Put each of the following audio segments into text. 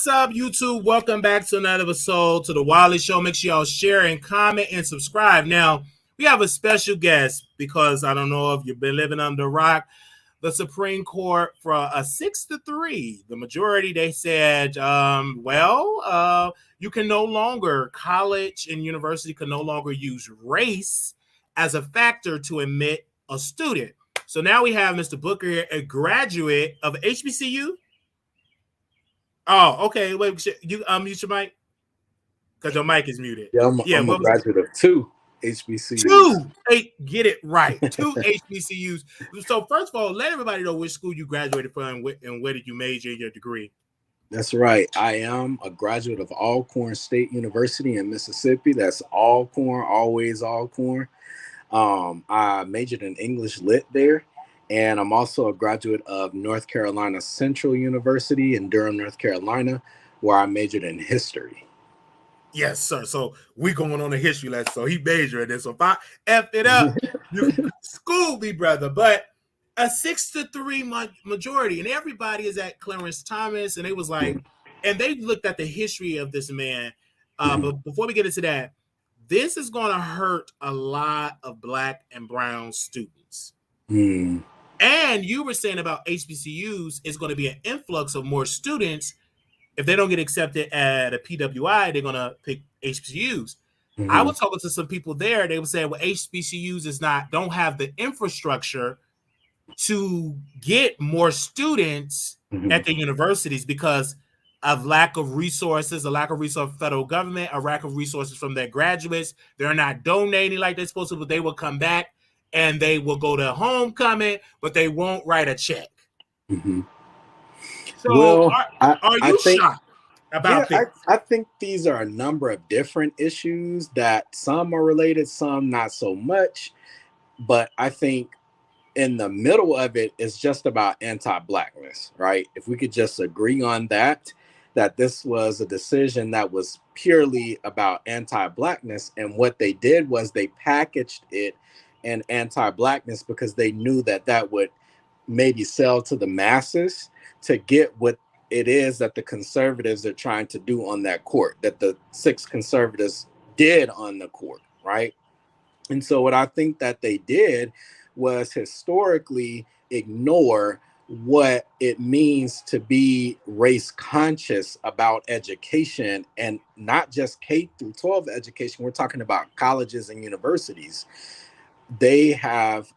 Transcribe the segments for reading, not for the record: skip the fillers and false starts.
What's up, YouTube? Welcome back to another episode to the Wiley Show. Make sure y'all share and comment and subscribe. Now, we have a special guest because I don't know if you've been living under a rock. The Supreme Court, for a 6-3, the majority, they said, you can no longer, college and university can no longer use race as a factor to admit a student. So now we have Mr. Booker, a graduate of HBCU. Oh, okay. Wait, you mute your mic because your mic is muted. Yeah, I'm a graduate of two HBCUs. Get it right. Two HBCUs. So first of all, let everybody know which school you graduated from and where did you major in your degree. That's right. I am a graduate of Alcorn State University in Mississippi. That's Alcorn, always Alcorn. I majored in English Lit there. And I'm also a graduate of North Carolina Central University in Durham, North Carolina, where I majored in history. Yes, sir. So we going on a history lesson. So he majored in this. So if I F it up, you school me, brother. But a 6-3 majority, and everybody is at Clarence Thomas, and they was like, and they looked at the history of this man. But before we get into that, this is going to hurt a lot of Black and brown students. And you were saying about HBCUs, it's going to be an influx of more students. If they don't get accepted at a PWI, they're going to pick HBCUs. I was talking to some people there. They were saying, well, HBCUs don't have the infrastructure to get more students at the universities because of lack of resources, a lack of resources from federal government, a lack of resources from their graduates. They're not donating like they're supposed to, but they will come back and they will go to homecoming, but they won't write a check. So are you shocked about this? I think these are a number of different issues that some are related, some not so much. But I think in the middle of it is just about anti-Blackness, right? If we could just agree on that this was a decision that was purely about anti-Blackness. And what they did was they packaged it in anti-Blackness because they knew that would maybe sell to the masses to get what it is that the conservatives are trying to do on that court, that the 6 conservatives did on the court, right? And so what I think that they did was historically ignore what it means to be race conscious about education, and not just K-12 education. We're talking about colleges and universities. They have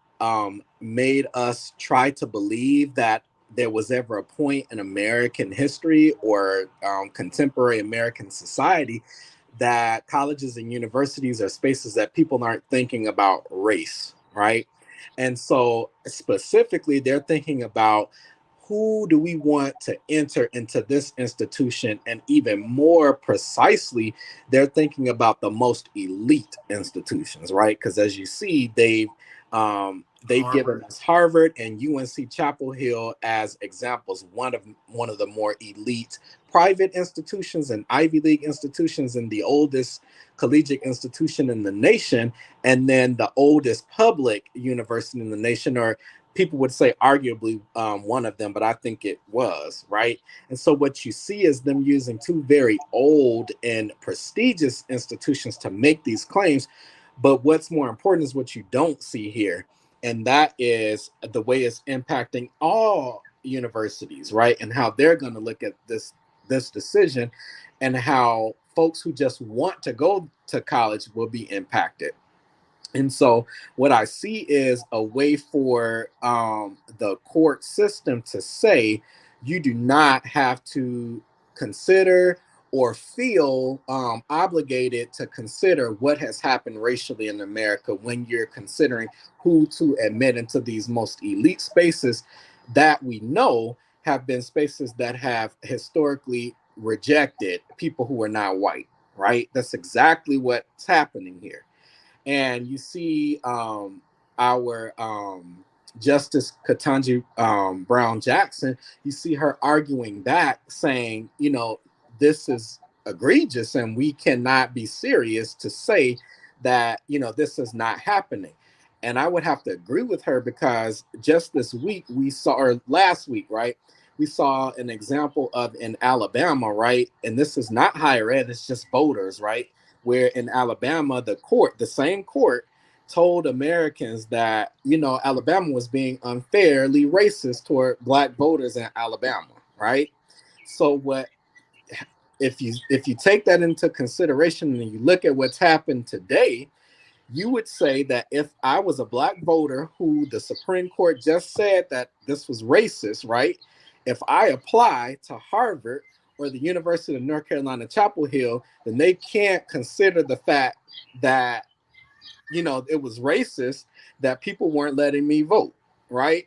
made us try to believe that there was ever a point in American history or contemporary American society that colleges and universities are spaces that people aren't thinking about race, right? And so specifically, they're thinking about who do we want to enter into this institution? And even more precisely, they're thinking about the most elite institutions, right? Because as you see, they've given us Harvard and UNC Chapel Hill as examples, one of the more elite private institutions and Ivy League institutions, and the oldest collegiate institution in the nation, and then the oldest public university in the nation, or people would say arguably one of them, but I think it was, right? And so what you see is them using 2 very old and prestigious institutions to make these claims. But what's more important is what you don't see here. And that is the way it's impacting all universities, right? And how they're going to look at this decision, and how folks who just want to go to college will be impacted. And so what I see is a way for the court system to say, you do not have to consider or feel obligated to consider what has happened racially in America when you're considering who to admit into these most elite spaces that we know have been spaces that have historically rejected people who are not white, right? That's exactly what's happening here. And you see our Justice Ketanji Brown Jackson, you see her arguing back saying, this is egregious and we cannot be serious to say that, this is not happening. And I would have to agree with her because just this week we saw, or last week, right? we saw an example of in Alabama, right? And this is not higher ed, it's just voters, right? Where in Alabama, the same court told Americans that, Alabama was being unfairly racist toward black voters in Alabama, right? So what if you take that into consideration and you look at what's happened today, you would say that if I was a black voter who the Supreme Court just said that this was racist, right? If I apply to Harvard or the University of North Carolina, Chapel Hill, then they can't consider the fact that, it was racist that people weren't letting me vote, right?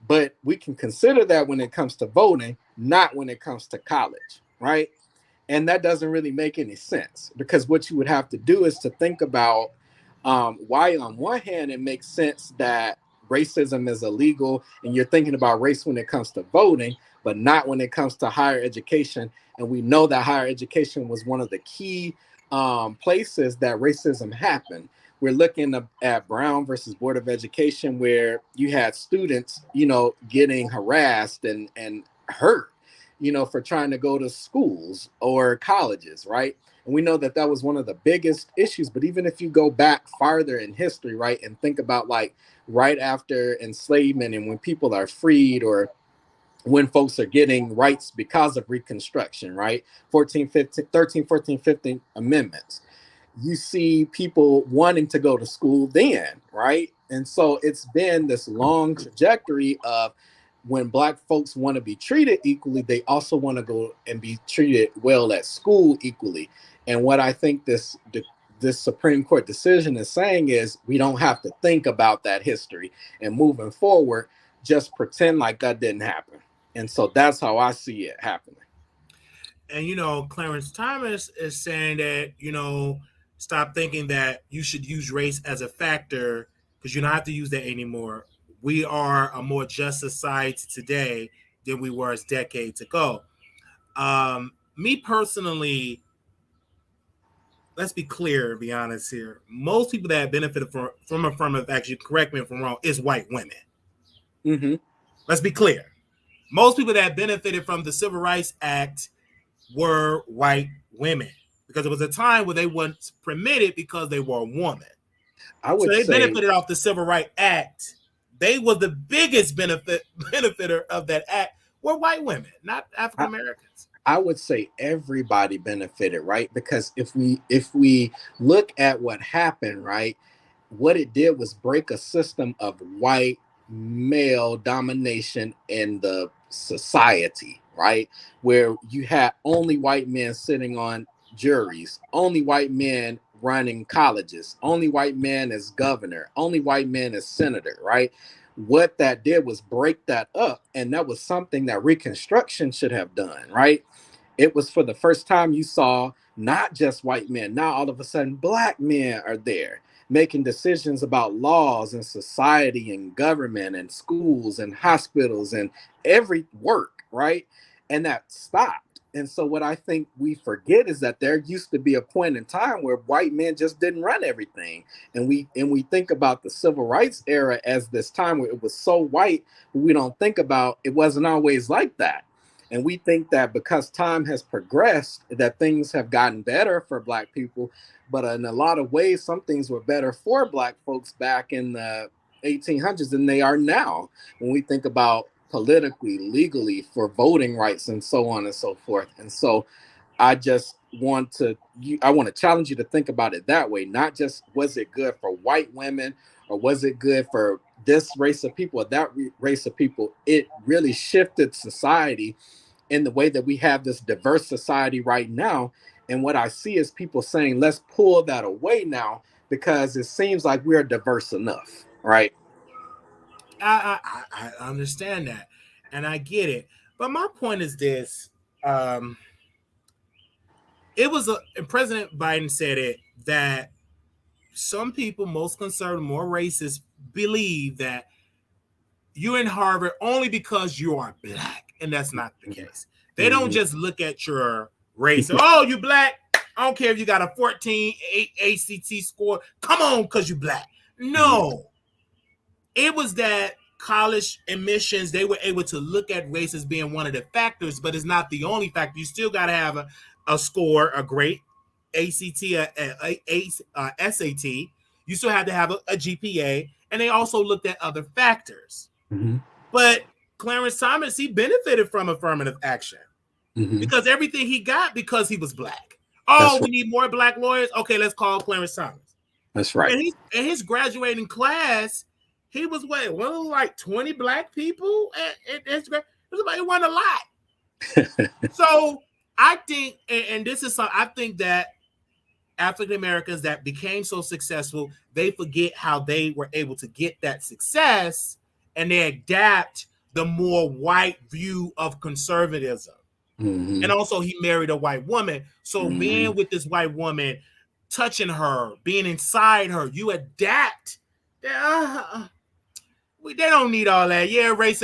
But we can consider that when it comes to voting, not when it comes to college, right? And that doesn't really make any sense, because what you would have to do is to think about why on one hand it makes sense that racism is illegal and you're thinking about race when it comes to voting, but not when it comes to higher education. And we know that higher education was one of the key places that racism happened. We're looking at Brown versus Board of Education, where you had students, getting harassed and hurt, for trying to go to schools or colleges, right? And we know that that was one of the biggest issues. But even if you go back farther in history, right, and think about like right after enslavement and when people are freed, or when folks are getting rights because of Reconstruction, right? 14, 15, 13, 14, 15 amendments. You see people wanting to go to school then, right? And so it's been this long trajectory of when black folks want to be treated equally, they also want to go and be treated well at school equally. And what I think this Supreme Court decision is saying is we don't have to think about that history, and moving forward, just pretend like that didn't happen. And so that's how I see it happening. And Clarence Thomas is saying that, stop thinking that you should use race as a factor, because you don't have to use that anymore. We are a more just society today than we were as decades ago. Me personally, let's be clear, be honest here. Most people that benefited from affirmative action, correct me if I'm wrong, is white women. Mm-hmm. Let's be clear. Most people that benefited from the Civil Rights Act were white women, because it was a time where they weren't permitted because they were a woman. So they benefited off the Civil Rights Act. They were the biggest benefiter of that act were white women, not African Americans. I would say everybody benefited, right? Because if we look at what happened, right, what it did was break a system of white male domination in the society, right? Where you had only white men sitting on juries, only white men running colleges, only white men as governor, only white men as senator, right? What that did was break that up. And that was something that Reconstruction should have done, right? It was for the first time you saw not just white men. Now all of a sudden black men are there making decisions about laws and society and government and schools and hospitals and every work, right? And that stopped. And so what I think we forget is that there used to be a point in time where white men just didn't run everything. And we think about the civil rights era as this time where it was so white, but we don't think about it wasn't always like that. And we think that because time has progressed, that things have gotten better for black people. But in a lot of ways, some things were better for black folks back in the 1800s than they are now. When we think about politically, legally, for voting rights and so on and so forth. And so I just want to challenge you to think about it that way. Not just was it good for white women or was it good for this race of people or that race of people? It really shifted society in the way that we have this diverse society right now. And what I see is people saying, let's pull that away now because it seems like we're diverse enough, right? I understand that, and I get it. But my point is this. It was and President Biden said it, that some people, most conservative, more racist, believe that you're in Harvard only because you are black, and that's not the case. They don't just look at your race. Oh, you black? I don't care if you got a 14 ACT score. Come on, because you black. No. It was that college admissions, they were able to look at race as being one of the factors, but it's not the only factor. You still got to have a score, a great ACT, SAT. You still have to have a GPA, and they also looked at other factors. Mm-hmm. But Clarence Thomas, he benefited from affirmative action because everything he got because he was black. Oh, we need more black lawyers. Okay, let's call Clarence Thomas. That's right. And his graduating class, he was like 20 black people. It wasn't a lot. So I think, and this is something I think that African Americans that became so successful, they forget how they were able to get that success, and they adapt the more white view of conservatism. And also, he married a white woman. So being with this white woman, touching her, being inside her, you adapt. They don't need all that. Yeah, race.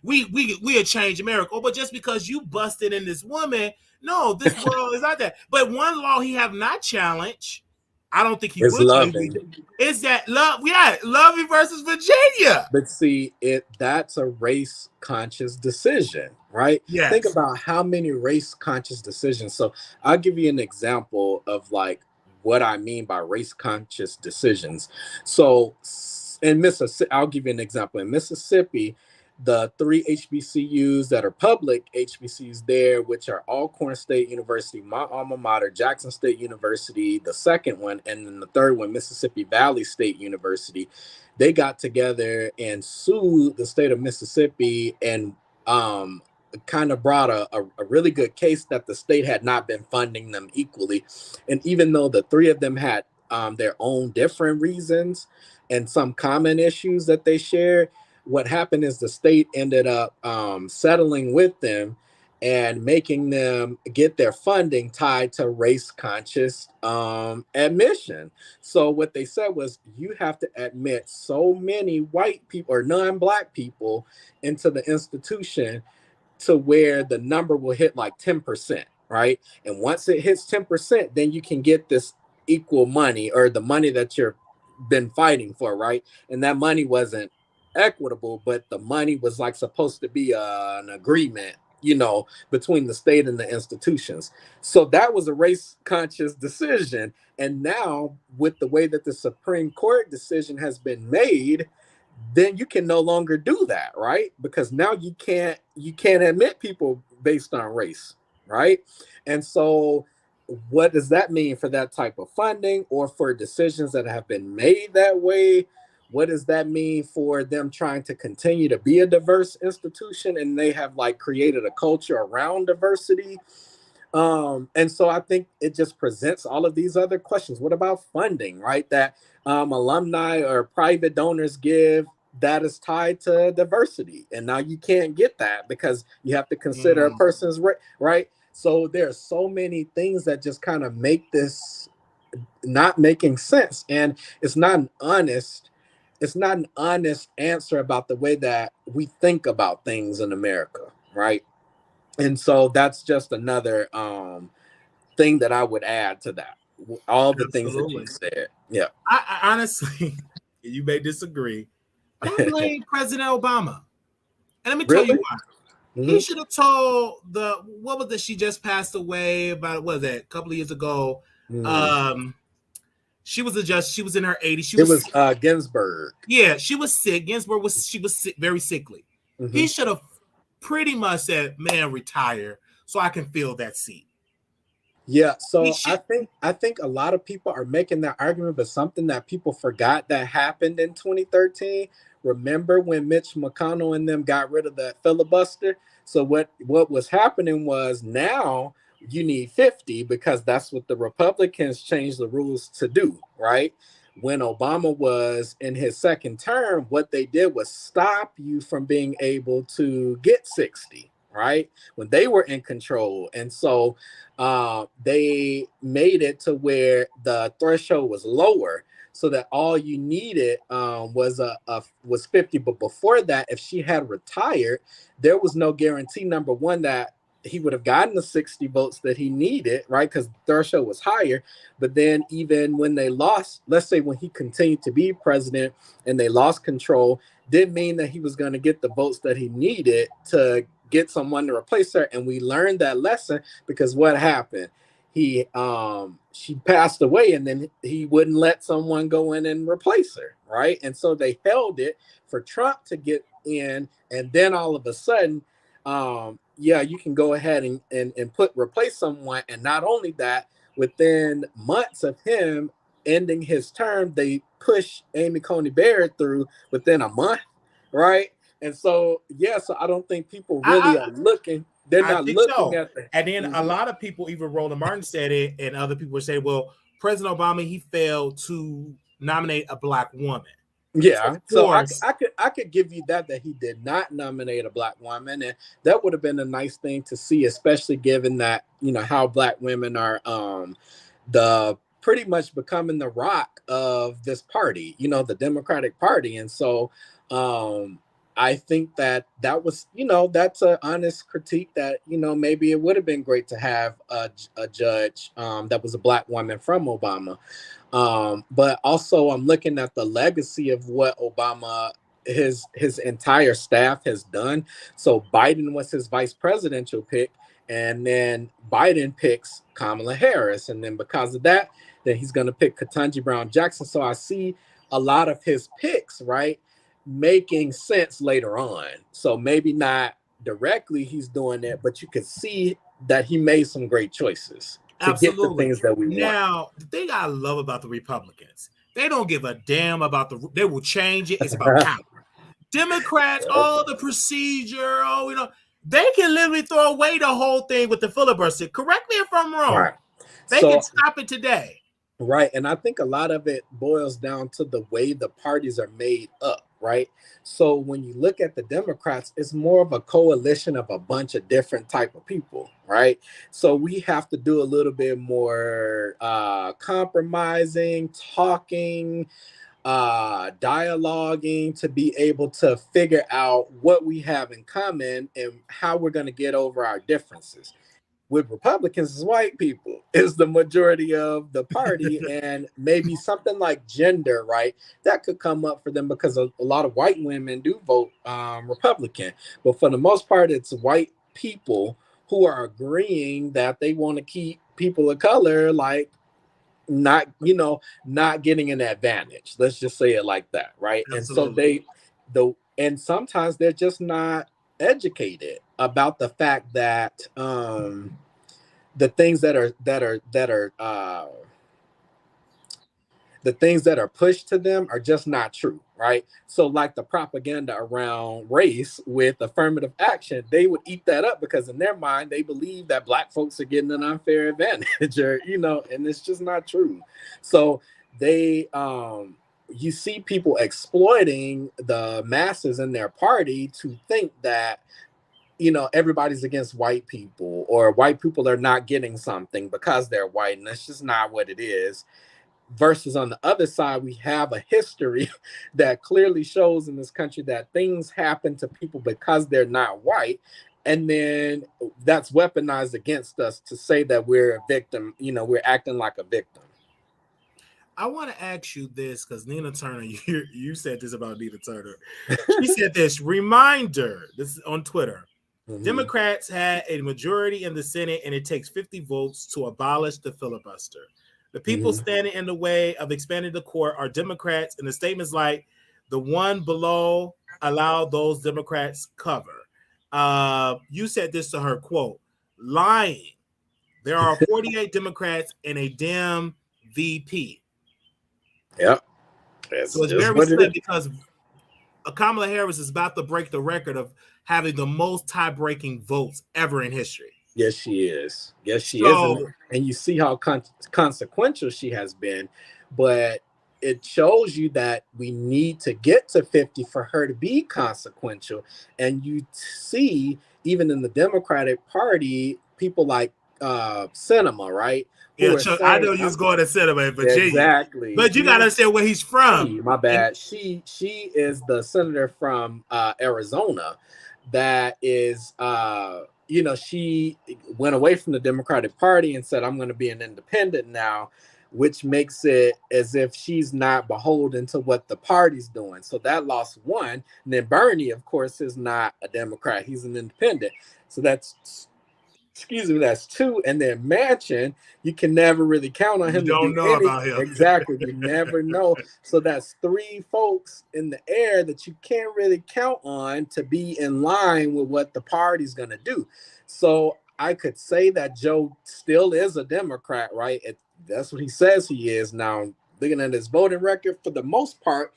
We change America. Oh, but just because you busted in this woman, no, this world is not that. But one law he have not challenged, I don't think he would. Loving. Is that love? Yeah, Loving versus Virginia. But see, that's a race conscious decision, right? Yes. Think about how many race conscious decisions. So I'll give you an example of like what I mean by race conscious decisions. So in Mississippi, I'll give you an example. In Mississippi, the 3 HBCUs that are public HBCUs there, which are Alcorn State University, my alma mater, Jackson State University, the second one, and then the third one, Mississippi Valley State University, they got together and sued the state of Mississippi and kind of brought a really good case that the state had not been funding them equally. And even though the three of them had their own different reasons and some common issues that they shared, what happened is the state ended up settling with them and making them get their funding tied to race conscious admission. So what they said was, you have to admit so many white people or non-black people into the institution to where the number will hit like 10%, right? And once it hits 10%, then you can get this equal money, or the money that you've been fighting for, right? And that money wasn't equitable, but the money was like supposed to be an agreement, between the state and the institutions. So that was a race conscious decision. And now with the way that the Supreme Court decision has been made, then you can no longer do that, right? Because now you can't admit people based on race, right? And so what does that mean for that type of funding, or for decisions that have been made that way? What does that mean for them trying to continue to be a diverse institution, and they have like created a culture around diversity? And so I think it just presents all of these other questions. What about funding, right? That alumni or private donors give, that is tied to diversity. And now you can't get that because you have to consider a person's right. So there are so many things that just kind of make this not making sense. And it's not an honest answer about the way that we think about things in America, right? And so that's just another thing that I would add to that. All the things that you said. Yeah. I honestly, you may disagree, I blame President Obama. And let me tell you why. He should have told she just passed away about, what was that, a couple of years ago. She was in her 80s. It was Ginsburg. Yeah, she was sick. Ginsburg was sick, very sickly. He should have pretty much said, man, retire so I can fill that seat. Yeah, so I think a lot of people are making that argument, but something that people forgot that happened in 2013. Remember when Mitch McConnell and them got rid of that filibuster? So what was happening was, now you need 50 because that's what the Republicans changed the rules to do, right? When Obama was in his second term, what they did was stop you from being able to get 60, right? When they were in control. And so they made it to where the threshold was lower, so that all you needed was 50. But before that, if she had retired, there was no guarantee, number one, that he would have gotten the 60 votes that he needed, right? Because the threshold was higher. But then even when they lost, let's say when he continued to be president and they lost control, didn't mean that he was going to get the votes that he needed to get someone to replace her. And we learned that lesson because what happened? She passed away, and then he wouldn't let someone go in and replace her, right? And so they held it for Trump to get in, and then all of a sudden, yeah, you can go ahead and replace someone. And not only that, within months of him ending his term, they push Amy Coney Barrett through within a month, right? And so, yeah, so I don't think people really are looking. They're not looking at the. And then a lot of people, even Roland Martin said it, and other people say, well, President Obama, he failed to nominate a black woman. Yeah, so I could give you that he did not nominate a black woman, and that would have been a nice thing to see, especially given that, you know, how black women are the pretty much becoming the rock of this party, you know, the Democratic Party. And so I think that was, you know, that's an honest critique that, you know, maybe it would have been great to have a judge that was a black woman from Obama. But also I'm looking at the legacy of what Obama, his entire staff has done. So Biden was his vice presidential pick, and then Biden picks Kamala Harris. And then because of that, then he's going to pick Ketanji Brown Jackson. So I see a lot of his picks, right, making sense later on. So maybe not directly he's doing it, but you could see that he made some great choices to get the things that we want. Now, the thing I love about the Republicans, they don't give a damn about they will change it. It's about power. Democrats, the procedure, you know, they can literally throw away the whole thing with the filibuster. Correct me if I'm wrong. Right. They can stop it today. Right. And I think a lot of it boils down to the way the parties are made up. Right. So when you look at the Democrats, it's more of a coalition of a bunch of different type of people. Right. So we have to do a little bit more compromising, talking, dialoguing to be able to figure out what we have in common and how we're going to get over our differences. With Republicans, is white people is the majority of the party, and maybe something like gender, right? That could come up for them because a lot of white women do vote Republican, but for the most part, it's white people who are agreeing that they want to keep people of color like not getting an advantage. Let's just say it like that, right? Absolutely. And so and sometimes they're just not educated about the fact that the things that are pushed to them are just not true, right? So like the propaganda around race with affirmative action, they would eat that up because in their mind they believe that black folks are getting an unfair advantage, or and it's just not true. So they you see people exploiting the masses in their party to think that everybody's against white people, or white people are not getting something because they're white, and that's just not what it is. Versus on the other side, we have a history that clearly shows in this country that things happen to people because they're not white, and then that's weaponized against us to say that we're a victim, we're acting like a victim. I want to ask you this because Nina Turner, you said this about Nina Turner. She said this, reminder, this is on Twitter. Mm-hmm. Democrats had a majority in the Senate, and it takes 50 votes to abolish the filibuster. The people standing in the way of expanding the court are Democrats, and the statements like the one below allow those Democrats cover. You said this to her, quote, lying. There are 48 Democrats and a Dem VP. Yep. So it's very slim because Kamala Harris is about to break the record of having the most tie-breaking votes ever in history. Yes, she is. Yes, she is. And you see how consequential she has been. But it shows you that we need to get to 50 for her to be consequential. And you see, even in the Democratic Party, people like Sinema, right? Yeah, Chuck, I know you was going to Sinema in Virginia. Exactly. But you got to understand where he's from. My bad. She is the senator from Arizona that is she went away from the Democratic Party and said, I'm going to be an independent now. which makes it as if she's not beholden to what the party's doing. So that lost one. And then Bernie, of course, is not a Democrat. He's an independent. So that's, excuse me, that's two. And then Manchin, you can never really count on You him to don't do know any. about him. Exactly. You never know. So that's three folks in the air that you can't really count on to be in line with what the party's going to do. So I could say that Joe still is a Democrat, right? That's what he says he is. Now, looking at his voting record, for the most part,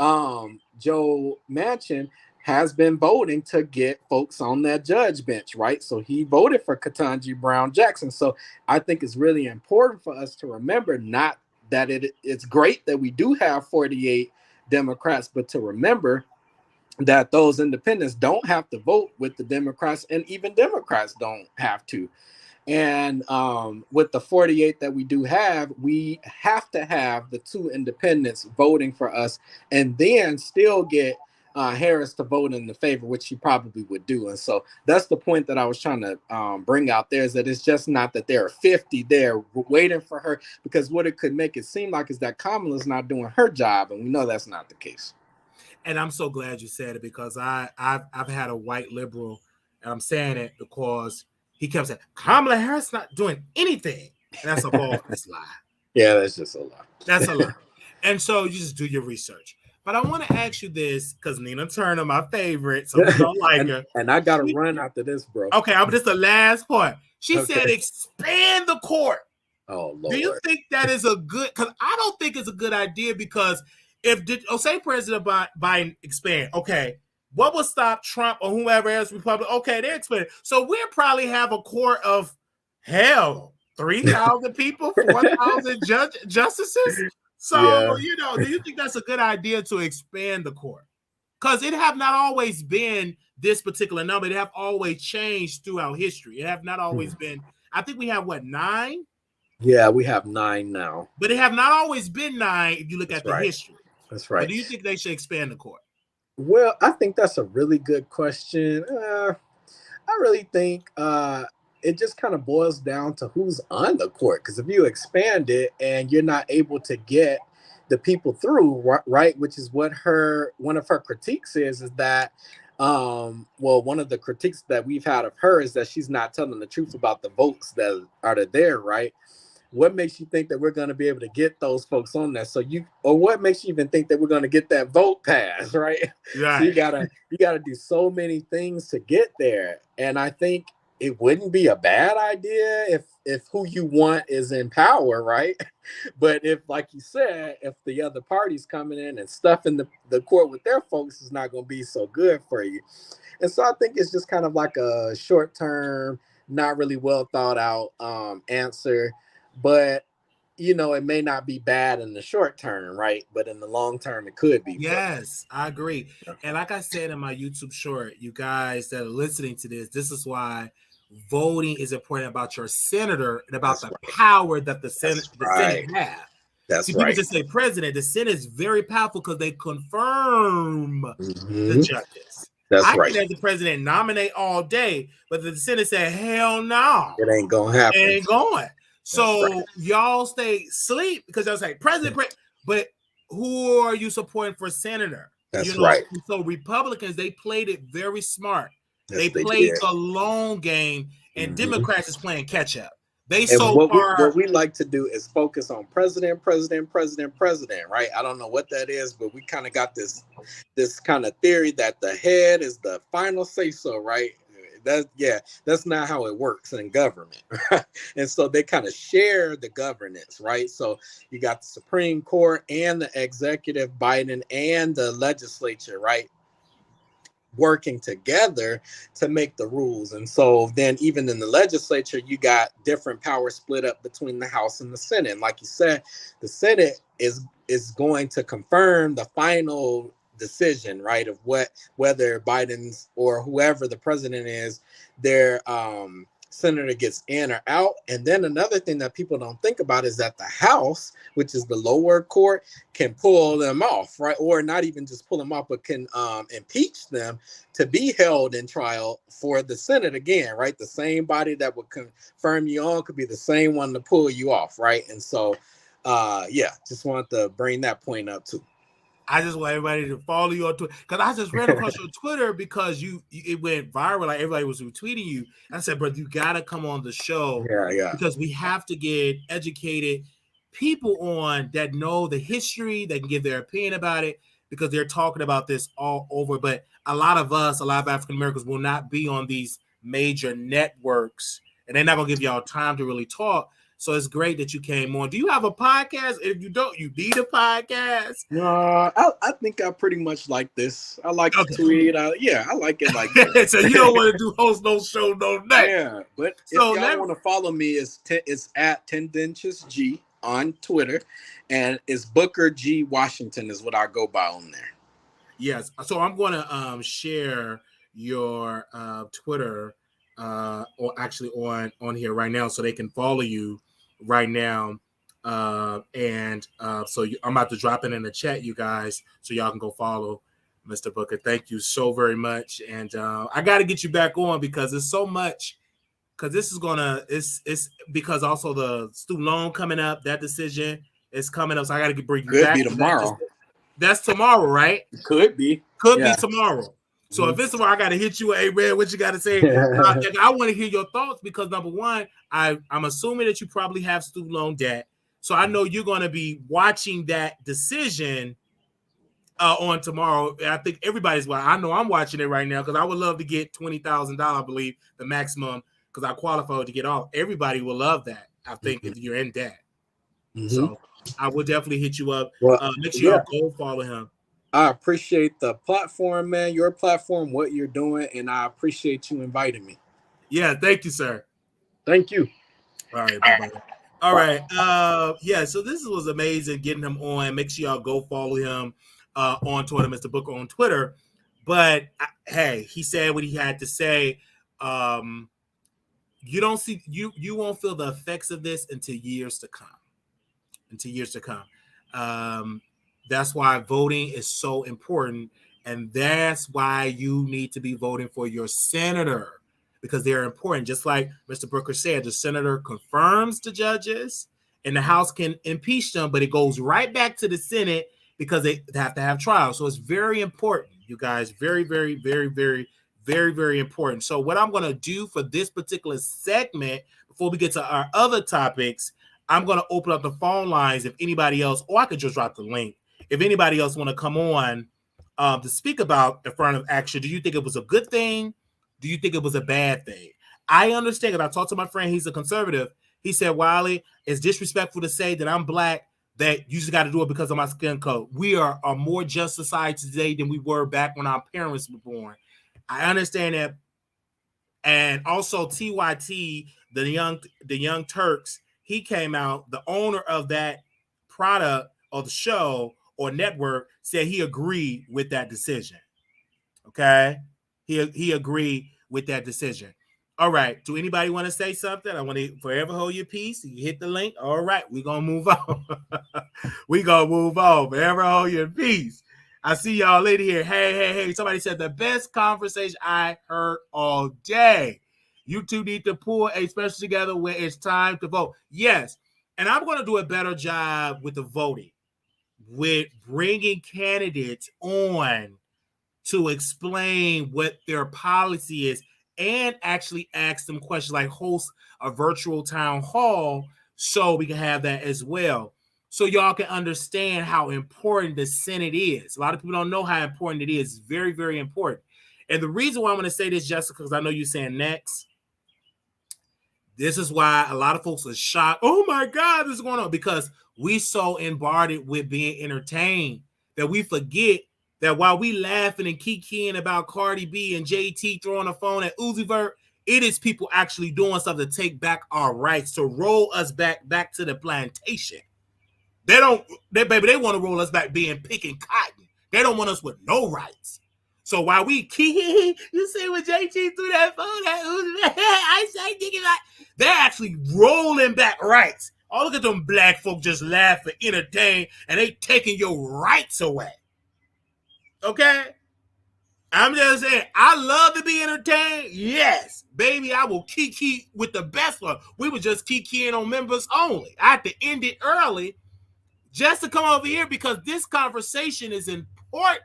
Joe Manchin has been voting to get folks on that judge bench, right? So he voted for Ketanji Brown Jackson. So I think it's really important for us to remember, not that it's great that we do have 48 Democrats, but to remember that those independents don't have to vote with the Democrats, and even Democrats don't have to. And with the 48 that we do have, we have to have the two independents voting for us, and then still get Harris to vote in the favor, which he probably would do. And so that's the point that I was trying to bring out there, is that it's just not that there are 50 there waiting for her, because what it could make it seem like is that Kamala's not doing her job, and we know that's not the case. And I'm so glad you said it, because I've had a white liberal, and I'm saying it because he kept saying Kamala Harris not doing anything. And that's a bold-faced lie. Yeah, that's just a lie. That's a lie. And so you just do your research. But I want to ask you this, because Nina Turner, my favorite, so we don't like her. And I got to run after this, bro. Okay, this is the last part. She said expand the court. Oh, Lord. Do you think that is a good, because I don't think it's a good idea, because say President Biden expand, okay, what will stop Trump or whoever else Republican? Okay, they expand. So we'll probably have a court of 3,000 people, 4,000 justices. So, do you think that's a good idea to expand the court? Because it have not always been this particular number. It have always changed throughout history. It have not always been, I think we have 9? Yeah, we have 9 now. But it have not always been 9 if you look at the history. That's right. But do you think they should expand the court? Well, I think that's a really good question. I really think it just kind of boils down to who's on the court. Because if you expand it and you're not able to get the people through, right, which is what one of her critiques is that, one of the critiques that we've had of her is that she's not telling the truth about the votes that are there, right? What makes you think that we're going to be able to get those folks on there? Or what makes you even think that we're going to get that vote passed, right? Right. So you gotta do so many things to get there. And I think it wouldn't be a bad idea if who you want is in power, right? But if, like you said, if the other party's coming in and stuffing the court with their folks, is not going to be so good for you. And so I think it's just kind of like a short-term, not really well thought out answer. But, it may not be bad in the short term, right? But in the long term, it could be. Yes, I agree. And like I said in my YouTube short, you guys that are listening to this is why voting is important about your senator and about the power that the Senate have. That's people just say president. The Senate is very powerful because they confirm the judges. I can, as the president, nominate all day, but the Senate said, hell no. It ain't going to happen. It ain't going. So y'all stay asleep because y'all say president, but who are you supporting for senator? That's right. So Republicans, they played it very smart. Yes, they played the long game, and Democrats is playing catch up. What we like to do is focus on president, right? I don't know what that is, but we kind of got this kind of theory that the head is the final say so, right? That's not how it works in government. And so they kind of share the governance, right? So you got the Supreme Court and the executive, Biden, and the legislature, right, working together to make the rules. And so then even in the legislature, you got different powers split up between the House and the Senate. And like you said, the Senate is going to confirm the final decision, right, of whether Biden's or whoever the president is, their senator gets in or out. And then another thing that people don't think about is that the House, which is the lower court, can pull them off, right? Or not even just pull them off, but can impeach them to be held in trial for the Senate again, right? The same body that would confirm you on could be the same one to pull you off, right? And so, yeah, just wanted to bring that point up too. I just want everybody to follow you on Twitter because I just ran across your Twitter because it went viral. Like everybody was retweeting you. I said, "Brother, you gotta come on the show, because we have to get educated people on that know the history, that can give their opinion about it, because they're talking about this all over. But a lot of African Americans will not be on these major networks, and they're not gonna give y'all time to really talk. So it's great that you came on. Do you have a podcast? If you don't, you need a podcast. I think I pretty much like this. I like to tweet. I like it like this. So you don't want to do host no show, no night. Yeah, but so if y'all want to follow me, it's at Tendentious G on Twitter, and it's Booker G Washington is what I go by on there. Yes. So I'm going to share your Twitter or actually on here right now, so they can follow you right now. So I'm about to drop it in the chat, you guys, so y'all can go follow Mr. Booker. Thank you so very much. And I got to get you back on because there's so much, because this is it's because also the student loan coming up, that decision is coming up. So I got to bring you back. Could be tomorrow. That's tomorrow, right? Could be tomorrow. So if it's tomorrow, I got to hit you. Hey, man, what you got to say? I want to hear your thoughts because, number one, I'm assuming that you probably have student loan debt. So I know you're going to be watching that decision on tomorrow. I think everybody's watching. I know I'm watching it right now because I would love to get $20,000, I believe, the maximum, because I qualified to get off. Everybody will love that, I think, if you're in debt. So I will definitely hit you up. Make sure you go follow him. I appreciate the platform, man, your platform, what you're doing, and I appreciate you inviting me. Yeah, thank you, sir. Thank you. All right, bye-bye. All right. So this was amazing getting him on. Make sure y'all go follow him on Twitter, Mr. Booker on Twitter. But hey, he said what he had to say. You won't feel the effects of this until years to come. That's why voting is so important. And that's why you need to be voting for your senator, because they're important. Just like Mr. Booker said, the senator confirms the judges and the House can impeach them, but it goes right back to the Senate because they have to have trials. So it's very important, you guys. Very, very, very, very, very, very important. So what I'm going to do for this particular segment, before we get to our other topics, I'm going to open up the phone lines if anybody else, or I could just drop the link. If anybody else want to come on to speak about affirmative action, do you think it was a good thing? Do you think it was a bad thing? I understand, because I talked to my friend, he's a conservative. He said, Wiley, it's disrespectful to say that I'm black, that you just got to do it because of my skin color. We are a more just society today than we were back when our parents were born. I understand that. And also TYT, the young Turks, he came out, the owner of that product or the show or network, said he agreed with that decision. Okay? He agreed with that decision. All right. Do anybody want to say something? I want to forever hold your peace. You hit the link. All right. We're going to move on. We're going to move on. Forever hold your peace. I see y'all later here. Hey. Somebody said the best conversation I heard all day. You two need to pull a special together when it's time to vote. Yes. And I'm going to do a better job with the voting, with bringing candidates on to explain what their policy is and actually ask them questions, like host a virtual town hall so we can have that as well. So y'all can understand how important the Senate is. A lot of people don't know how important it is. It's very, very important. And the reason why I'm going to say this, Jessica, because I know you're saying next, this is why a lot of folks are shocked. Oh my God, this is going on, because we so embarrassed with being entertained that we forget that while we laughing and kikiing about Cardi B and JT throwing a phone at Uzi Vert, it is people actually doing something to take back our rights, to roll us back to the plantation. They want to roll us back picking cotton. They don't want us with no rights. So while we key, you see when JT threw that phone, I say, Nicki Minaj, they're actually rolling back rights. Oh, look at them black folk just laugh and entertain, and they taking your rights away. Okay? I'm just saying, I love to be entertained. Yes, baby, I will kiki with the best one. We were just kikiing on members only. I had to end it early just to come over here because this conversation is important.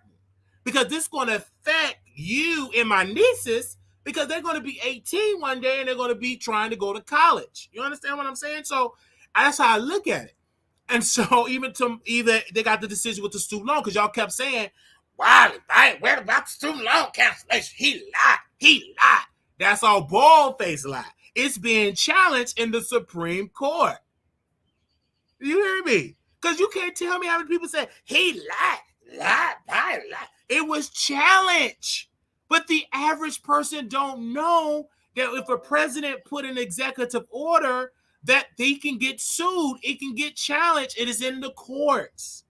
Because this is going to affect you and my nieces because they're going to be 18 one day and they're going to be trying to go to college. You understand what I'm saying? So that's how I look at it. And so even they got the decision with the student loan because y'all kept saying, Wiley, right? Where about the student loan cancellation? He lied. That's all bald-faced lie. It's being challenged in the Supreme Court. You hear me? Because you can't tell me how many people say, he lied. It was challenged. But the average person don't know that if a president put an executive order that they can get sued, it can get challenged. It is in the courts.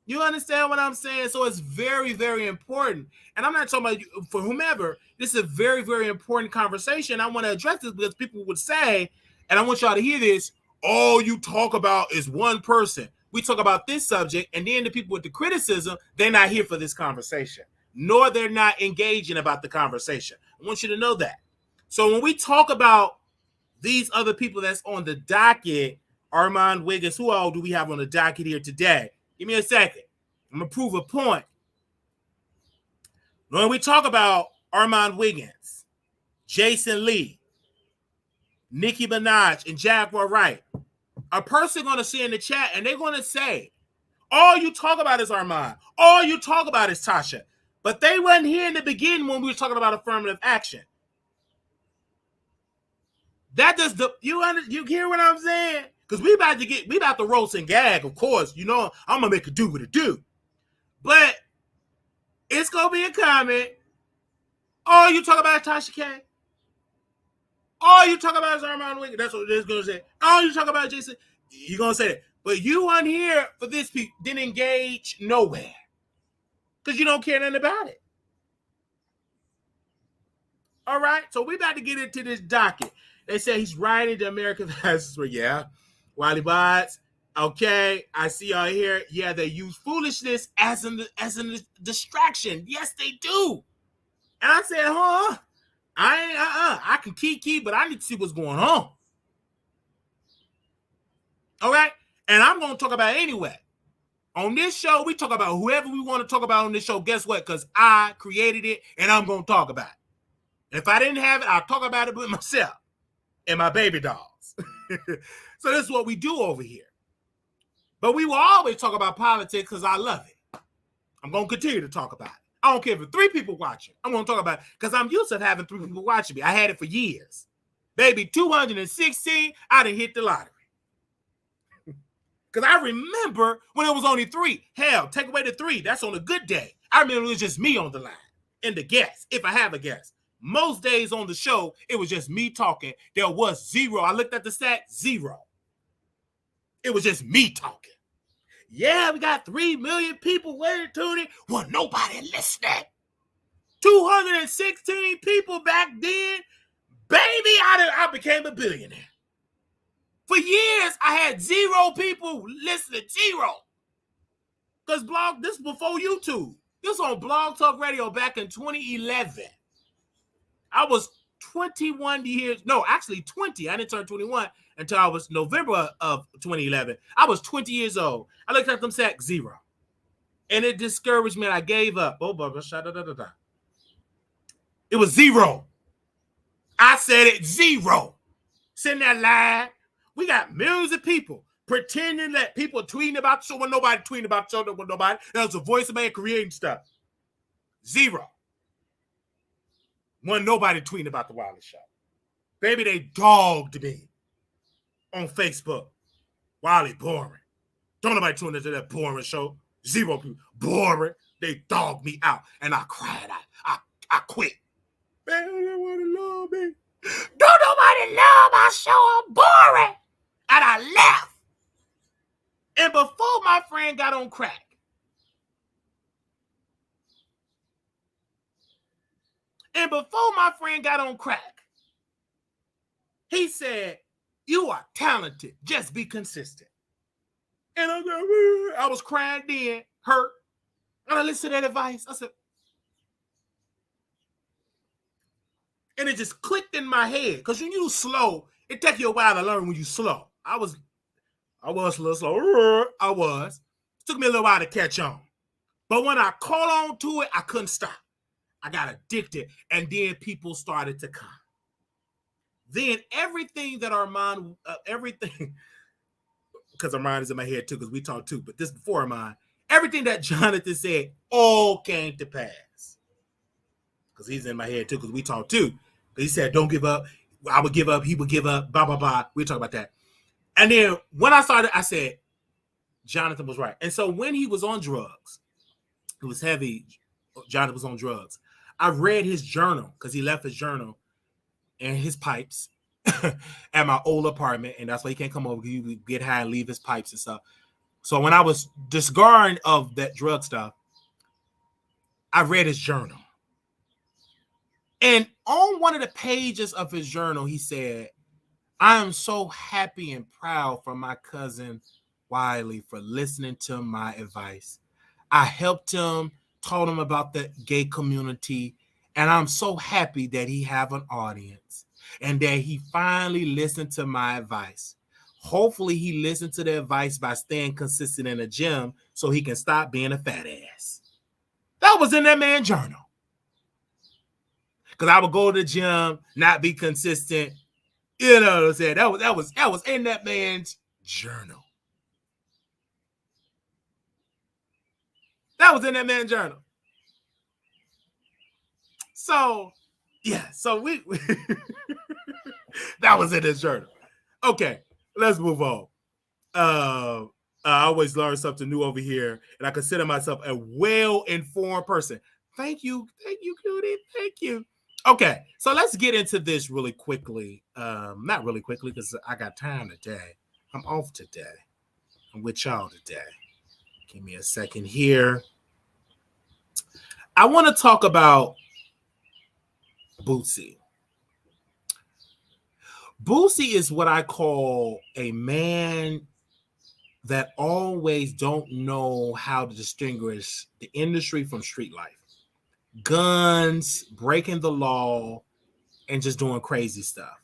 You understand what I'm saying? So it's very, very important. And I'm not talking about you, for whomever. This is a very, very important conversation. I want to address this because people would say, and I want y'all to hear this, all you talk about is one person. We talk about this subject, and then the people with the criticism, they're not here for this conversation, nor they're not engaging about the conversation. I want you to know that. So when we talk about these other people that's on the docket, Armon Wiggins, who all do we have on the docket here today? Give me a second. I'm going to prove a point. When we talk about Armon Wiggins, Jason Lee, Nicki Minaj, and Jaguar Wright, a person going to see in the chat and they're going to say, all you talk about is Armon. All you talk about is Tasha. But they wasn't here in the beginning when we were talking about affirmative action. That does you hear what I'm saying? Because we about to roast and gag, of course. You know, I'm gonna make a do what it do. But it's gonna be a comment. All you talk about is Tasha K. All you talk about is Armon Wiggins. That's what they're gonna say. All you talk about is Jason. You're gonna say that. But you on here for this people didn't engage nowhere. Because you don't care nothing about it. All right. So we about to get into this docket. They say he's riding the American fastest. Yeah. Wiley Bods. Okay. I see y'all here. Yeah, they use foolishness as a distraction. Yes, they do. And I said, I can key, but I need to see what's going on. All right. And I'm going to talk about it anyway. On this show, we talk about whoever we want to talk about on this show. Guess what? Because I created it and I'm going to talk about it. If I didn't have it, I'll talk about it with myself and my baby dolls. So this is what we do over here. But we will always talk about politics because I love it. I'm going to continue to talk about it. I don't care if 3 people watching. I'm going to talk about it because I'm used to having 3 people watching me. I had it for years. Baby, 216, I done hit the lottery. Because I remember when it was only 3. Hell, take away the 3. That's on a good day. I remember it was just me on the line and the guest, if I have a guest. Most days on the show, it was just me talking. There was 0. I looked at the stat, 0. It was just me talking. Yeah, we got 3 million people waiting to tune in. Well, nobody listening. 216 people back then. Baby, I became a billionaire. For years, I had 0 people listening, 0. Because this was before YouTube. This was on Blog Talk Radio back in 2011. I was 21 years, no, actually 20. I didn't turn 21 until I was November of 2011. I was 20 years old. I looked at them sack 0. And it discouraged me and I gave up. It was 0. I said it, 0. Sitting there live. We got millions of people pretending that people tweeting about the show when nobody tweeting about the show, when nobody. That was a voice of man creating stuff. 0. When nobody tweeting about the Wiley Show. Baby, they dogged me on Facebook. Wiley, boring. Don't nobody tune into that boring show. 0 people. Boring. They dogged me out. And I cried out. I quit. Man, they want to love me. Don't nobody love my show. I'm boring. And I left. And before my friend got on crack, And before my friend got on crack, he said, you are talented. Just be consistent. And I was crying then, hurt. And I listened to that advice. I said, and it just clicked in my head. Because when you slow, it takes you a while to learn when you slow. I was a little slow. I was. It took me a little while to catch on. But when I caught on to it, I couldn't stop. I got addicted. And then people started to come. Then everything that Armon, everything, because Armon is in my head too, because we talked too, but this before Armon, everything that Jonathan said all came to pass. Because he's in my head too, because we talked too. He said, don't give up. I would give up. He would give up. Blah, blah, blah. We talk about that. And then when I started, I said, Jonathan was right. And so when he was on drugs, it was heavy. Jonathan was on drugs. I read his journal because he left his journal and his pipes at my old apartment. And that's why he can't come over. He would get high and leave his pipes and stuff. So when I was discarding of that drug stuff, I read his journal. And on one of the pages of his journal, he said, I am so happy and proud for my cousin Wiley for listening to my advice. I helped him, taught him about the gay community, and I'm so happy that he have an audience and that he finally listened to my advice. Hopefully he listened to the advice by staying consistent in the gym so he can stop being a fat ass. That was in that man's journal. Because I would go to the gym, not be consistent. You know what I'm saying? That was in that man's journal. That was in that man's journal. So, yeah. So we that was in his journal. Okay, let's move on. I always learn something new over here, and I consider myself a well-informed person. Thank you, Cutie. Thank you. Okay, so let's get into this really quickly. Not really quickly because I got time today. I'm off today. I'm with y'all today. Give me a second here. I want to talk about Bossie. Bossie is what I call a man that always don't know how to distinguish the industry from street life. Guns, breaking the law, and just doing crazy stuff.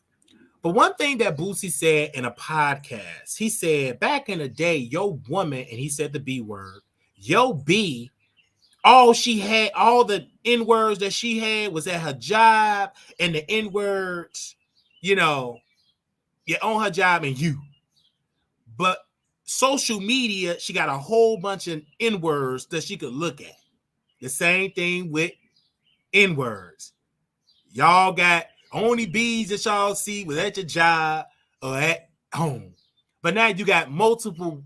But one thing that Bossie said in a podcast, he said back in the day, yo woman, and he said the B word, yo B, all she had, all the N-words that she had was at her job, and the N-words, you know, you're on her job and you. But social media, she got a whole bunch of N-words that she could look at. The same thing with N-words. Y'all got only B's that y'all see was at your job or at home. But now you got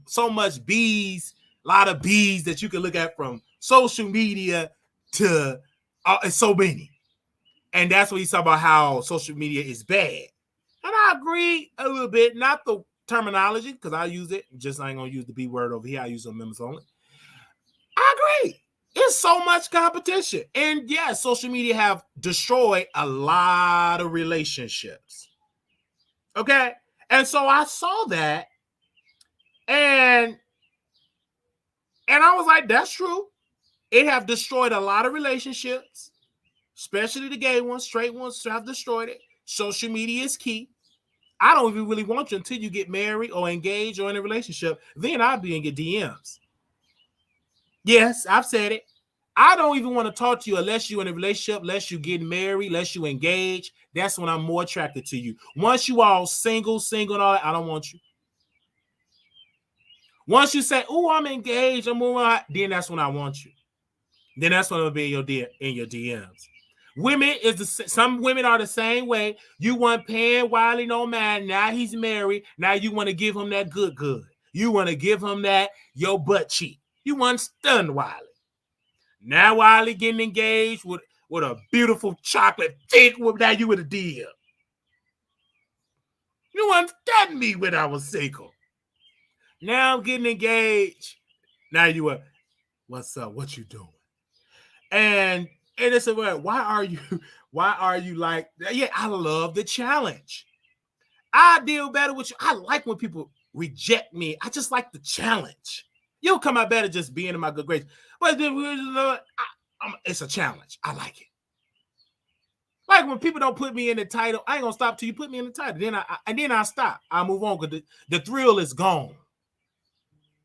so much B's, a lot of B's that you can look at from social media to so many. And that's what he's talking about, how social media is bad. And I agree a little bit, not the terminology, because I use it. Just I ain't going to use the B word over here. I use it on members only. I agree. It's so much competition. And yeah, social media have destroyed a lot of relationships. Okay? And so I saw that, and I was like, that's true. It have destroyed a lot of relationships, especially the gay ones, straight ones have destroyed it. Social media is key. I don't even really want you until you get married or engaged or in a relationship. Then I'll be in your DMs. Yes, I've said it. I don't even want to talk to you unless you're in a relationship, unless you get married, unless you engage. That's when I'm more attracted to you. Once you all single and all that, I don't want you. Once you say, oh, I'm engaged, I'm moving on, then that's when I want you. Then that's when it'll be in your DMs. Some women are the same way. You want paying Wiley no man. Now he's married. Now you want to give him that good. You want to give him that your butt cheek. You want stun Wiley. Now Wiley getting engaged with a beautiful chocolate thick woman. Now you with a DM. You want stun me when I was single. Now I'm getting engaged. Now you what's up? What you doing? And And it's about why are you like that? Yeah, I love the challenge. I deal better with you. I like when people reject me. I just like the challenge. You'll come out better just being in my good grace. But it's a challenge. I like it. Like when people don't put me in the title, I ain't gonna stop till you put me in the title. Then I stop. I move on because the thrill is gone.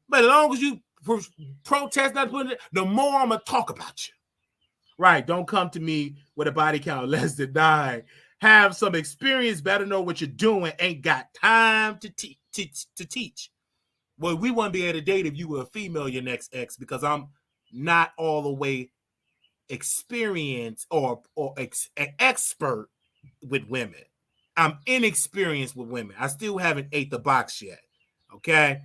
But as long as you protest not putting it, the more I'm gonna talk about you. Right? Don't come to me with a body count less than 9. Have some experience, better know what you're doing. Ain't got time to teach. Well, we wouldn't be able to date if you were a female, your next ex, because I'm not all the way experienced or expert with women. I'm inexperienced with women. I still haven't ate the box yet. Okay.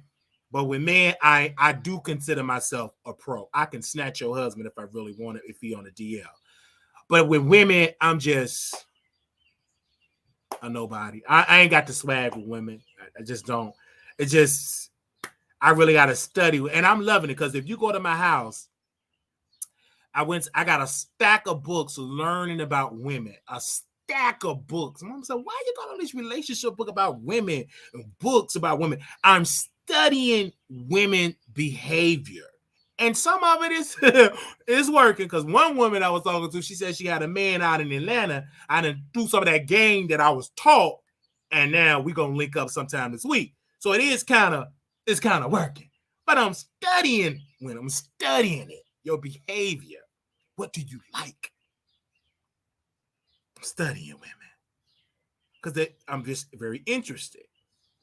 But with men, I do consider myself a pro. I can snatch your husband if I really want it, if he on a DL. But with women, I'm just a nobody. I ain't got the swag with women. I just don't. It just, I really got to study. And I'm loving it because if you go to my house, I got a stack of books learning about women. A stack of books. Mom said, why you got all this relationship book about women and books about women? I'm studying women behavior. And some of it is working because one woman I was talking to, she said she had a man out in Atlanta. I done threw some of that game that I was taught, and now we're gonna link up sometime this week. So it's kind of working. But I'm studying it, your behavior. What do you like? I'm studying women because I'm just very interested.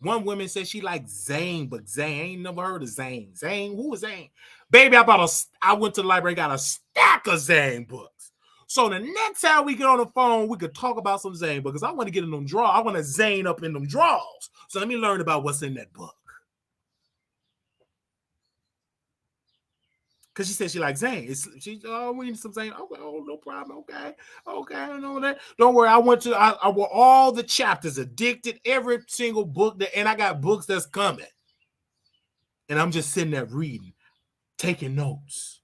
One woman said she liked Zane, but Zane, I ain't never heard of Zane. Zane, who is Zane? Baby, I went to the library, got a stack of Zane books. So the next time we get on the phone, we could talk about some Zane books. I want to get in them drawers. I want to Zane up in them drawers. So let me learn about what's in that book. Because she said she likes Zane. We need some Zane. Okay, no problem. Okay, I know that. Don't worry. I went all the chapters, addicted, every single book and I got books that's coming. And I'm just sitting there reading, taking notes.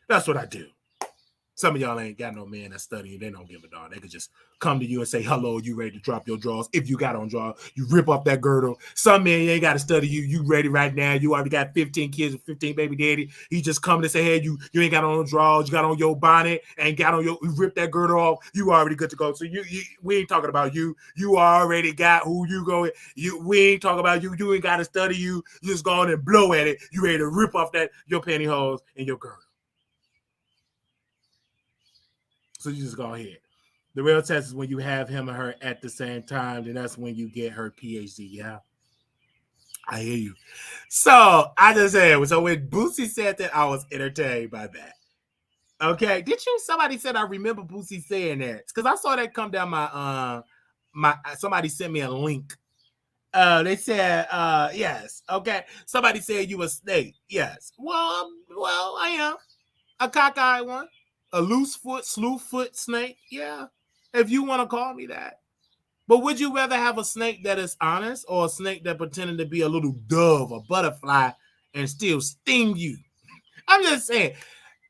That's what I do. Some of y'all ain't got no man that's studying. They don't give a darn. They could just come to you and say, hello, you ready to drop your drawers? If you got on drawers, you rip up that girdle. Some men, you ain't got to study you. You ready right now. You already got 15 kids with 15 baby daddy. He just come to say, hey, you ain't got on drawers. You got on your bonnet and you rip that girdle off. You already good to go. So we ain't talking about you. You already got who you going. We ain't talking about you. You ain't got to study you. You just go on and blow at it. You ready to rip off your pantyhose and your girdle. So you just go ahead. The real test is when you have him or her at the same time, then that's when you get her PhD. Yeah. I hear you. So I just said, so when Boosie said that, I was entertained by that. Okay. Somebody said I remember Boosie saying that. Because I saw that come down somebody sent me a link. They said, yes. Okay. Somebody said you a snake. Yes. Well, I am. A cockeyed one. A loose foot, slew foot snake. Yeah. If you want to call me that. But would you rather have a snake that is honest or a snake that pretended to be a little dove, a butterfly, and still sting you? I'm just saying.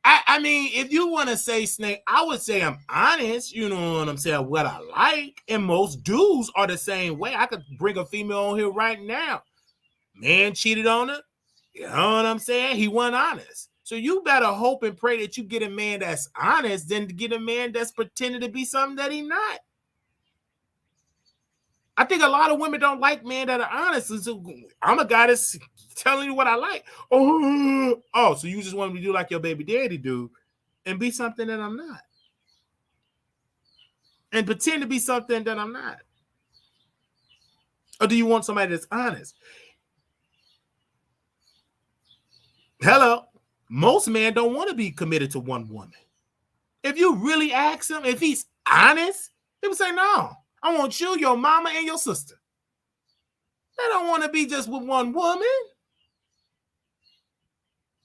I mean, if you want to say snake, I would say I'm honest. You know what I'm saying? What I like. And most dudes are the same way. I could bring a female on here right now. Man cheated on her. You know what I'm saying? He wasn't honest. So you better hope and pray that you get a man that's honest than to get a man that's pretending to be something that he's not. I think a lot of women don't like men that are honest. So I'm a guy that's telling you what I like. Oh, so you just want me to do like your baby daddy do and be something that I'm not. And pretend to be something that I'm not. Or do you want somebody that's honest? Hello. Most men don't want to be committed to one woman. If you really ask him, if he's honest, he would say, no, I want you, your mama, and your sister. They don't want to be just with one woman.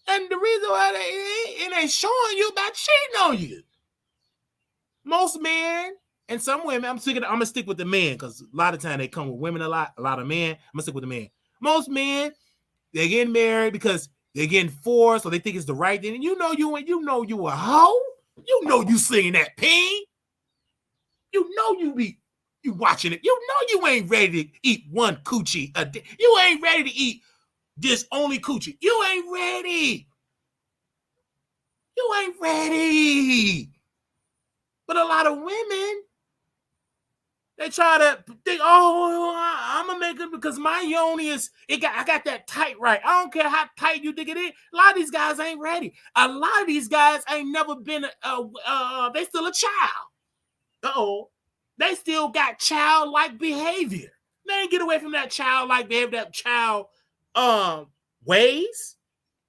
And the reason why it ain't showing you about cheating on you. Most men and some women, I'm going to stick with the men because a lot of time they come with women a lot of men. I'm going to stick with the men. Most men, they're getting married because They're getting forced, so they think it's the right thing. And you know you a hoe. You know you singing that peen. You know you watching it. You know you ain't ready to eat one coochie a day. You ain't ready to eat this only coochie. You ain't ready. You ain't ready. But a lot of women, they try to think, oh, I'm gonna make it because my yoni I got that tight right. I don't care how tight you think it is. A lot of these guys ain't ready. A lot of these guys ain't never been they still a child. They still got childlike behavior. They ain't get away from that childlike behavior, that child ways.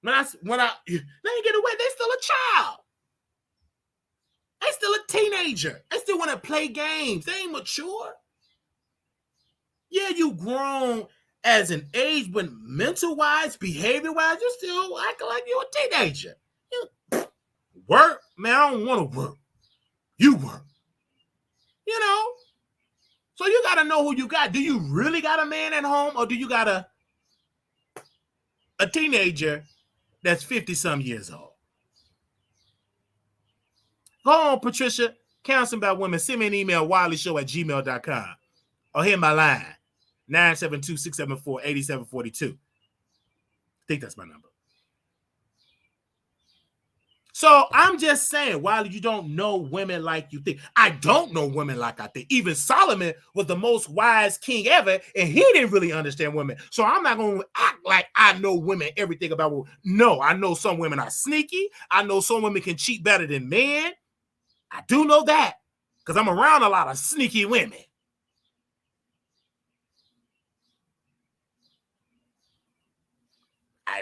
They ain't get away, they still a child. They still a teenager. They still want to play games. They ain't mature. Yeah, you grown as an age, but mental-wise, behavior-wise, you still acting like you're a teenager. Work? Man, I don't want to work. You work. You know? So you got to know who you got. Do you really got a man at home, or do you got a teenager that's 50-some years old? Go on, Patricia. Counseling about women. Send me an email, wileyshow@gmail.com. Or hit my line, 972-674-8742. I think that's my number. So I'm just saying, Wiley, you don't know women like you think. I don't know women like I think. Even Solomon was the most wise king ever, and he didn't really understand women. So I'm not going to act like I know women, everything about women. No, I know some women are sneaky. I know some women can cheat better than men. I do know that because I'm around a lot of sneaky women.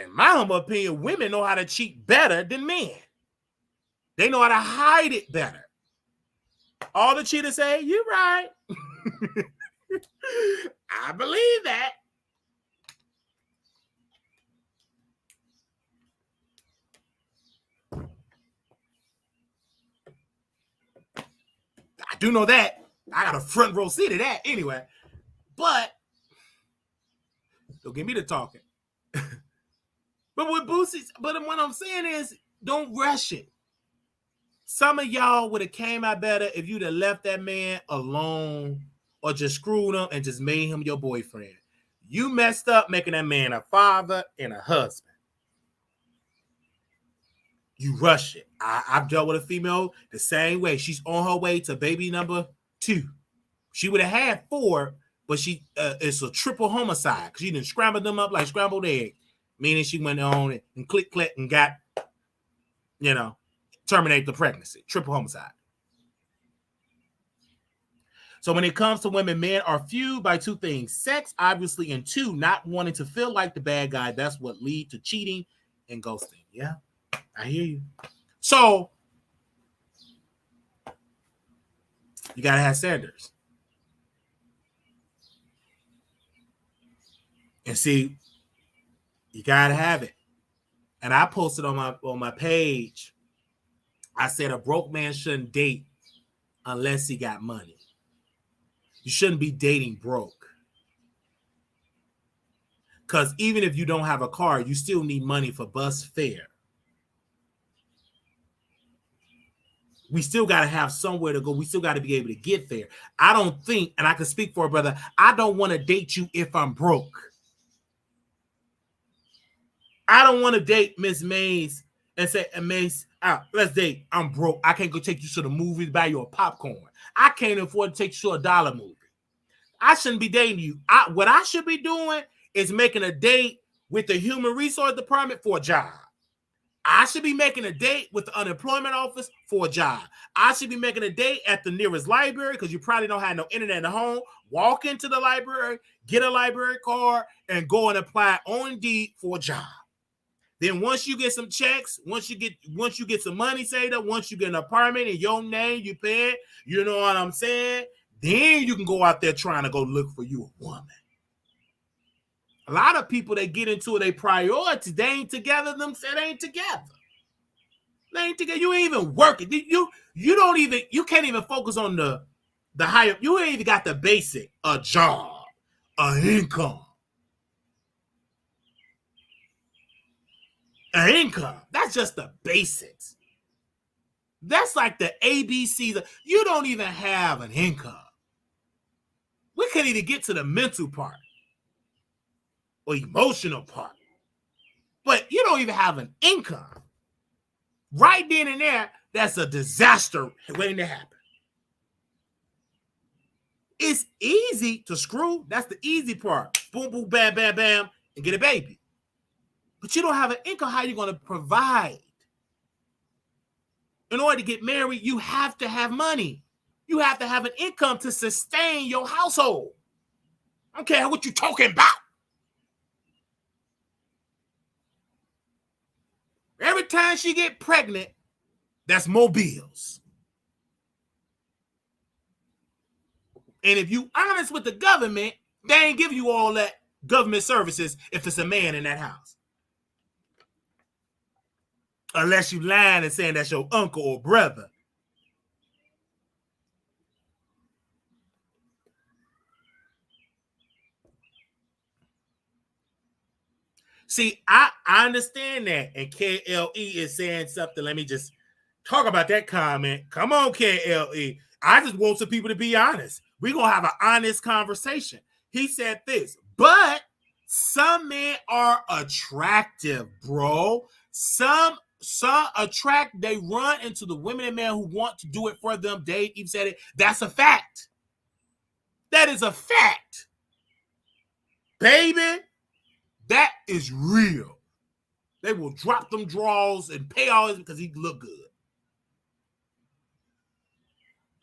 In my humble opinion, women know how to cheat better than men. They know how to hide it better. All the cheaters say, you're right. I believe that. I do know that. I got a front row seat of that anyway. But don't get me to talking. But with Bossie, but what I'm saying is, don't rush it. Some of y'all would have came out better if you'd have left that man alone or just screwed him and just made him your boyfriend. You messed up making that man a father and a husband. You rush it. I've dealt with a female the same way. She's on her way to baby number 2. She would have had 4, but it's a triple homicide because she didn't scramble them up like scrambled eggs. Meaning she went on and click and got, terminate the pregnancy. Triple homicide. So when it comes to women, men are fueled by 2 things. Sex, obviously, and 2, not wanting to feel like the bad guy. That's what leads to cheating and ghosting. Yeah, I hear you. So you got to have standards. And see, you got to have it. And I posted on my page, I said a broke man shouldn't date unless he got money. You shouldn't be dating broke. Because even if you don't have a car, you still need money for bus fare. We still got to have somewhere to go. We still got to be able to get there. I don't think, and I can speak for a brother, I don't want to date you if I'm broke. I don't want to date Miss Mays and say, Mays, let's date. I'm broke. I can't go take you to the movies, buy you a popcorn. I can't afford to take you to a dollar movie. I shouldn't be dating you. What I should be doing is making a date with the human resource department for a job. I should be making a date with the unemployment office for a job. I should be making a date at the nearest library because you probably don't have no internet at home. Walk into the library, get a library card, and go and apply on Indeed for a job. Then once you get some checks, once you get some money saved up, once you get an apartment in your name, you pay it, you know what I'm saying? Then you can go out there trying to go look for you a woman. A lot of people, they get into it, they priority, they ain't together, they ain't together. They ain't together. You ain't even working. You can't even focus on the higher, you ain't even got the basic, a job, an income. an income. That's just the basics. That's like the ABCs. You don't even have an income. We can't even get to the mental part or emotional part. But you don't even have an income. Right then and there, that's a disaster waiting to happen. It's easy to screw. That's the easy part. Boom, boom, bam, bam, bam, and get a baby. But you don't have an income. How are you going to provide? In order to get married, you have to have money. You have to have an income to sustain your household. I don't care what you're talking about. Every time she get pregnant, that's more bills. And if you honest with the government, they ain't give you all that government services if it's a man in that house. Unless you lying and saying that's your uncle or brother. See, I understand that. And KLE is saying something. Let me just talk about that comment. Come on, KLE. I just want some people to be honest. We're going to have an honest conversation. He said this, but some men are attractive, bro. Some attract, they run into the women and men who want to do it for them. Dave even said it. That's a fact. That is a fact. Baby, that is real. They will drop them draws and pay all this because he look good.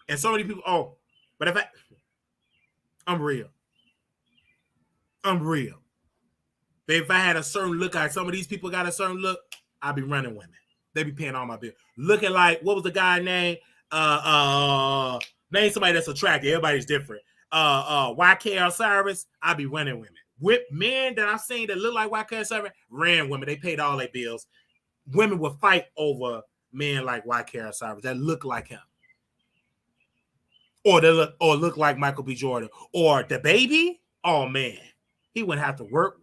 And so many people, but I'm real. I'm real. But if I had a certain look, like some of these people got a certain look, I'd be running women. They be paying all my bills. Looking like, what was the guy name? Name somebody that's attractive. Everybody's different. YK Osiris, I'd be running women. With men that I've seen that look like YK Osiris, ran women. They paid all their bills. Women would fight over men like YK Osiris that look like him. Or they look like Michael B. Jordan. Or the baby. Oh man. He wouldn't have to work.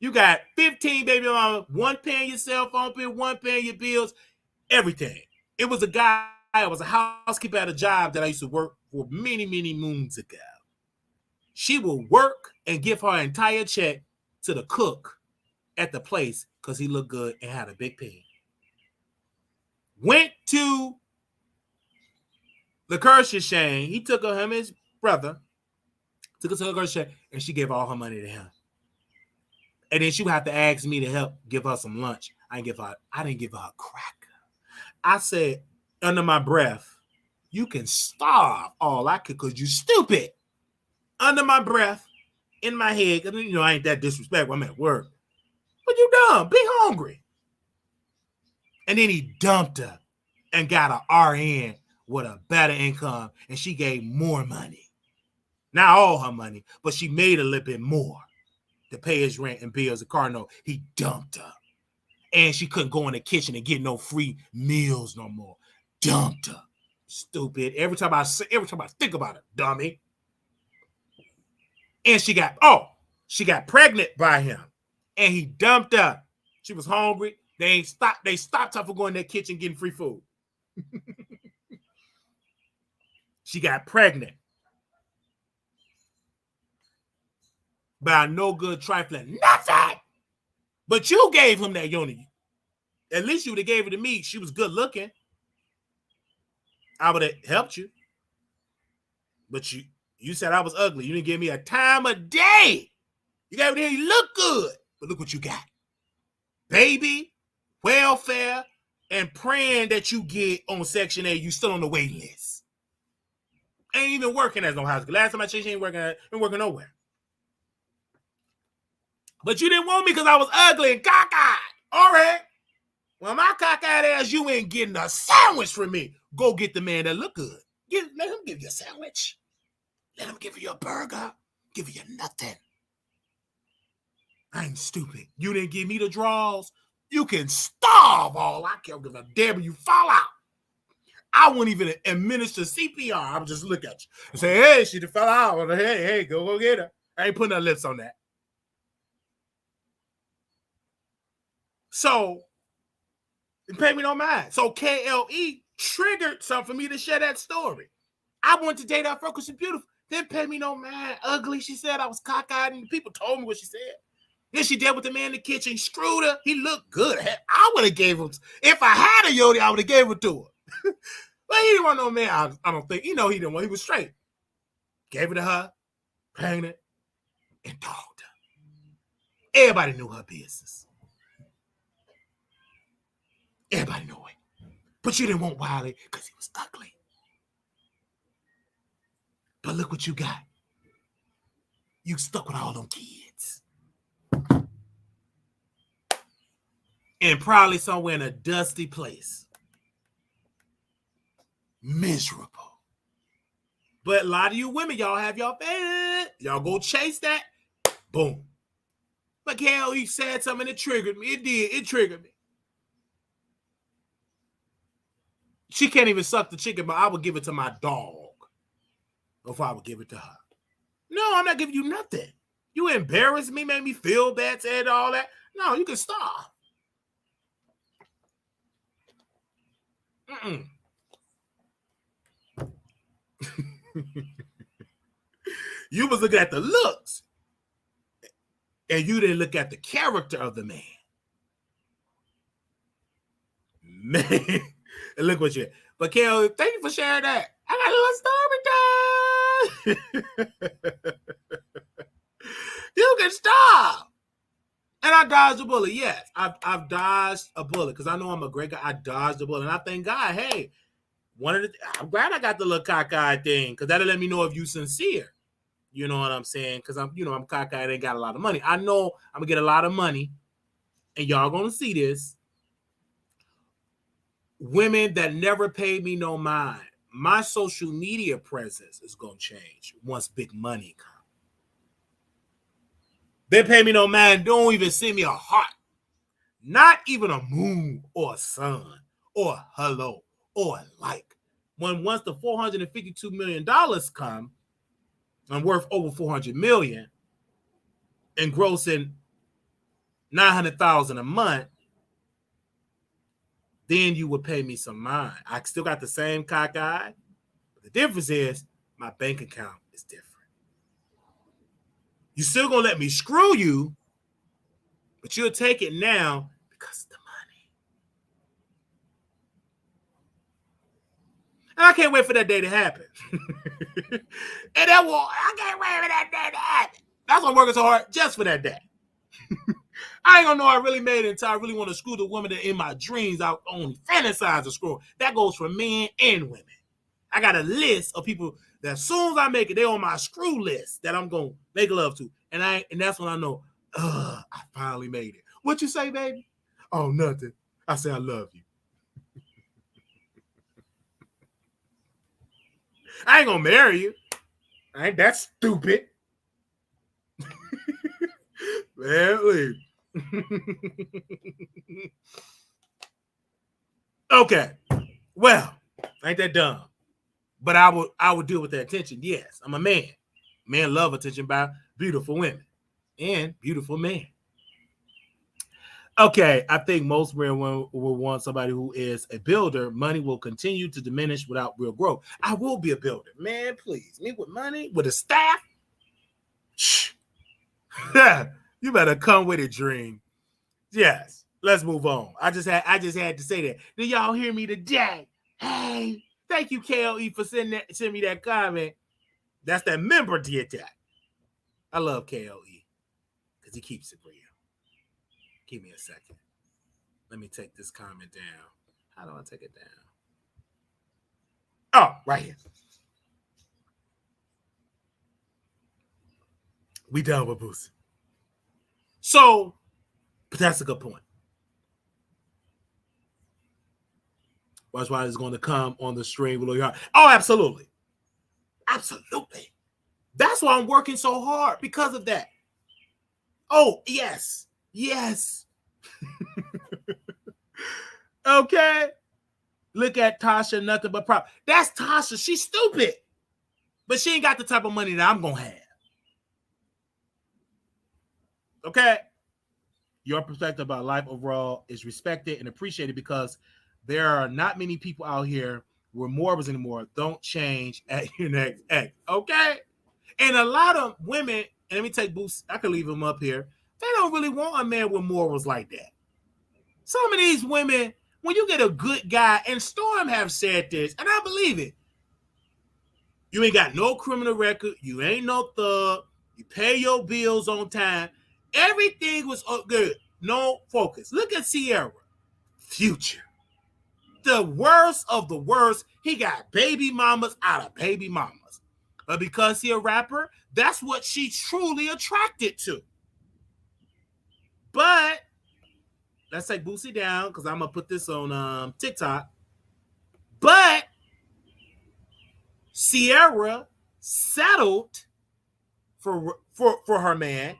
You got 15 baby mamas, one paying your cell phone bill, one paying your bills, everything. It was a guy, it was a housekeeper at a job that I used to work for many, many moons ago. She would work and give her entire check to the cook at the place because he looked good and had a big pay. Went to the Kershashane. He took her, him and his brother, took her to the Kershashane, and she gave all her money to him. And then she would have to ask me to help give her some lunch. I didn't give her a cracker. I said, under my breath, you can starve all I could because you stupid. Under my breath, in my head, because I ain't that disrespectful. I'm at work. But you dumb. Be hungry. And then he dumped her and got an RN with a better income, and she gave more money. Not all her money, but she made a little bit more to pay his rent and bills. A car note. He dumped her. And she couldn't go in the kitchen and get no free meals no more. Dumped her. Stupid. Every time I think about it, dummy. And she got pregnant by him. And he dumped her. She was hungry. They stopped her from going in their kitchen getting free food. She got pregnant by no good trifling. Nothing. But you gave him that yoni. At least you would have gave it to me. She was good looking. I would have helped you. But you said I was ugly. You didn't give me a time of day. You got me there, you look good. But look what you got. Baby, welfare, and praying that you get on Section 8, you still on the waiting list. Ain't even working as no house. Last time I checked, she ain't working nowhere. But you didn't want me because I was ugly and cockeyed. All right. Well, my cockeyed ass, you ain't getting a sandwich from me. Go get the man that look good. Let him give you a sandwich. Let him give you a burger. Give you nothing. I ain't stupid. You didn't give me the draws. You can starve all I care. Give a damn you fall out. I wouldn't even administer CPR. I would just look at you and say, hey, she fell out. Hey, go get her. I ain't putting her lips on that. So, pay me no mind. So KLE triggered something for me to share that story. I wanted to date her first because she's beautiful. Then pay me no mind. Ugly, she said. I was cockeyed, and people told me what she said. Then she dealt with the man in the kitchen. Screwed her. He looked good. I would have gave him. If I had a Yodi, I would have gave it to her. But he didn't want no man. I don't think. He didn't want. He was straight. Gave it to her, painted, and dogged her. Everybody knew her business. Everybody knew it. But you didn't want Wiley because he was ugly. But look what you got. You stuck with all them kids. And probably somewhere in a dusty place. Miserable. But a lot of you women, y'all have y'all favorite. Y'all go chase that. Boom. But Kel, he said something that triggered me. It did. It triggered me. She can't even suck the chicken, but I would give it to my dog before I would give it to her. No, I'm not giving you nothing. You embarrassed me, made me feel bad, said all that. No, you can stop. You was looking at the looks, and you didn't look at the character of the man. Man, and look what you had. But Kel, thank you for sharing that. I got a little story time. You can stop. And I dodged a bullet. Yes, I've dodged a bullet because I know I'm a great guy. I dodged a bullet, and I thank God. Hey, I'm glad I got the little cockeyed thing because that'll let me know if you sincere. You know what I'm saying? Because I'm cockeyed and got a lot of money. I know I'm gonna get a lot of money, and y'all gonna see this. Women that never paid me no mind. My social media presence is gonna change once big money comes. They pay me no mind. Don't even send me a heart. Not even a moon or a sun or a hello or a like. Once the $452 million come, I'm worth over $400 million and grossing $900,000 a month, then you would pay me some mind. I still got the same cockeye. The difference is my bank account is different. You still gonna let me screw you, but you'll take it now because of the money. And I can't wait for that day to happen. And I can't wait for that day to happen. That's why I'm working so hard just for that day. I ain't gonna know I really made it until I really want to screw the woman that in my dreams I only fantasize of screwing. That goes for men and women. I got a list of people that as soon as I make it, they're on my screw list that I'm gonna make love to. And that's when I know, I finally made it. What you say, baby? Oh, nothing. I say I love you. I ain't gonna marry you. I ain't that stupid. Man, leave. Okay. Well, ain't that dumb. But I would deal with that attention. Yes, I'm a man. Men love attention by beautiful women and beautiful men. Okay, I think most men will want somebody who is a builder. Money will continue to diminish without real growth. I will be a builder. Man, please. Me with money, with a staff. Shh. You better come with it, Dream. Yes, let's move on. I just had to say that. Did y'all hear me today? Hey, thank you, KLE, for sending me that comment. That's that member did that. I love KLE because he keeps it real. Give me a second. Let me take this comment down. How do I take it down? Oh, right here. We done with Bossie. So, but that's a good point. Watch why it's going to come on the stream below your heart. Oh, absolutely. Absolutely. That's why I'm working so hard because of that. Oh, yes. Yes. Okay. Look at Tasha, nothing but prop. That's Tasha. She's stupid. But she ain't got the type of money that I'm going to have. Okay? Your perspective about life overall is respected and appreciated because there are not many people out here where morals anymore. Don't change at your next ex. Okay? And a lot of women, and let me take Boost, I could leave them up here. They don't really want a man with morals like that. Some of these women, when you get a good guy, and Storm have said this, and I believe it. You ain't got no criminal record. You ain't no thug. You pay your bills on time. Everything was good. No focus. Look at Sierra. Future. The worst of the worst. He got baby mamas out of baby mamas. But because he a rapper, that's what she truly attracted to. But let's take Boosie down because I'm going to put this on TikTok. But Sierra settled for her man,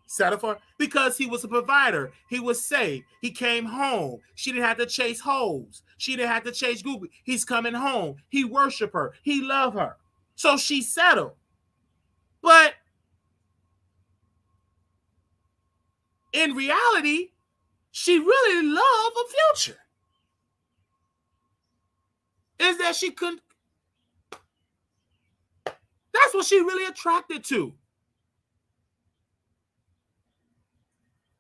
settled for because he was a provider. He was safe. He came home. She didn't have to chase hoes. She didn't have to chase Goopy. He's coming home. He worshiped her. He loved her. So she settled. But in reality, she really loved a Future. Is that she couldn't. That's what she really attracted to.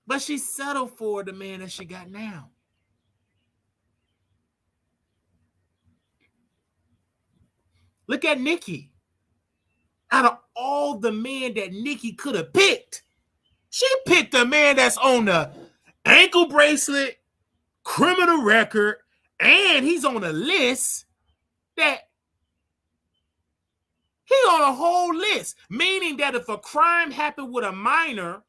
But she settled for the man that she got now. Look at Nicki. Out of all the men that Nicki could have picked, she picked a man that's on the ankle bracelet, criminal record, and he's on a list that he on a whole list, meaning that if a crime happened with a minor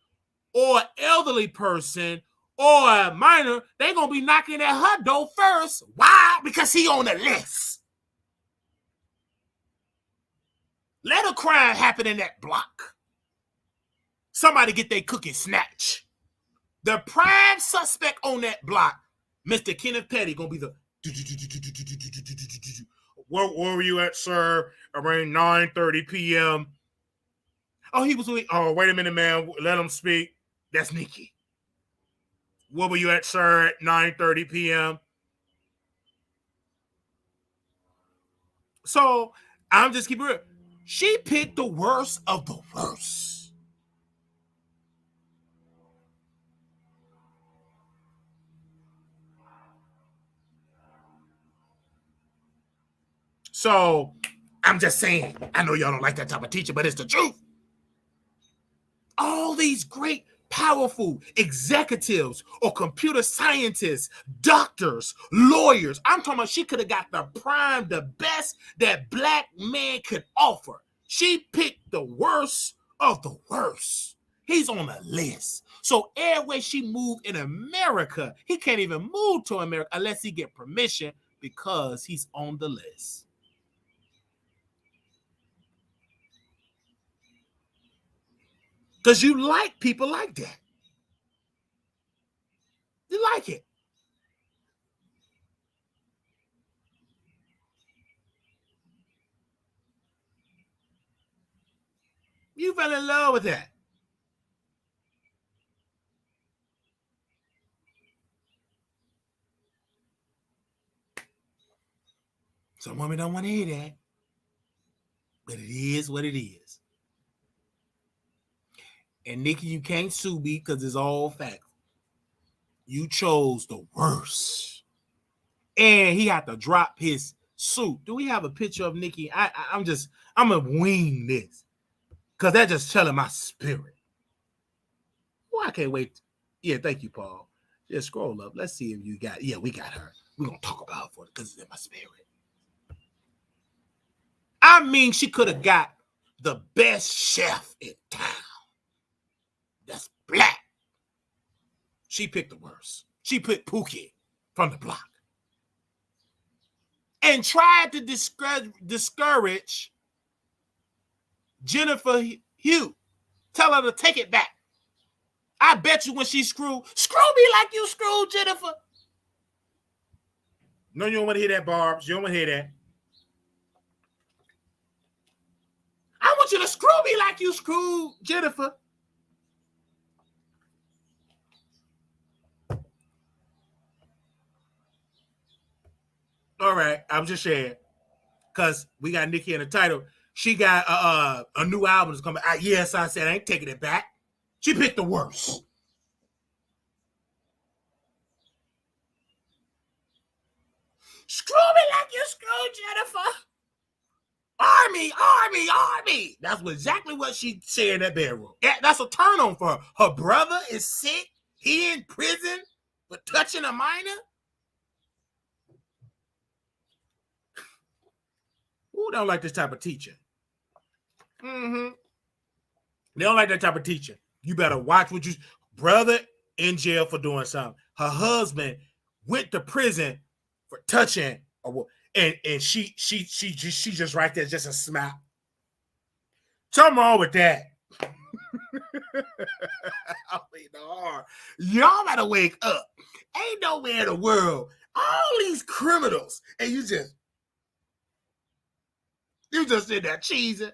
or an elderly person or a minor, they're going to be knocking at her door first. Why? Because he on the list. Let a crime happen in that block. Somebody get their cookie snatched. The prime suspect on that block, Mr. Kenneth Petty, going to be the... Where were you at, sir? Around 9:30 p.m. Oh, he was... Oh, wait a minute, man. Let him speak. That's Nicki. Where were you at, sir, at 9:30 p.m.? So, I'm just keeping it. She picked the worst of the worst. So, I'm just saying, I know y'all don't like that type of teacher, but it's the truth. All these great, powerful executives or computer scientists, doctors, lawyers. I'm talking about she could have got the prime, the best that black man could offer. She picked the worst of the worst. He's on a list. So everywhere she moved in America, he can't even move to America unless he get permission because he's on the list. Because you like people like that. You like it. You fell in love with that. Some women don't want to hear that. But it is what it is. And Nicki, you can't sue me because it's all facts. You chose the worst. And he had to drop his suit. Do we have a picture of Nicki? I'm going to wing this. Because that's just telling my spirit. Well, I can't wait. Yeah, thank you, Paul. Just scroll up. Let's see if you got. Yeah, we got her. We're going to talk about her for it because it's in my spirit. I mean, she could have got the best chef in town. That's black. She picked the worst. She picked Pookie from the block. And tried to discourage Jennifer Hugh. Tell her to take it back. I bet you when she screw me like you screwed Jennifer. No, you don't want to hear that, Barbs. You don't want to hear that. I want you to screw me like you screwed Jennifer. All right, I'm just saying because we got Nicki in the title. She got a new album that's coming out. Yes, I said I ain't taking it back. She picked the worst. Screw me like you screwed Jennifer. Army, army, army. That's exactly what she said in that bedroom. That's a turn on for her. Her brother is sick. He in prison for touching a minor. Who don't like this type of teaching? Mm-hmm. They don't like that type of teaching. You better watch what you brother in jail for doing something. Her husband went to prison for touching and she just right there, just a smile. Something wrong with that. I mean, y'all gotta wake up. Ain't nowhere in the world. All these criminals, and you just in there cheesing.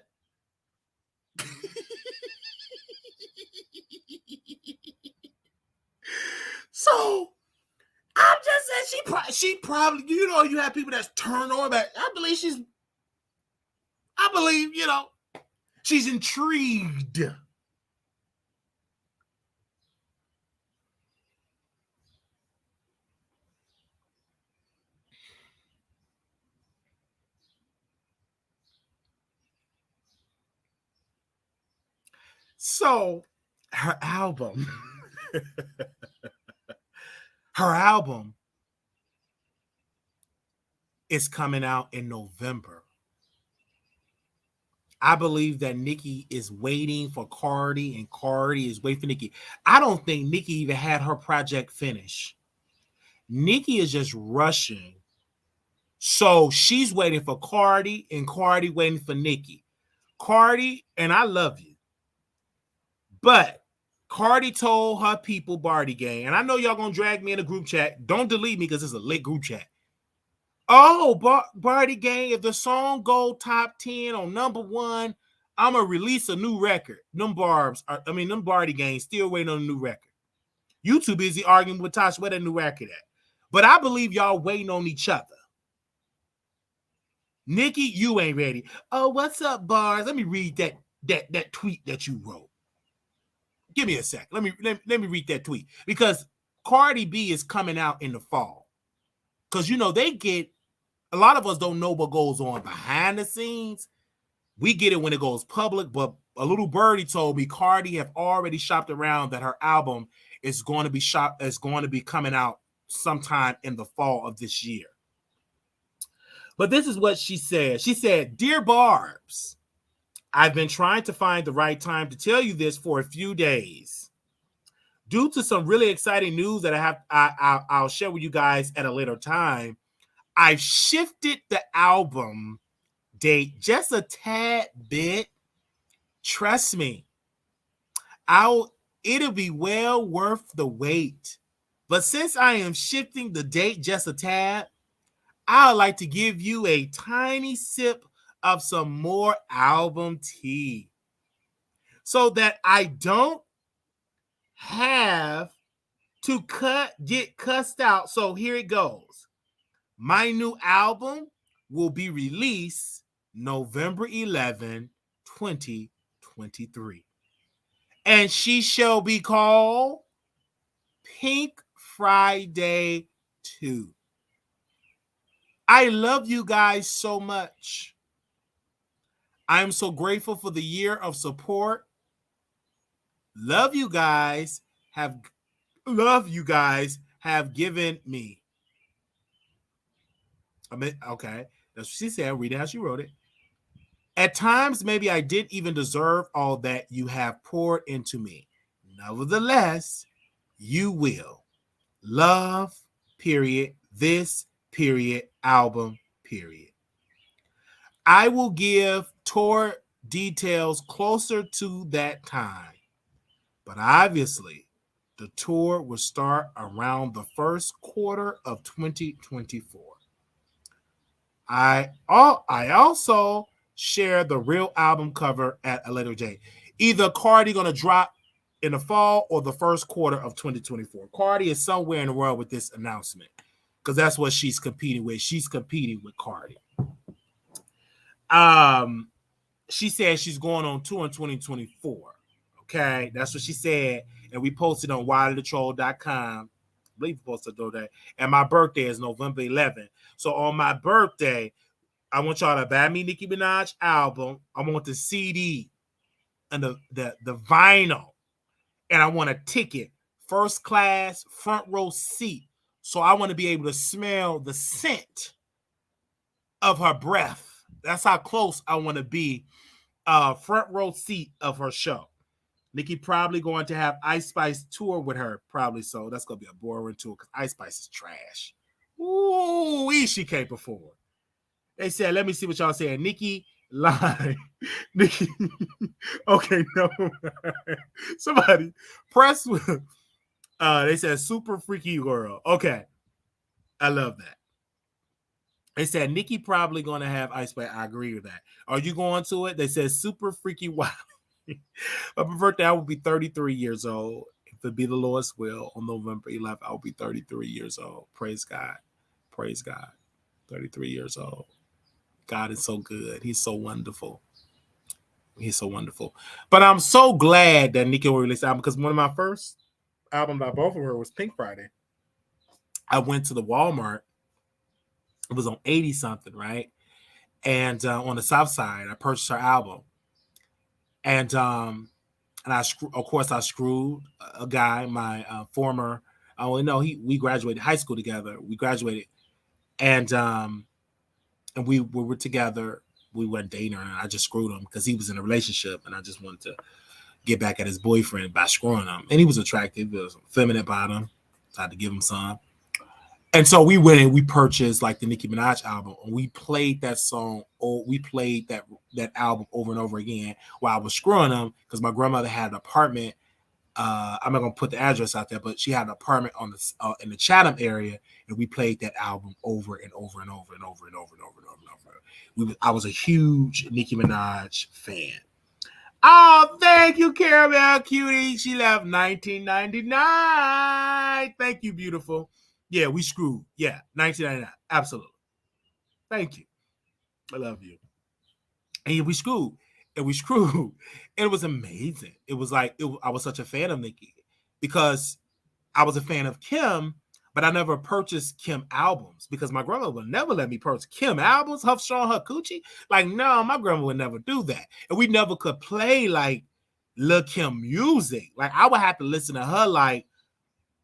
So I'm just saying she probably, you have people that's turned on, but I believe she's intrigued. So her album is coming out in November. I believe that Nicki is waiting for Cardi and Cardi is waiting for Nicki. I don't think Nicki even had her project finished. Nicki is just rushing. So she's waiting for Cardi and Cardi waiting for Nicki. Cardi, and I love you, but Cardi told her people, Barty Gang, and I know y'all gonna drag me in a group chat. Don't delete me because it's a lit group chat. Oh, Barty Gang, if the song go top 10 on number 1, I'm going to release a new record. Them Barty Gang still waiting on a new record. You too busy arguing with Tosh where that new record at. But I believe y'all waiting on each other. Nicki, you ain't ready. Oh, what's up, Bars? Let me read that tweet that you wrote. Give me a sec. Let me read that tweet. Because Cardi B is coming out in the fall. Because, they get, a lot of us don't know what goes on behind the scenes. We get it when it goes public, but a little birdie told me Cardi have already shopped around that her album is going to be coming out sometime in the fall of this year. But this is what she said. She said, "Dear Barbs, I've been trying to find the right time to tell you this for a few days. Due to some really exciting news that I'll share with you guys at a later time, I've shifted the album date just a tad bit. Trust me, it'll be well worth the wait. But since I am shifting the date just a tad, I'd like to give you a tiny sip of some more album tea so that I don't have to get cussed out. So here it goes. My new album will be released November 11, 2023. And she shall be called Pink Friday 2. I love you guys so much. I'm so grateful for the year of support. Love you guys have given me. Okay. That's what she said. Read it how she wrote it. At times, maybe I didn't even deserve all that you have poured into me. Nevertheless, you will. Love, period. This, period. Album, period. I will give tour details closer to that time. But obviously, the tour will start around the first quarter of 2024. I also share the real album cover at a later date. Either Cardi going to drop in the fall or the first quarter of 2024. Cardi is somewhere in the world with this announcement. because that's what she's competing with. She's competing with Cardi. She said she's going on tour in 2024. Okay, that's what she said, and we posted on wileythetroll.com. I believe we posted that. And my birthday is November 11th. So on my birthday, I want y'all to buy me Nicki Minaj album. I want the CD and the vinyl, and I want a ticket, first class, front row seat. So I want to be able to smell the scent of her breath. That's how close I want to be. Front row seat of her show. Nicki probably going to have Ice Spice tour with her, probably so. That's gonna be a boring tour because Ice Spice is trash. Ooh, she can't perform. They said, let me see what y'all saying. Nicki live. Nicki. Okay, no. Somebody press. They said super freaky girl. Okay, I love that. They said Nicki probably gonna have Ice Spice. I agree with that. Are you going to it? They said super freaky wild. My birthday, I will be 33 years old. If it be the Lord's will, on November 11th, I will be 33 years old. Praise God. Praise God. 33 years old. God is so good. He's so wonderful. He's so wonderful. But I'm so glad that Nicki will release the album because one of my first albums I bought from her was Pink Friday. I went to the Walmart. It was on 80 something, right? And on the South Side, I purchased her album. And I screwed a guy, my former. We graduated high school together. We graduated, and we were together. We weren't dating, and I just screwed him because he was in a relationship, and I just wanted to get back at his boyfriend by screwing him. And he was attractive. He was feminine about him. So I had to give him some. And so we went and we purchased like the Nicki Minaj album, and we played that song. We played that album over and over again while I was screwing them because my grandmother had an apartment. I'm not gonna put the address out there, but she had an apartment on the in the Chatham area, and we played that album over and over and over and over and over and over and over and over. I was a huge Nicki Minaj fan. Oh, thank you, Caramel Cutie. She left 1999. Thank you, beautiful. Yeah, we screwed. Yeah, 1999. Absolutely. Thank you. I love you. And we screwed. And we screwed. And it was amazing. It was like, I was such a fan of Nicki because I was a fan of Kim, but I never purchased Kim albums because my grandma would never let me purchase Kim albums, Huff Strong, her coochie. Like, no, my grandma would never do that. And we never could play like Lil Kim music. Like, I would have to listen to her like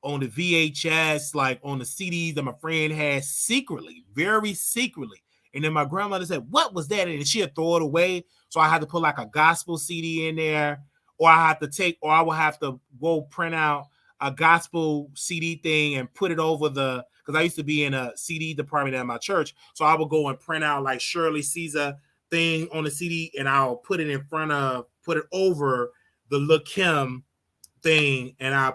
on the VHS, like on the CDs that my friend had secretly, very secretly. And then my grandmother said, what was that? And she'd throw it away. So I had to put like a gospel CD in there, or I would have to go print out a gospel CD thing and put it over because I used to be in a CD department at my church. So I would go and print out like Shirley Caesar thing on the CD, and I'll put it over the Lil Kim thing, and I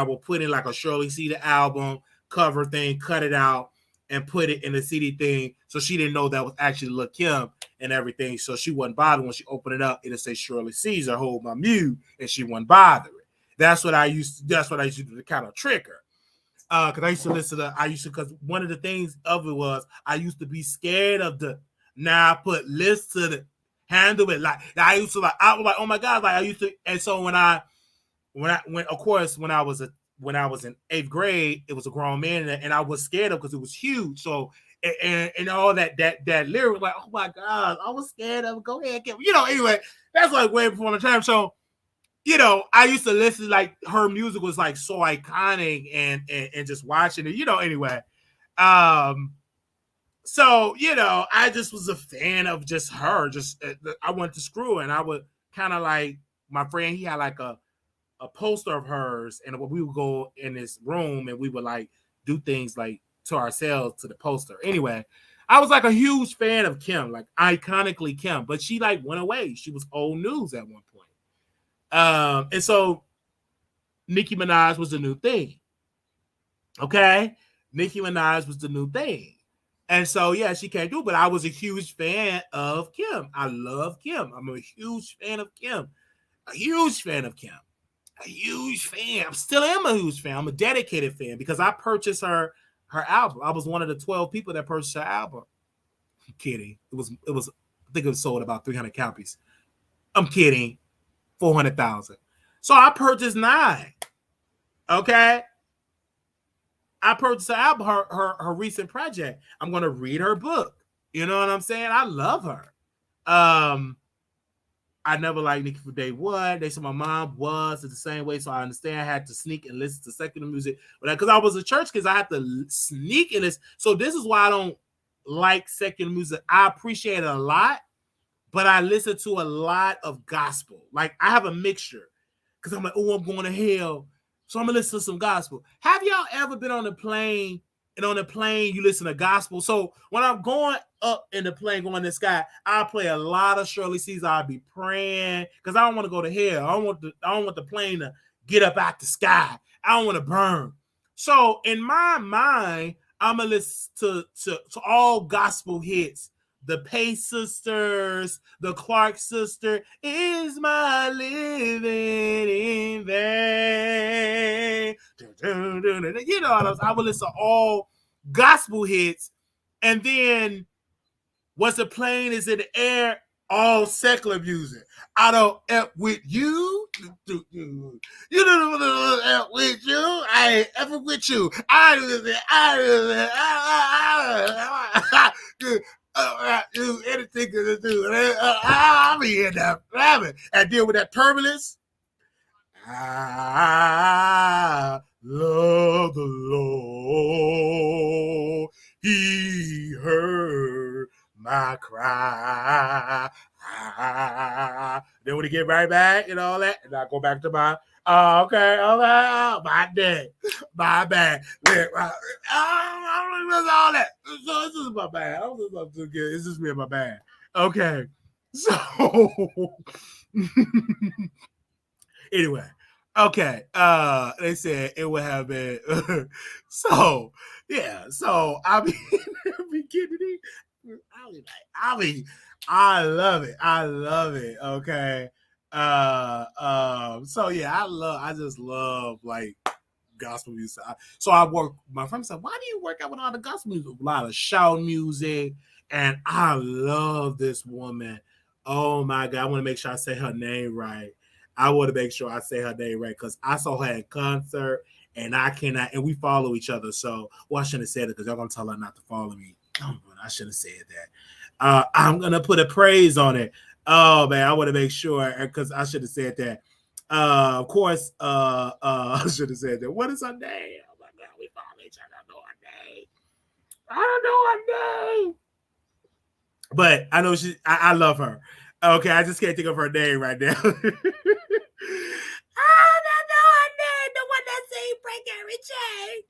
will put in like a Shirley Caesar album cover thing, cut it out, and put it in the CD thing. So she didn't know that was actually Lil Kim and everything. So she wasn't bothered when she opened it up. It'll say Shirley Caesar, hold my mute, and she wasn't bothered. That's what I used to do to kind of trick her. Because one of the things of it was I used to be scared of now I put list to the handle it. Like I used to I was like, oh my God, like I used to. And so when I was in 8th grade, it was a grown man, and I was scared of because it was huge. So and all that lyric was like, oh my God, I was scared of it. Go ahead, anyway, that's like way before my time. So, I used to listen, like her music was like so iconic and just watching it, anyway. So, I just was a fan of just her. I went to screw, and I would kind of like my friend, he had like a poster of hers, and we would go in this room and we would like do things like to ourselves to the poster. Anyway, I was like a huge fan of Kim, like iconically Kim, but she like went away. She was old news at one point. And so Nicki Minaj was the new thing. Okay. Nicki Minaj was the new thing. And so, yeah, she can't do it, but I was a huge fan of Kim. I love Kim. I'm a huge fan of Kim. A huge fan of Kim. A huge fan. I still am a huge fan. I'm a dedicated fan because I purchased her her album. I was one of the 12 people that purchased her album. I'm kidding. It was I think it was sold about 300 copies. I'm kidding. 400,000. So I purchased 9. Okay. I purchased her album, her recent project. I'm gonna read her book. You know what I'm saying? I love her. I never liked Nicki for day one. They said my mom was the same way, so I understand. I had to sneak and listen to secular music, but because I was a church kid, I had to sneak and listen. So this is why I don't like secular music. I appreciate it a lot, but I listen to a lot of gospel. Like I have a mixture because I'm like, oh, I'm going to hell, so I'm gonna listen to some gospel. Have y'all ever been on a plane? And on the plane, you listen to gospel. So when I'm going up in the plane, going in the sky, I'll play a lot of Shirley Caesar. I'll be praying because I don't want to go to hell. I don't want the plane to get up out the sky. I don't want to burn. So in my mind, I'm gonna listen to all gospel hits. The Pace Sisters, the Clark Sister, is my living in vain? You know, I would listen to all gospel hits, and then once the plane is in the air, all secular music. I don't F with you. You don't F with you. I ain't F with you. Do anything to do. I'll be in that rabbit and deal with that turbulence. I love the Lord. He heard my cry. Then when he get right back and all that, and I go back to my okay, my day, my bad. I don't remember all that. So this is my bad. I don't know too good. It's just me and my bad. Okay, so anyway, okay. They said it would have been so yeah. So I mean, beginning. I love it. I love it. Okay. So yeah, I just love like gospel music. So I work. My friend said, "Why do you work out with all the gospel music? A lot of shout music." And I love this woman. Oh my God! I want to make sure I say her name right. I want to make sure I say her name right because I saw her at concert, and I cannot. And we follow each other. So, well, I shouldn't have said it because y'all gonna tell her not to follow me. Oh, I should have said that. I'm gonna put a praise on it. Oh man, I want to make sure because I should have said that. Of course, I should have said that. What is her name? Oh my God, we follow each other. I don't know her name. But I know I love her. Okay, I just can't think of her name right now. I don't know her name. The one that sings "Break Every Chain."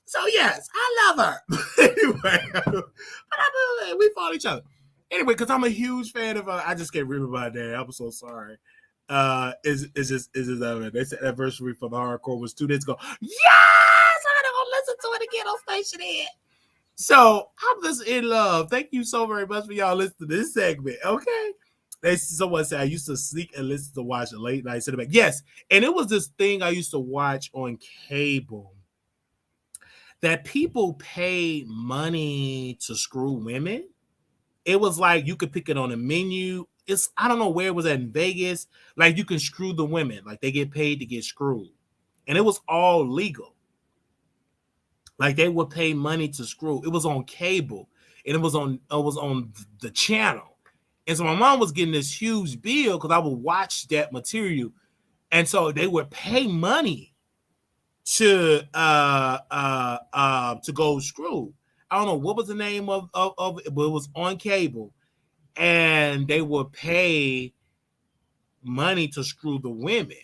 So yes, I love her. Anyway, but we follow each other. Anyway, because I'm a huge fan of I just can't remember my name. I'm so sorry. Is just they said anniversary for the hardcore was 2 days ago. Yes, I gotta go listen to it again on Station Ed. So I'm just in love. Thank you so very much for y'all listening to this segment. Okay. Someone said I used to sneak and listen to watch a late night cinema. Yes, and it was this thing I used to watch on cable that people pay money to screw women. It was like you could pick it on a menu. I don't know where it was at in Vegas. Like you can screw the women. Like they get paid to get screwed. And it was all legal. Like they would pay money to screw. It was on cable. And it was on the channel. And so my mom was getting this huge bill because I would watch that material. And so they would pay money to go screw. I don't know what was the name of it, but it was on cable. And they would pay money to screw the women.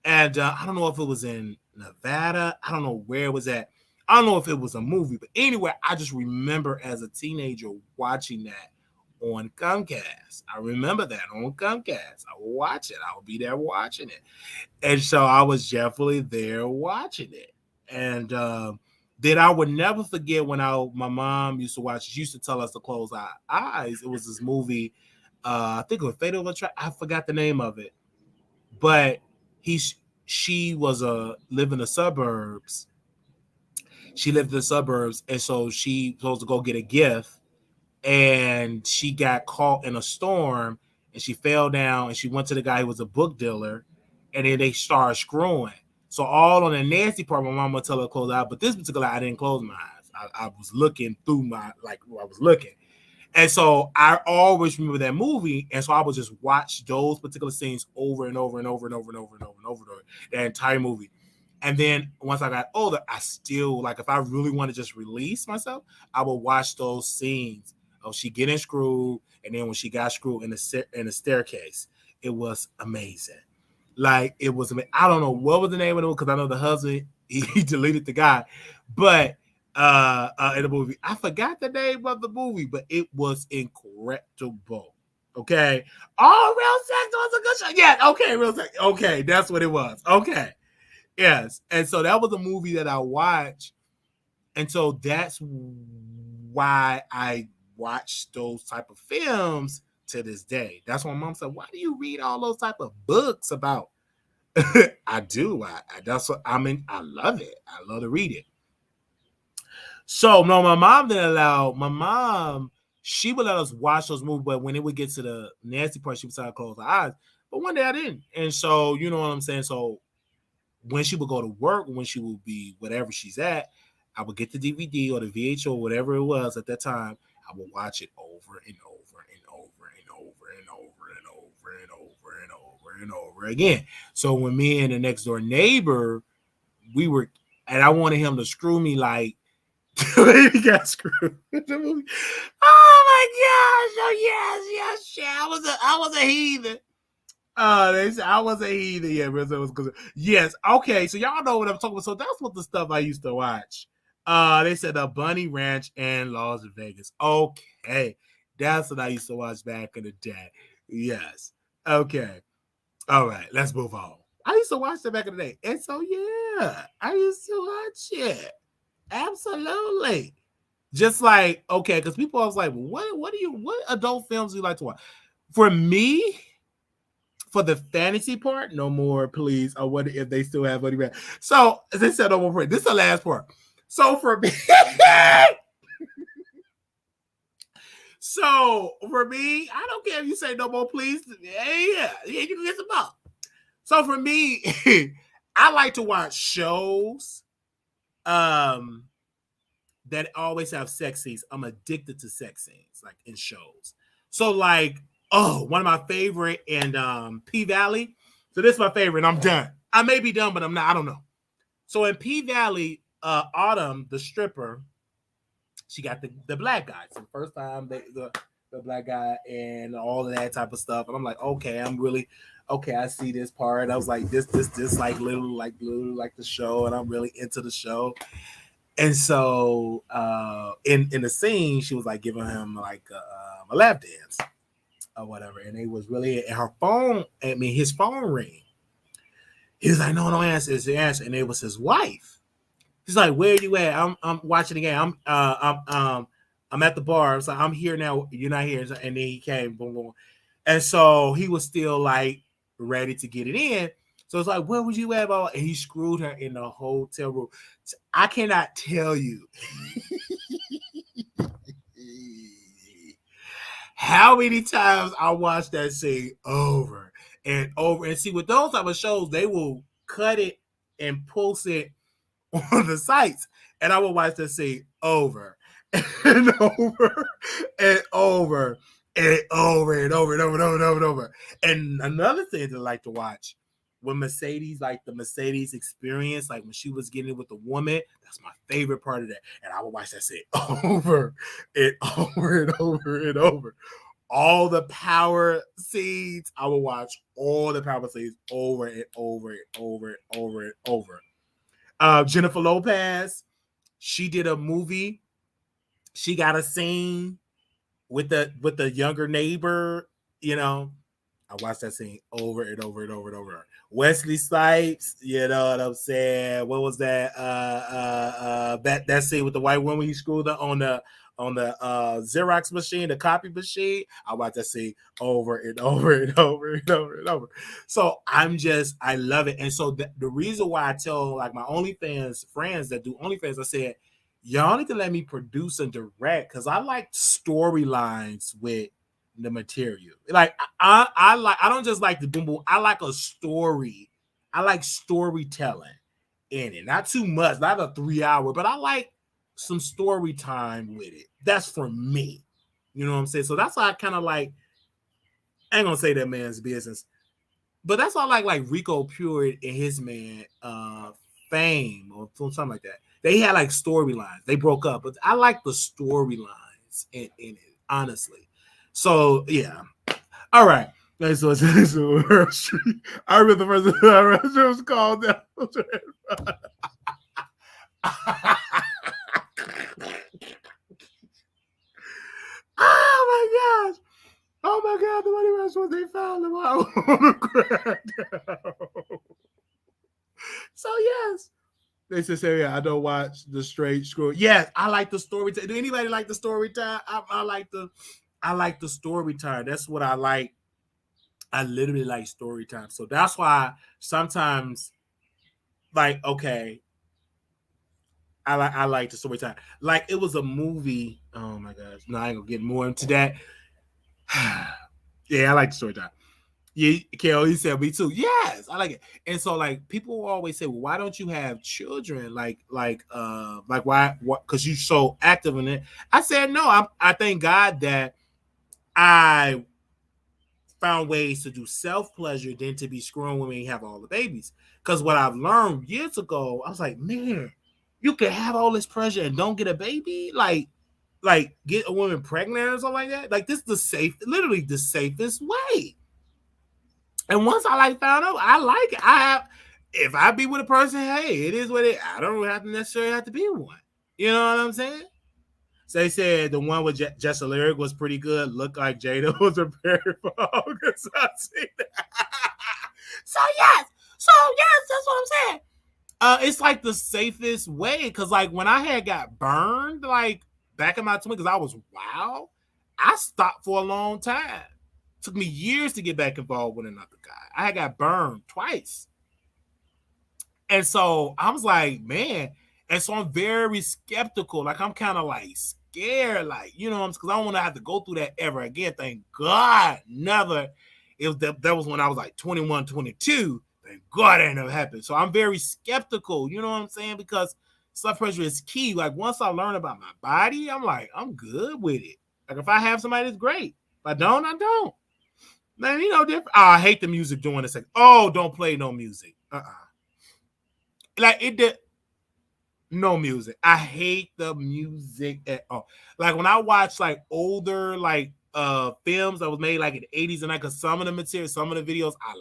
And I don't know if it was in Nevada. I don't know where it was at. I don't know if it was a movie. But anyway, I just remember as a teenager watching that on Comcast. I remember that on Comcast. I would watch it. I would be there watching it. And so I was definitely there watching it. And then I would never forget when my mom used to watch. She used to tell us to close our eyes. It was this movie. I think it was Fatal Attraction. I forgot the name of it. But she was live in the suburbs. She lived in the suburbs, and so she was supposed to go get a gift, and she got caught in a storm, and she fell down, and she went to the guy who was a book dealer, and then they started screwing. So all on the nasty part, my mom would tell her to close out, but this particular, I didn't close my eyes. I was looking through I was looking. And so I always remember that movie, and so I would just watch those particular scenes over and over and over and over and over and over and over, that entire movie. And then once I got older, I still, like, if I really want to just release myself, I would watch those scenes of she getting screwed, and then when she got screwed in the staircase. It was amazing. Like, it was amazing. I don't know what was the name of it, because I know the husband, he deleted the guy, but in the movie, I forgot the name of the movie, but it was incredible. Okay. Oh, Real Sex was a good show. Yeah, okay, Real Sex. Okay, that's what it was. Okay. Yes. And so that was a movie that I watched. And so that's why I watch those type of films to this day. That's why Mom said, why do you read all those type of books about? I do. That's what I mean. I love it. I love to read it. So no, my mom didn't allow. My mom, she would let us watch those movies, but when it would get to the nasty part, she would try to close her eyes. But one day I didn't, and so you know what I'm saying. So when she would go to work, when she would be whatever she's at, I would get the DVD or the VHS or whatever it was at that time. I would watch it over and over and over and over and over and over and over and over and over again. So when me and the next door neighbor, we were, and I wanted him to screw me like. He got screwed. Oh my gosh! Oh yes. I was a heathen. They said I was a heathen. Yeah, was good. Yes. Okay, so y'all know what I'm talking about. So that's what the stuff I used to watch. They said the Bunny Ranch and Las Vegas. Okay, that's what I used to watch back in the day. Yes. Okay. All right. Let's move on. I used to watch that back in the day, and so yeah, I used to watch it. Absolutely. Just like, okay, because people always like, what adult films do you like to watch? For me, for the fantasy part, no more, please. I wonder if they still have Bunny Ranch. So, as I said, no more. This is the last part. So for me, I don't care if you say no more, please. Yeah, you can get some more. So for me, I like to watch shows. That always have sex scenes. I'm addicted to sex scenes, like in shows. So, like, one of my favorite in P Valley. So this is my favorite, and I'm done. I may be done, but I'm not. I don't know. So in P Valley, Autumn, the stripper, she got the black guy. So first time the black guy and all of that type of stuff. And I'm like, okay, I see this part. I was like, this like little like the show, and I'm really into the show. And so in the scene, she was like giving him like a lap dance or whatever. And it was really, and her phone, his phone ring. He was like, no, answer. It's the answer. And it was his wife. He's like, where are you at? I'm watching the game. I'm at the bar. So I'm here now. You're not here. And then he came, boom, boom. And so he was still like ready to get it in. So it's like, where was you at? And he screwed her in the hotel room. I cannot tell you how many times I watched that scene over and over. And see, with those type of shows, they will cut it and post it on the sites. And I will watch that scene over and over and over and over and over and over and over and over and over. And another thing that I like to watch, when Mercedes, like the Mercedes experience, like when she was getting it with the woman, that's my favorite part of that. And I would watch that shit over and over and over and over. All the power scenes, I will watch all the power scenes over and over and over and over and over. Jennifer Lopez, she did a movie. She got a scene with the younger neighbor, you know. I watched that scene over and over and over and over. Wesley Snipes, you know what I'm saying? What was that? That scene with the white woman he screwed up on Xerox machine, the copy machine. I watch that scene over and over and over and over and over. So I love it. And so the reason why I tell like my OnlyFans friends that do OnlyFans, I said, y'all need to let me produce and direct because I like storylines with the material. Like I don't just like the boom boom. I like a story. I like storytelling in it. Not too much, not a 3 hour, but I like some story time with it. That's for me. You know what I'm saying? So that's why I kind of like, I ain't gonna say that man's business, but that's why I like Rico Pure and his man Fame or something like that. They had like storylines. They broke up, but I like the storylines in it, honestly. So yeah. All right. So I remember the first time I was called down. Oh my gosh. Oh my God, the money was what they found on the ground. So yes. They just say, yeah, I don't watch the straight screw. Yes, I like the story time. Do anybody like the story time? I like the story time. That's what I like. I literally like story time. So that's why sometimes, like, okay, I like the story time. Like it was a movie. Oh my gosh. No, I ain't gonna get more into that. Yeah, I like the story time. Yeah, Kel, he said me too. Yes, I like it. And so like people always say, well, why don't you have children? Like why what because you're so active in it. I said no, I thank God that I found ways to do self-pleasure than to be screwing women and have all the babies. Because what I've learned years ago, I was like, man, you can have all this pleasure and don't get a baby. Like get a woman pregnant or something like that. Like this is literally the safest way. And once I like found out, I like it. If I be with a person, hey, it is what it. I don't have to necessarily have to be one. You know what I'm saying? So they said the one with Jessa Lyric was pretty good. Looked like Jada was prepared for August. I see that. So yes, that's what I'm saying. It's like the safest way because like when I had got burned, like back in my 20s, because I was wild, I stopped for a long time. Took me years to get back involved with another guy. I had got burned twice. And so I was like, man. And so I'm very skeptical. Like I'm kind of like scared, like, you know, because I don't want to have to go through that ever again. Thank God, never. That was when I was like 21, 22. Thank God that never happened. So I'm very skeptical, you know what I'm saying? Because self-pleasure is key. Like once I learn about my body, I'm like, I'm good with it. Like if I have somebody, it's great. If I don't, I don't. Man, you know, different. Oh, I hate the music doing this. Like, oh, don't play no music. Like it did. No music. I hate the music at all. Like when I watch like older like films that was made like in the 80s and like some of the material, some of the videos I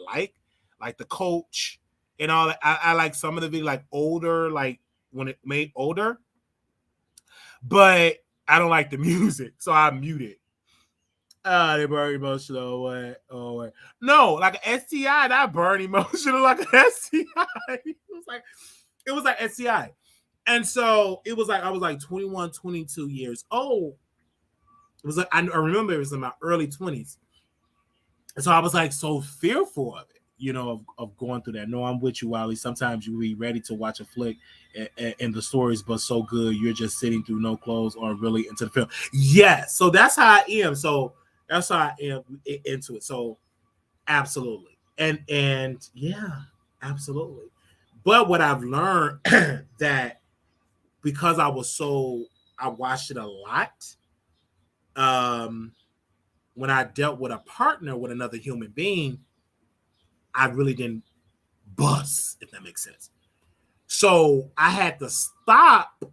like The Coach and all that. I like some of the videos like older, like when it made older. But I don't like the music, so I mute it. They burn emotional away. Oh, no, like an STI, not burn emotional like an STI. It was like STI. And so it was like I was like 21, 22 years old. It was like I remember it was in my early 20s. And so I was like so fearful of it, you know, of going through that. No, I'm with you, Wiley. Sometimes you be ready to watch a flick and the story's but so good, you're just sitting through no clothes or really into the film. Yes. So that's how I am. So that's how I am into it. So absolutely. And yeah, absolutely. But what I've learned that because I watched it a lot. When I dealt with a partner with another human being, I really didn't bust, if that makes sense. So I had to stop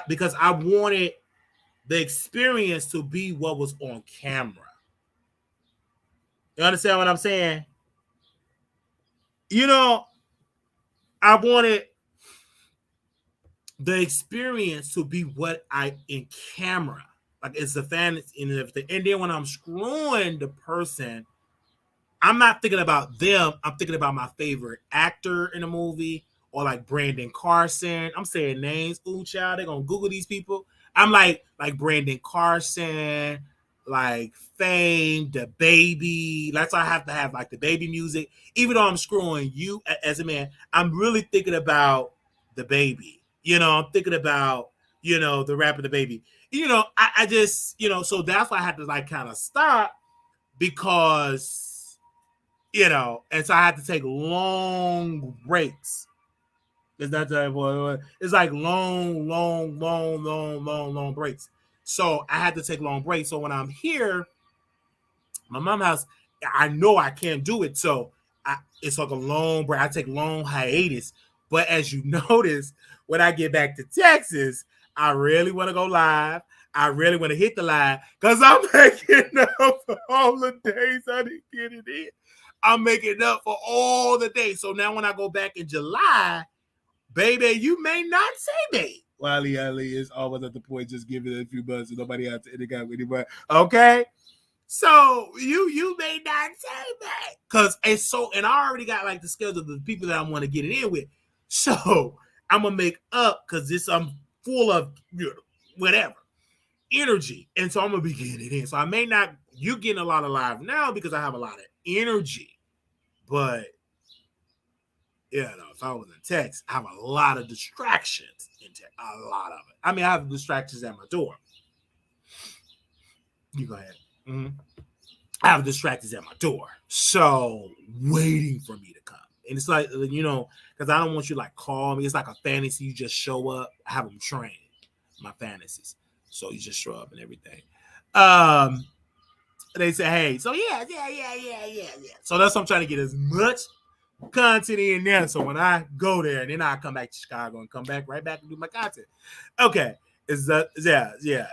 because I wanted the experience to be what was on camera. You understand what I'm saying? You know, I wanted the experience to be what I in camera. Like it's a fantasy and everything. And then when I'm screwing the person, I'm not thinking about them. I'm thinking about my favorite actor in a movie or like Brandon Carson. I'm saying names. Ooh, child, they're going to Google these people. I'm like Brandon Carson, like Fame, the Baby. That's why I have to have like the Baby music. Even though I'm screwing you as a man, I'm really thinking about the Baby. I'm thinking about the rap of the Baby. I just so that's why I had to like kind of stop because and so I had to take long breaks. It's not that it's like long breaks. So I had to take long breaks. So when I'm here, my mom's house, I know I can't do it. So it's like a long break. I take long hiatus. But as you notice, when I get back to Texas, I really want to go live. I really want to hit the live because I'm making up for all the days I didn't get it in. I'm making up for all the days. So now when I go back in July, baby, you may not say me. Wiley is always at the point just giving it a few months and nobody has to interact with anybody. Okay? So you may not say that. Cause it's so, and I already got like the schedule of the people that I want to get it in with. So I'm gonna make up because I'm full of whatever energy. And so I'm gonna be getting it in. So I may not, you getting a lot of live now because I have a lot of energy. But if I was in text, I have a lot of distractions in text. A lot of it. I mean, I have distractions at my door. You go ahead. Mm-hmm. I have distractions at my door. So waiting for me to come. And it's like, because I don't want you to like call me. It's like a fantasy. You just show up. I have them trained, my fantasies. So you just show up and everything. They say, hey, so yeah. So that's what I'm trying to get as much content in there. So when I go there, and then I come back to Chicago and come back right back and do my content. Okay. Is that yeah.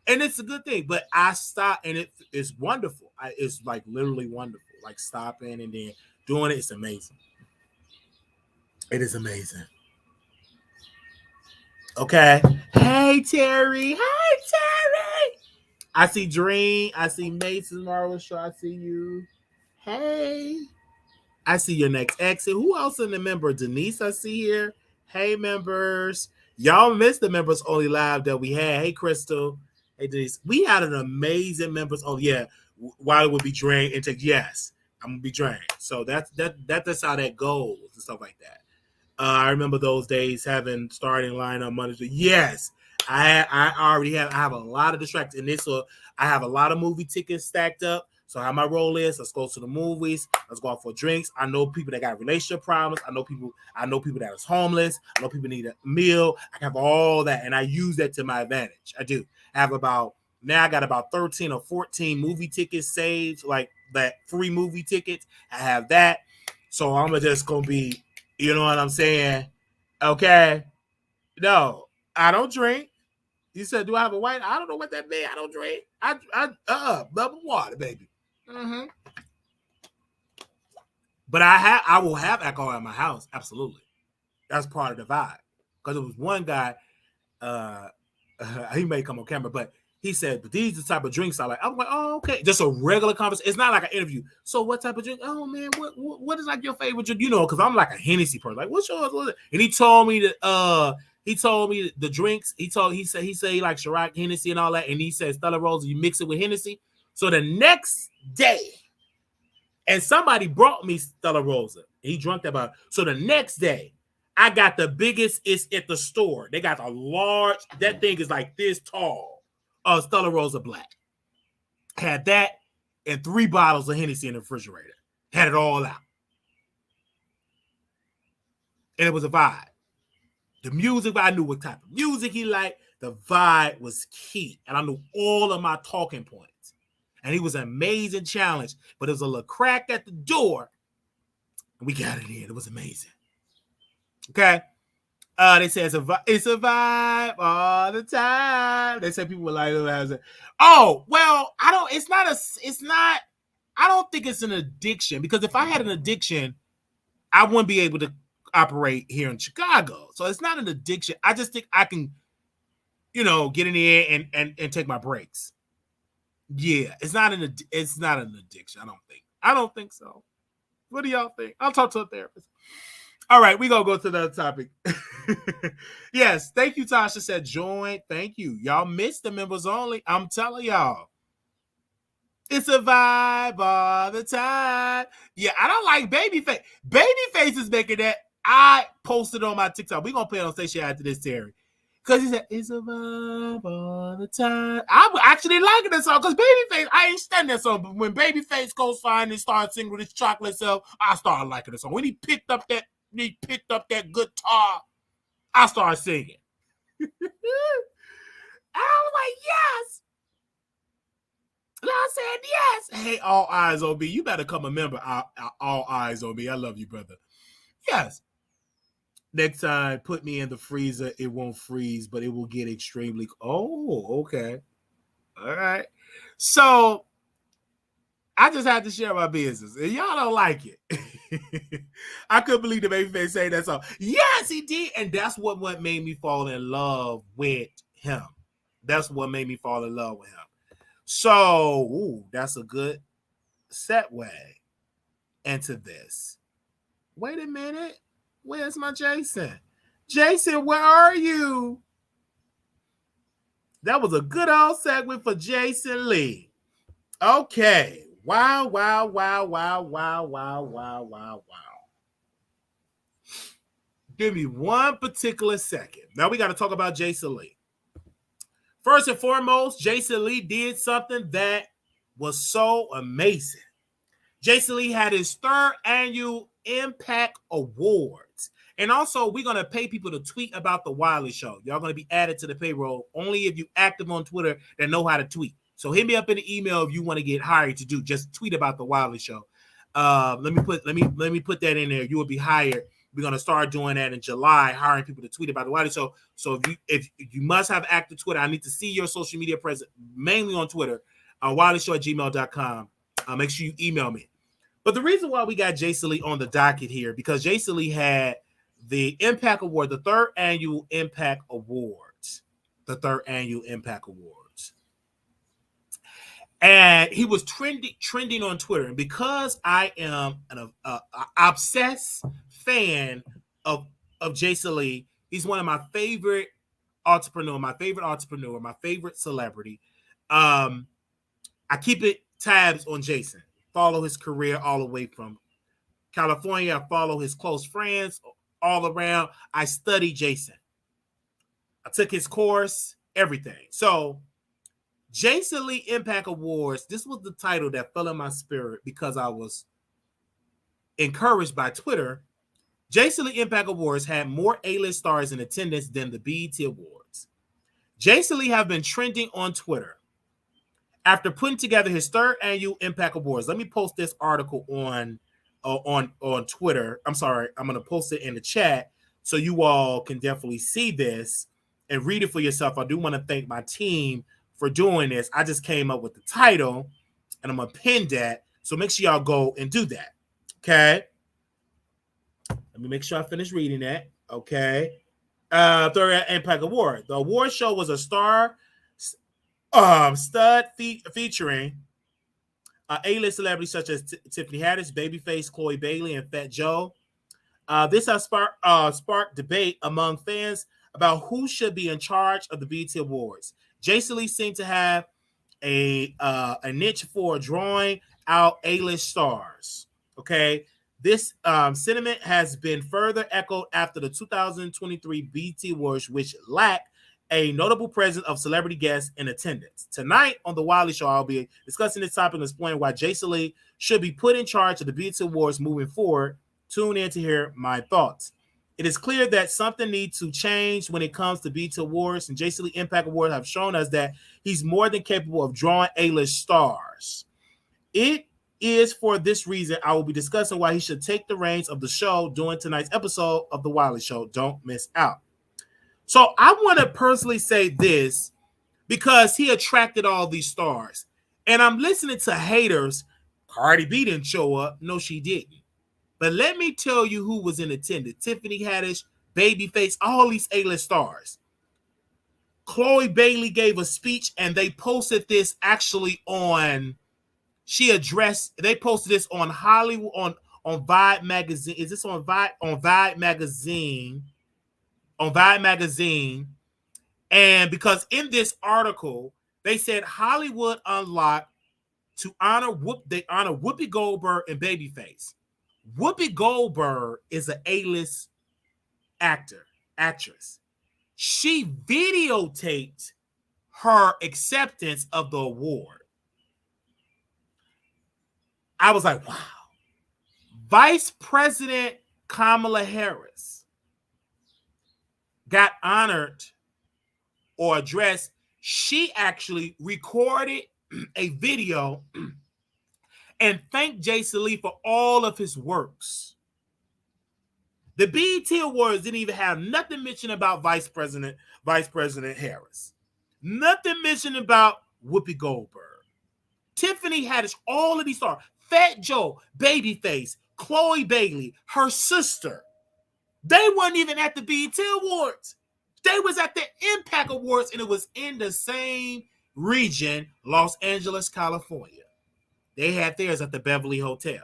And it's a good thing. But I stop and it's wonderful. It's like literally wonderful. Like stopping and then doing it. It's amazing. It is amazing. Okay. Hey Terry. I see Dream. I see Mason Marvel Show. I see you. Hey. I see your next exit. Who else in the member? Denise, I see here. Hey, members. Y'all missed the members only live that we had. Hey, Crystal. Hey, Denise. We had an amazing members. Oh, yeah. Wiley would be drained and take, yes, I'm going to be drained. So that's how that goes and stuff like that. I remember those days having starting lineup Monday. Yes. I already have a lot of distractions. And I have a lot of movie tickets stacked up. So how my role is, let's go to the movies. Let's go out for drinks. I know people that got relationship problems. I know people that is homeless. I know people need a meal. I have all that, and I use that to my advantage. I do. I got about 13 or 14 movie tickets saved, like that free movie tickets. I have that. So I'm just gonna be, you know what I'm saying? Okay. No, I drink. You said, do I have a white? I don't know what that means. I don't drink. Bubble water, baby. Mm-hmm. But I will have alcohol at my house. Absolutely. That's part of the vibe. Because it was one guy, he may come on camera, but he said, but these are the type of drinks I like. I'm like, oh, okay. Just a regular conversation. It's not like an interview. So what type of drink? Oh, man, what is like your favorite drink? Because I'm like a Hennessy person. Like, what's yours? And he told me that the drinks. He said he likes Ciroc, Hennessy, and all that. And he said Stella Rosa, you mix it with Hennessy. So the next day, and somebody brought me Stella Rosa. He drank that bottle. So the next day, I got the biggest. It's at the store. They got a large. That thing is like this tall. Stella Rosa Black. Had that and 3 bottles of Hennessy in the refrigerator. Had it all out. And it was a vibe. The music, I knew what type of music he liked. The vibe was key. And I knew all of my talking points. And he was an amazing challenge. But there was a little crack at the door. And we got it in. It was amazing. Okay. They say it's a vibe all the time. They say people were like, oh, well, I don't think it's an addiction. Because if I had an addiction, I wouldn't be able to operate here in Chicago. So it's not an addiction. I just think I can, get in the air and take my breaks. Yeah, it's not an addiction. I don't think so. What do y'all think? I'll talk to a therapist. All right, we gonna go to the other topic. Yes, thank you. Tasha said join. Thank you. Y'all missed the members only. I'm telling y'all. It's a vibe all the time. Yeah, I don't like Babyface. Babyface is making that. I posted on my TikTok. We're gonna play it on station after this, Terry. Because he said, it's a vibe all the time. I'm actually liking that song because Babyface, I ain't standing that song. But when Babyface goes fine and started singing with his chocolate self, I started liking the song. When he picked up that guitar, I started singing. I was like, yes. And I said, yes. Hey, All Eyes on Me. You better come a member. All Eyes on Me. I love you, brother. Yes. Next time, put me in the freezer. It won't freeze, but it will get extremely. Oh, okay. All right. So I just had to share my business, and y'all don't like it. I couldn't believe the Babyface saying that song. Yes, he did, and that's what made me fall in love with him. That's what made me fall in love with him. So, that's a good segue into this. Wait a minute. Where's my Jason? Jason, where are you? That was a good old segue for Jason Lee. Okay. Wow, wow, wow, wow, wow, wow, wow, wow, wow. Give me one particular second. Now we got to talk about Jason Lee. First and foremost, Jason Lee did something that was so amazing. Jason Lee had his 3rd annual Impact Awards. And also, we're going to pay people to tweet about the Wiley Show. Y'all going to be added to the payroll only if you active on Twitter that know how to tweet. So hit me up in the email if you want to get hired to do. Just tweet about the Wiley Show. Let me put that in there. You will be hired. We're going to start doing that in July, hiring people to tweet about the Wiley Show. So if you must have active Twitter, I need to see your social media presence, mainly on Twitter, WileyShow@gmail.com. Make sure you email me. But the reason why we got Jason Lee on the docket here, because Jason Lee had the Impact Award, the 3rd annual Impact Awards. The 3rd annual Impact Awards. And he was trending on Twitter. And because I am an obsessed fan of Jason Lee, he's one of my favorite entrepreneur, my favorite celebrity. I keep it tabs on Jason. Follow his career all the way from California. I follow his close friends all around. I study Jason. I took his course, everything. So Jason Lee Impact Awards, this was the title that fell in my spirit because I was encouraged by Twitter. Jason Lee Impact Awards had more A-list stars in attendance than the BET Awards. Jason Lee have been trending on Twitter after putting together his 3rd annual Impact Awards. Let me post this article on Twitter. I'm sorry, I'm going to post it in the chat so you all can definitely see this and read it for yourself. I do want to thank my team for doing this. I just came up with the title, and I'm going to pin that. So make sure y'all go and do that. Okay? Let me make sure I finish reading that. Okay? 3rd Impact Award. The award show was a stud featuring A-list celebrities such as Tiffany Haddish, Babyface, Chloe Bailey, and Fat Joe. This has sparked debate among fans about who should be in charge of the BET Awards. Jason Lee seemed to have a niche for drawing out A-list stars. Okay, this sentiment has been further echoed after the 2023 BET Awards, which lacked a notable presence of celebrity guests in attendance. Tonight on The Wiley Show, I'll be discussing this topic and explaining why Jason Lee should be put in charge of the BET Awards moving forward. Tune in to hear my thoughts. It is clear that something needs to change when it comes to BET Awards, and Jason Lee Impact Awards have shown us that he's more than capable of drawing A-list stars. It is for this reason I will be discussing why he should take the reins of the show during tonight's episode of The Wiley Show. Don't miss out. So I want to personally say this because he attracted all these stars. And I'm listening to haters. Cardi B didn't show up. No, she didn't. But let me tell you who was in attendance. Tiffany Haddish, Babyface, all these A-list stars. Chloe Bailey gave a speech and they posted this actually on, they posted this on Hollywood, on Vibe magazine. Is this on Vibe magazine? On Vibe magazine, and because in this article they said Hollywood unlocked to honor they honor Whoopi Goldberg and Babyface. Whoopi Goldberg is an A-list actress. She videotaped her acceptance of the award. I was like, wow. Vice President Kamala Harris got honored or addressed. She actually recorded a video and thanked Jason Lee for all of his works. The BET Awards didn't even have nothing mentioned about Vice President Harris. Nothing mentioned about Whoopi Goldberg. Tiffany Haddish, all of these stars. Fat Joe, Babyface, Chloe Bailey, her sister. They weren't even at the BET Awards. They was at the Impact Awards, and it was in the same region, Los Angeles, California. They had theirs at the Beverly Hotel.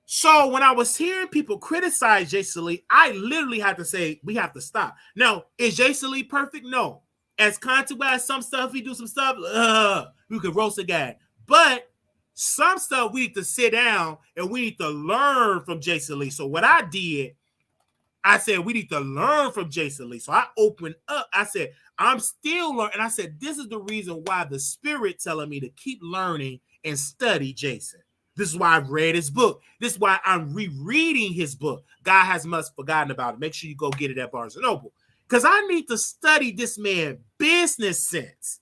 So when I was hearing people criticize Jason Lee, I literally had to say, we have to stop. Now, is Jason Lee perfect? No. As content as some stuff, he do some stuff, we could roast a guy. But some stuff we need to sit down and we need to learn from Jason Lee. So what I did, I said, we need to learn from Jason Lee. So I opened up. I said, I'm still learning. And I said, this is the reason why the Spirit telling me to keep learning and study Jason. This is why I've read his book. This is why I'm rereading his book. God Has Much Forgotten About It. Make sure you go get it at Barnes & Noble. Because I need to study this man's business sense.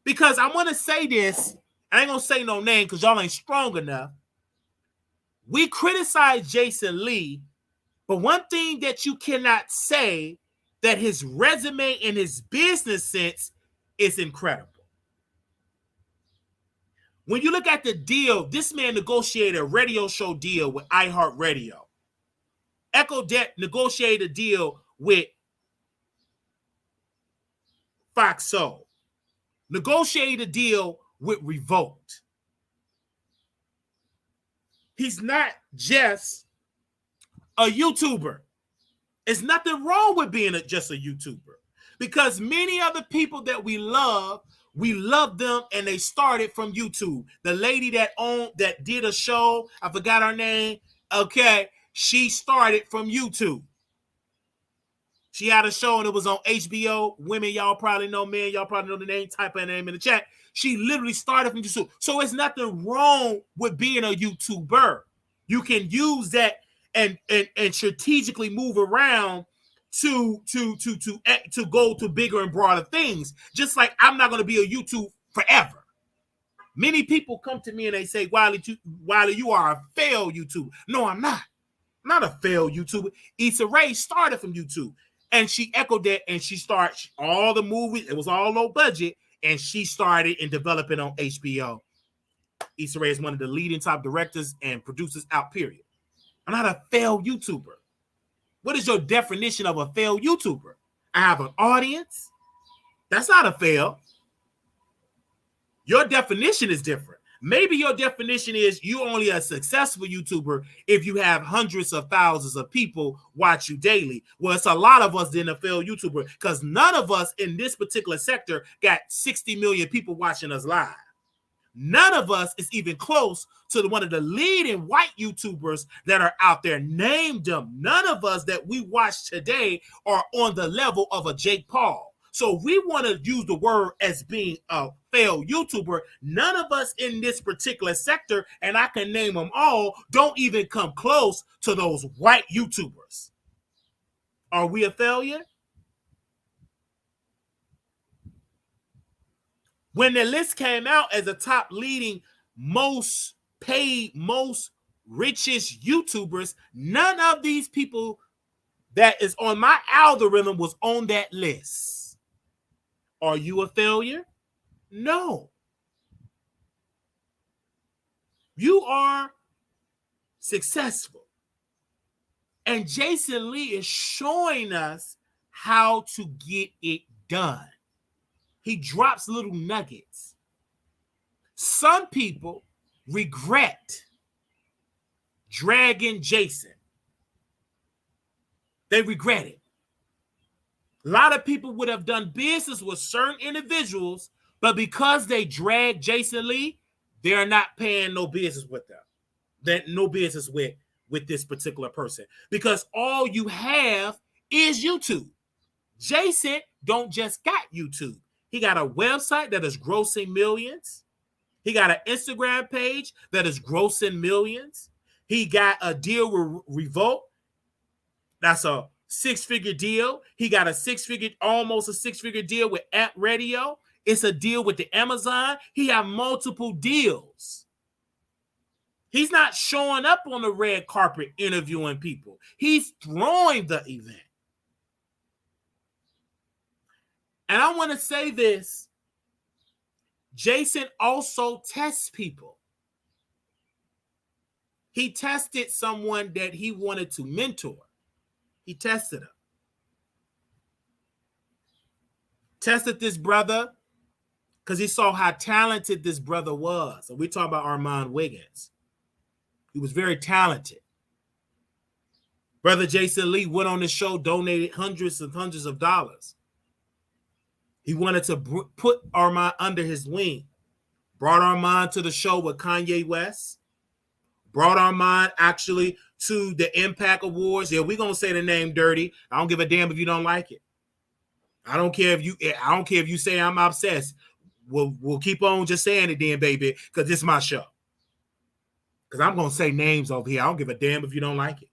Because I want to say this. I ain't going to say no name because y'all ain't strong enough. We criticize Jason Lee, but one thing that you cannot say that his resume and his business sense is incredible. When you look at the deal, this man negotiated a radio show deal with iHeartRadio. Echo Debt negotiated a deal with Fox Soul. Negotiated a deal with Revolt. He's not just a YouTuber. There's nothing wrong with being just a YouTuber. Because many other people that we love them and they started from YouTube. The lady that did a show, I forgot her name. Okay, she started from YouTube. She had a show and it was on HBO. Women, y'all probably know. Men, y'all probably know the name. Type her name in the chat. She literally started from YouTube. So it's nothing wrong with being a YouTuber. You can use that and strategically move around to go to bigger and broader things. Just like I'm not going to be a YouTube forever. Many people come to me and they say, Wiley, you are a failed YouTuber. No, I'm not. I'm not a failed YouTuber. Issa Rae started from YouTube. And she echoed that and she started all the movies. It was all low budget. And she started in developing on HBO. Issa Rae is one of the leading top directors and producers out, period. I'm not a failed YouTuber. What is your definition of a failed YouTuber? I have an audience. That's not a fail. Your definition is different. Maybe your definition is you only a successful YouTuber if you have hundreds of thousands of people watch you daily. Well, it's a lot of us in a failed YouTuber because none of us in this particular sector got 60 million people watching us live. None of us is even close to one of the leading white YouTubers that are out there. Name them. None of us that we watch today are on the level of a Jake Paul. So we want to use the word as being a failed YouTuber. None of us in this particular sector, and I can name them all, don't even come close to those white YouTubers. Are we a failure? When the list came out as the top leading, most paid, most richest YouTubers, none of these people that is on my algorithm was on that list. Are you a failure? No. You are successful. And Jason Lee is showing us how to get it done. He drops little nuggets. Some people regret dragging Jason. They regret it. A lot of people would have done business with certain individuals, but because they dragged Jason Lee, they're not paying no business with them. That no business with this particular person, because all you have is YouTube. Jason don't just got YouTube. He got a website that is grossing millions. He got an Instagram page that is grossing millions. He got a deal with Revolt. That's a 6-figure deal. He got almost a six-figure deal with App Radio. It's a deal with the Amazon. He have multiple deals. He's not showing up on the red carpet interviewing people. He's throwing the event. And I want to say this. Jason also tests people. He tested someone that he wanted to mentor. He tested him. Tested this brother because he saw how talented this brother was. So we talk about Armon Wiggins. He was very talented. Brother Jason Lee went on the show, donated hundreds of dollars. He wanted to put Armon under his wing. Brought Armon to the show with Kanye West. Brought Armon actually to the Impact Awards. Yeah, we're gonna say the name dirty. I don't give a damn if you don't like it. I don't care if you say I'm obsessed. We'll keep on just saying it then, baby, because this is my show. Because I'm going to say names over here. I don't give a damn if you don't like it.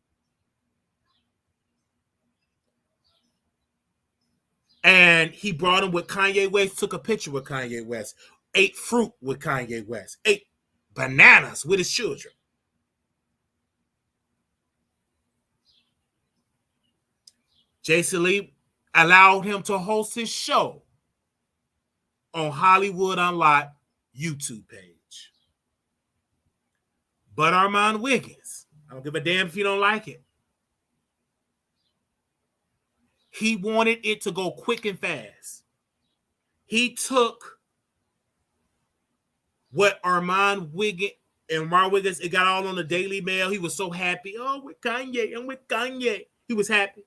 And he brought him with Kanye West, took a picture with Kanye West, ate fruit with Kanye West, ate bananas with his children. Jason Lee allowed him to host his show on Hollywood Unlocked YouTube page. But Armon Wiggins, I don't give a damn if you don't like it. He wanted it to go quick and fast. He took what Armon Wiggins, it got all on the Daily Mail. He was so happy. Oh, with Kanye, I'm with Kanye. He was happy.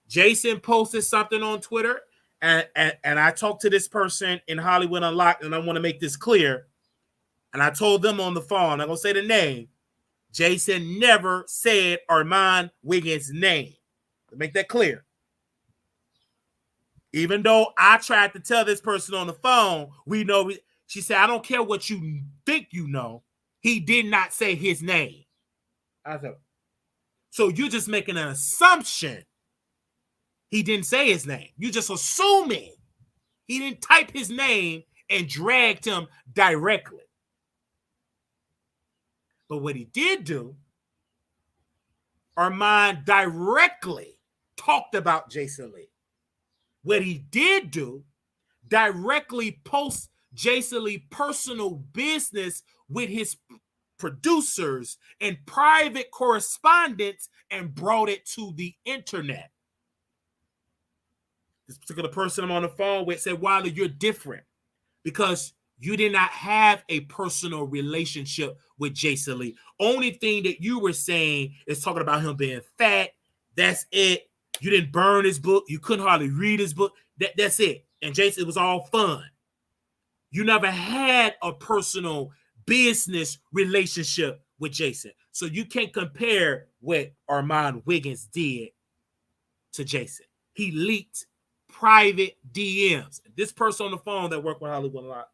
Jason posted something on Twitter, and I talked to this person in Hollywood Unlocked, and I want to make this clear. And I told them on the phone, I'm going to say the name. Jason never said Armon Wiggins' name. To make that clear. Even though I tried to tell this person on the phone, she said, I don't care what you think you know. He did not say his name. I said, so you're just making an assumption he didn't say his name. You're just assuming he didn't type his name and dragged him directly. But what he did do, Armon directly talked about Jason Lee. What he did do, directly post Jason Lee personal business with his producers and private correspondence and brought it to the internet. This particular person I'm on the phone with said, Wiley, you're different because you did not have a personal relationship with Jason Lee. Only thing that you were saying is talking about him being fat. That's it. You didn't burn his book. You couldn't hardly read his book. That's it. And Jason, it was all fun. You never had a personal business relationship with Jason. So you can't compare what Armon Wiggins did to Jason. He leaked private DMs. This person on the phone that worked with Hollywood a lot.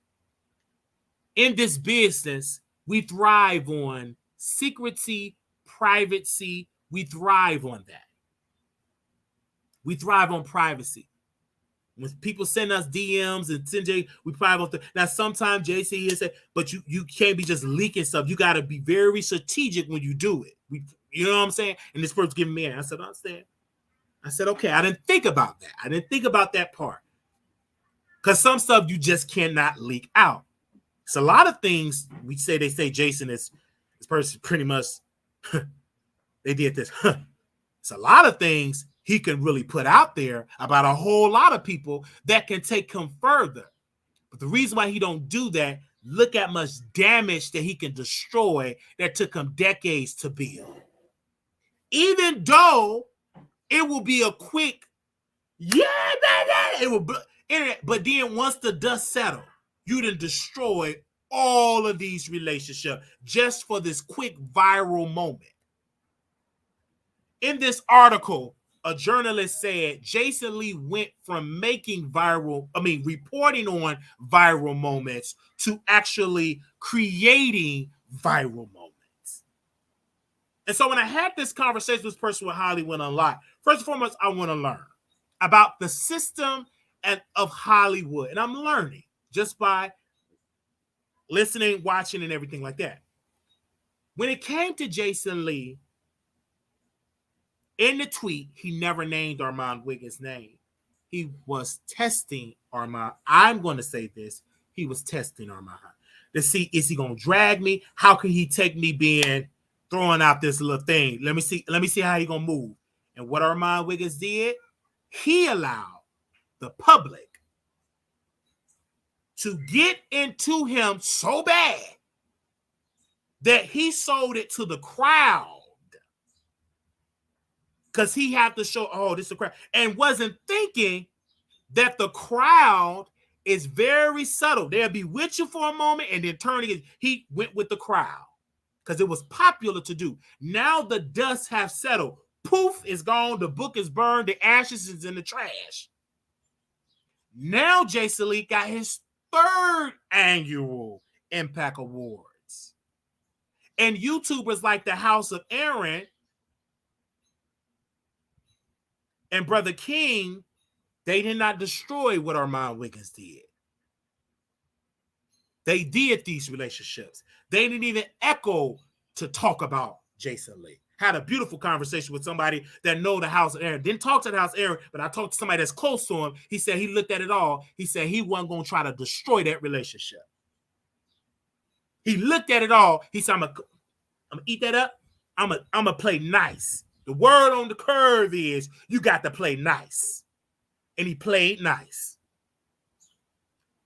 In this business, we thrive on secrecy, privacy. We thrive on that. We thrive on privacy. When people send us DMs and send we thrive on now sometimes JC has said, but you can't be just leaking stuff. You got to be very strategic when you do it. You know what I'm saying? And this person's giving me an answer. I said, I understand. I said, okay, I didn't think about that. I didn't think about that part. Because some stuff you just cannot leak out. It's a lot of things they say Jason is this person pretty much they did this. It's a lot of things he can really put out there about a whole lot of people that can take him further. But the reason why he don't do that, Look at much damage that he can destroy that took him decades to build. Even though it will be a quick, yeah, it will, but then once the dust settles, you done destroy all of these relationships just for this quick viral moment. In this article, a journalist said Jason Lee went from reporting on viral moments to actually creating viral moments. And so when I had this conversation with this person with Hollywood Unlocked, first and foremost, I want to learn about the system of Hollywood. And I'm learning just by listening, watching, and everything like that. When it came to Jason Lee, in the tweet, he never named Armon Wiggins' name. He was testing Armon. I'm going to say this. He was testing Armon to see, is he going to drag me? How can he take me being throwing out this little thing? Let me see how he going to move. And what Armon Wiggins did, he allowed the public to get into him so bad that he sold it to the crowd. Because he had to show, oh, this is the crowd. And wasn't thinking that the crowd is very subtle. They'll be with you for a moment and then turning it. He went with the crowd because it was popular to do. Now the dust have settled. Poof is gone. The book is burned. The ashes is in the trash. Now Jason Lee got his 3rd annual Impact Awards. And YouTubers like the House of Aaron and Brother King, they did not destroy what Armon Wiggins did. They did these relationships. They didn't even echo to talk about Jason Lee. Had a beautiful conversation with somebody that know the House of Aaron. Didn't talk to the House of Aaron, but I talked to somebody that's close to him. He said he looked at it all. He said he wasn't going to try to destroy that relationship. He looked at it all. He said, I'm going to eat that up. I'm going to play nice. The word on the curve is you got to play nice. And he played nice.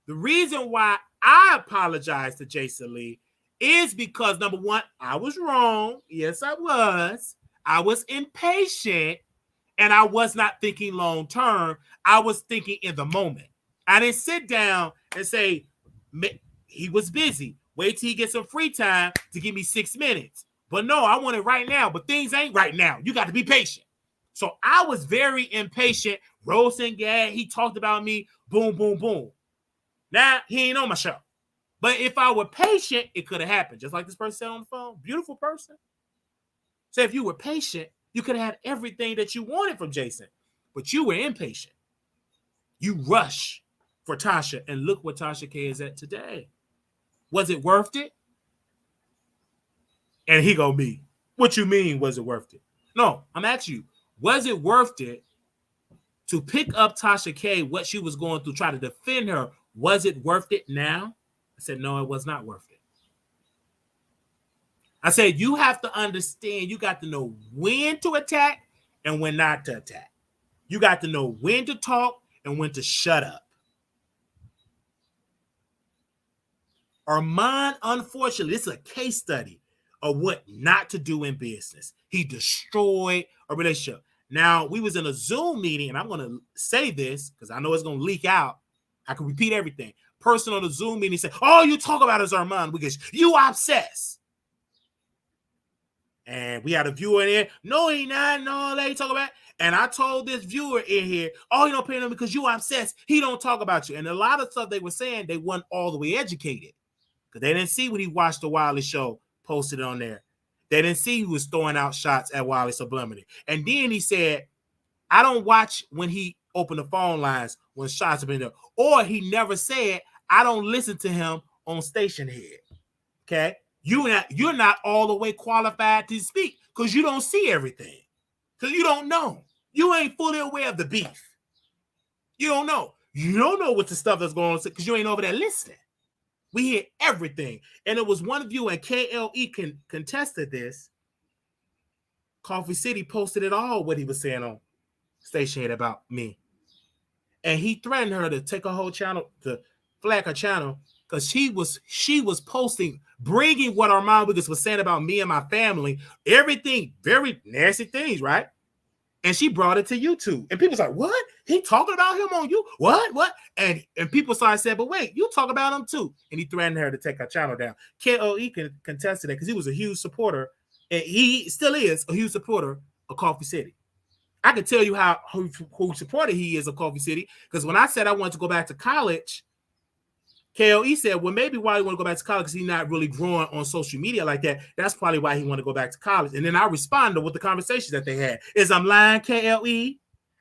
The reason why I apologize to Jason Lee is because, number one, I was wrong. Yes, I was. I was impatient, and I was not thinking long term. I was thinking in the moment. I didn't sit down and say, he was busy. Wait till he gets some free time to give me 6 minutes. But no, I want it right now. But things ain't right now. You got to be patient. So I was very impatient. Roasting Gad, he talked about me. Boom, boom, boom. Now, he ain't on my show. But if I were patient, it could have happened. Just like this person said on the phone. Beautiful person. So if you were patient, you could have had everything that you wanted from Jason. But you were impatient. You rush for Tasha. And look where Tasha K is at today. Was it worth it? And he gonna be, what you mean, was it worth it? No, I'm asking you, was it worth it to pick up Tasha K, what she was going through, try to defend her? Was it worth it now? I said, no, it was not worth it. I said, you have to understand, you got to know when to attack and when not to attack. You got to know when to talk and when to shut up. Armon, unfortunately, this is a case study of what not to do in business. He destroyed a relationship. Now, we was in a Zoom meeting, and I'm going to say this because I know it's going to leak out. I can repeat everything. Person on the Zoom meeting said, all you talk about is Armon because you obsessed. And we had a viewer in here. No, he not. No, let you talk about it. And I told this viewer in here, oh, you don't pay him because you obsessed. He don't talk about you. And a lot of stuff they were saying, they weren't all the way educated. Because they didn't see when he watched the Wiley show, posted on there. They didn't see he was throwing out shots at Wiley Sublimity. And then he said, I don't watch when he opened the phone lines when shots have been there. Or he never said, I don't listen to him on Station Head. Okay? You're not all the way qualified to speak because you don't see everything. Because you don't know. You ain't fully aware of the beef. You don't know. You don't know what the stuff that's going on because you ain't over there listening. We hear everything. And it was one of you, and KLE contested this. Coffee City posted it all, what he was saying on Station Head about me. And he threatened her to take a whole channel, to flag her channel, because she was posting, bringing what Armon Wiggins was saying about me and my family, everything, very nasty things, right? And she brought it to YouTube. And people was like, what? He talking about him on you? What? And people started saying, but wait, you talk about him too. And he threatened her to take her channel down. KOE can contest to that because he was a huge supporter. And he still is a huge supporter of Coffee City. I can tell you who supported he is of Coffee City. Because when I said I wanted to go back to college, KOE said, well, maybe why he want to go back to college because he's not really growing on social media like that. That's probably why he want to go back to college. And then I responded with the conversations that they had. Is I'm lying, KLE?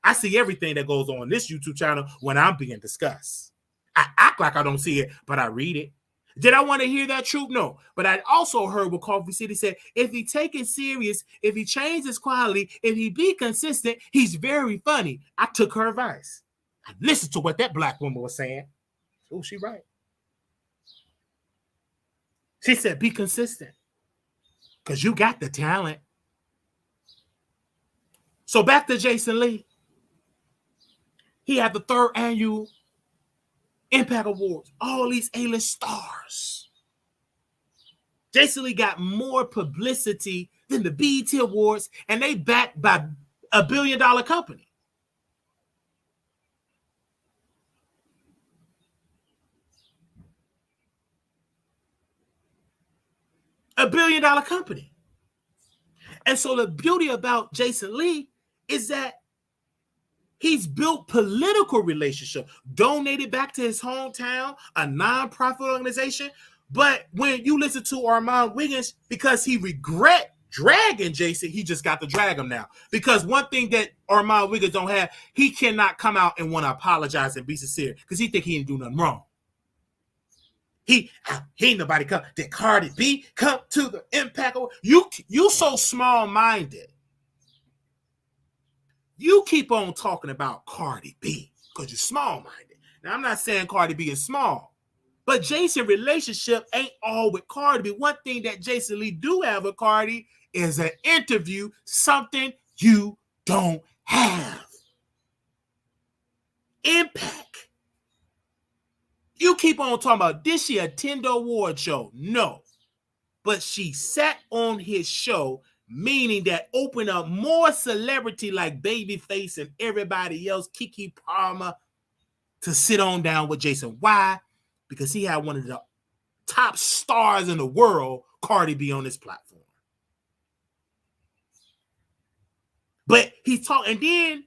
I see everything that goes on this YouTube channel when I'm being discussed. I act like I don't see it, but I read it. Did I want to hear that truth? No. But I also heard what Coffee City said. If he take it serious, if he changes his quality, if he be consistent, he's very funny. I took her advice. I listened to what that black woman was saying. Oh, she right. She said, be consistent because you got the talent. So back to Jason Lee. He had the 3rd annual Impact Awards. All these A-list stars. Jason Lee got more publicity than the BET Awards, and they backed by $1 billion company. $1 billion company. And so the beauty about Jason Lee is that he's built political relationship, donated back to his hometown, a nonprofit organization. But when you listen to Armon Wiggins, because he regret dragging Jason, he just got to drag him now. Because one thing that Armon Wiggins don't have, he cannot come out and want to apologize and be sincere because he think he didn't do nothing wrong. He ain't nobody come. Did Cardi B come to the Impact? You so small-minded. You keep on talking about Cardi B because you're small-minded. Now, I'm not saying Cardi B is small, but Jason's relationship ain't all with Cardi B. One thing that Jason Lee do have with Cardi is an interview, something you don't have. Impact. You keep on talking about, did she attend the award show? No. But she sat on his show, meaning that opened up more celebrity like Babyface and everybody else, Keke Palmer, to sit on down with Jason. Why? Because he had one of the top stars in the world, Cardi B, on this platform. But he talked, and then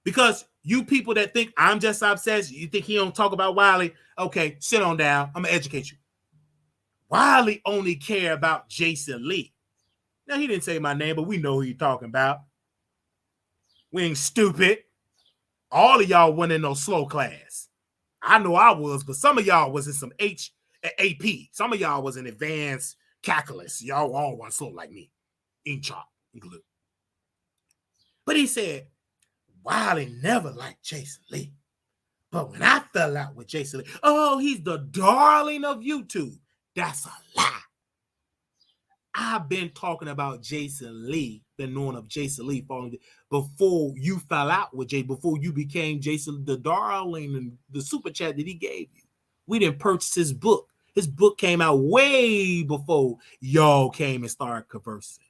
because you people that think I'm just obsessed, you think he don't talk about Wiley, okay, sit on down. I'm going to educate you. Wiley only care about Jason Lee. Now, he didn't say my name, but we know who you're talking about. We ain't stupid. All of y'all went in no slow class. I know I was, but some of y'all was in some AP. Some of y'all was in advanced calculus. Y'all all want slow like me. Ink chop. But he said, Wiley never liked Jason Lee. But when I fell out with Jason Lee, oh, he's the darling of YouTube. That's a lie. I've been talking about Jason Lee, been knowing of Jason Lee before you fell out with Jay, before you became Jason, the darling, and the super chat that he gave you. We didn't purchase his book. His book came out way before y'all came and started conversing.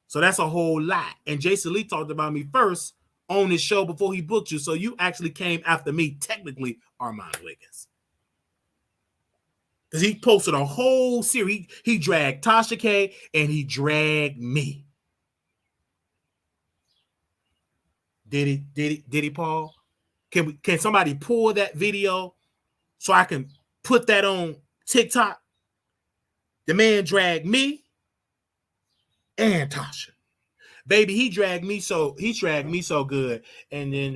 So that's a whole lot. And Jason Lee talked about me first on his show before he booked you. So you actually came after me, technically, Armon Wiggins. Because he posted a whole series. He dragged Tasha K and he dragged me. Did he, Paul? Can somebody pull that video so I can put that on TikTok? The man dragged me and Tasha. Baby, he dragged me so good. And then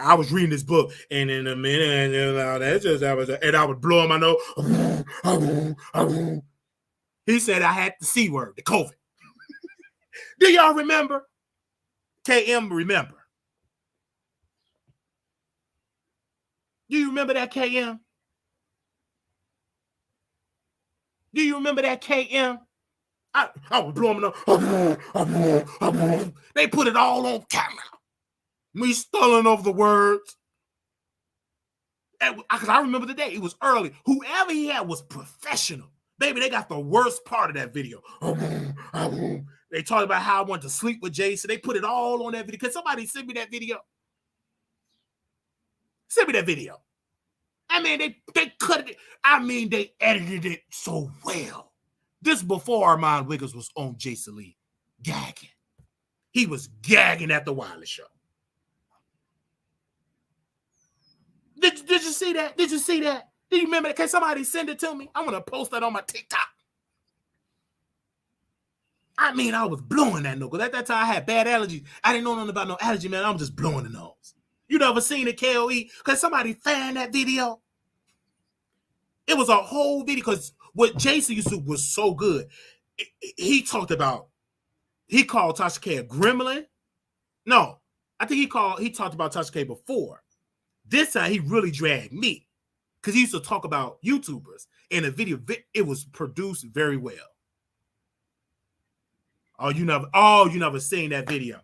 I was reading this book, and in a minute, and I was blowing my nose. He said I had the C word, the COVID. Do y'all remember? KM, remember? Do you remember that, KM? Do you remember that, KM? I was blowing up. They put it all on camera. Me stumbling over the words. Because I remember the day. It was early. Whoever he had was professional. Baby, they got the worst part of that video. They talked about how I wanted to sleep with Jason. They put it all on that video. Can somebody send me that video? Send me that video. I mean, they cut it. I mean, they edited it so well. This before Armon Wiggins was on Jason Lee gagging. He was gagging at the Wiley show. Did you see that? Did you see that? Do you remember that? Can somebody send it to me? I'm going to post that on my TikTok. I mean, I was blowing that nose. At that time, I had bad allergies. I didn't know nothing about no allergy, man. I'm just blowing the nose. You never seen it, KOE? Because somebody fan that video? It was a whole video because what Jason used to was so good. He called Tasha K a gremlin. No, I think he talked about Tasha K before. This time he really dragged me because he used to talk about YouTubers in a video. It was produced very well. Oh, you never seen that video.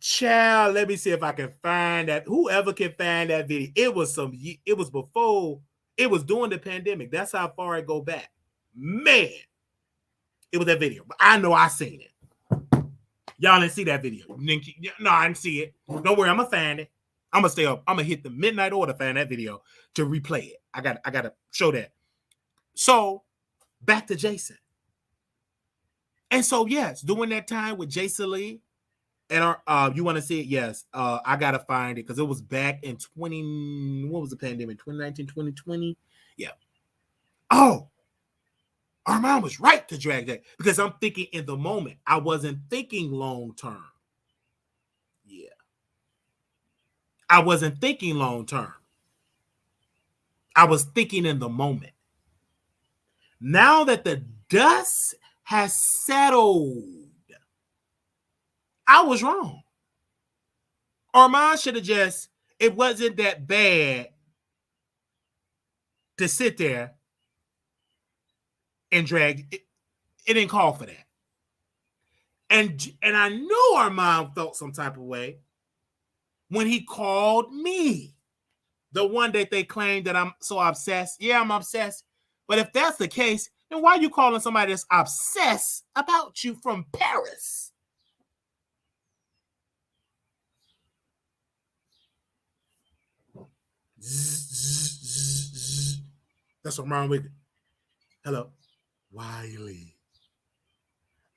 Child, let me see if I can find that. Whoever can find that video. It was before, it was during the pandemic. That's how far it go back. Man, it was that video. But I know I seen it. Y'all didn't see that video. No, I didn't see it. Don't worry, I'm gonna find it. I'm gonna stay up. I'm gonna hit the midnight order to find that video to replay it. I gotta show that. So back to Jason. And so yes, during that time with Jason Lee, and you want to see it? Yes. I gotta find it because it was back in what was the pandemic? 2019, 2020? Yeah. Oh, Armon was right to drag that because I'm thinking in the moment. I wasn't thinking long term. Yeah. I wasn't thinking long term. I was thinking in the moment. Now that the dust has settled, I was wrong. Armon should have it wasn't that bad to sit there and drag. It didn't call for that. And I knew Armon felt some type of way when he called me. The one that they claimed that I'm so obsessed. Yeah, I'm obsessed. But if that's the case, then why are you calling somebody that's obsessed about you from Paris? That's Armon Wiggins. Hello. Wiley.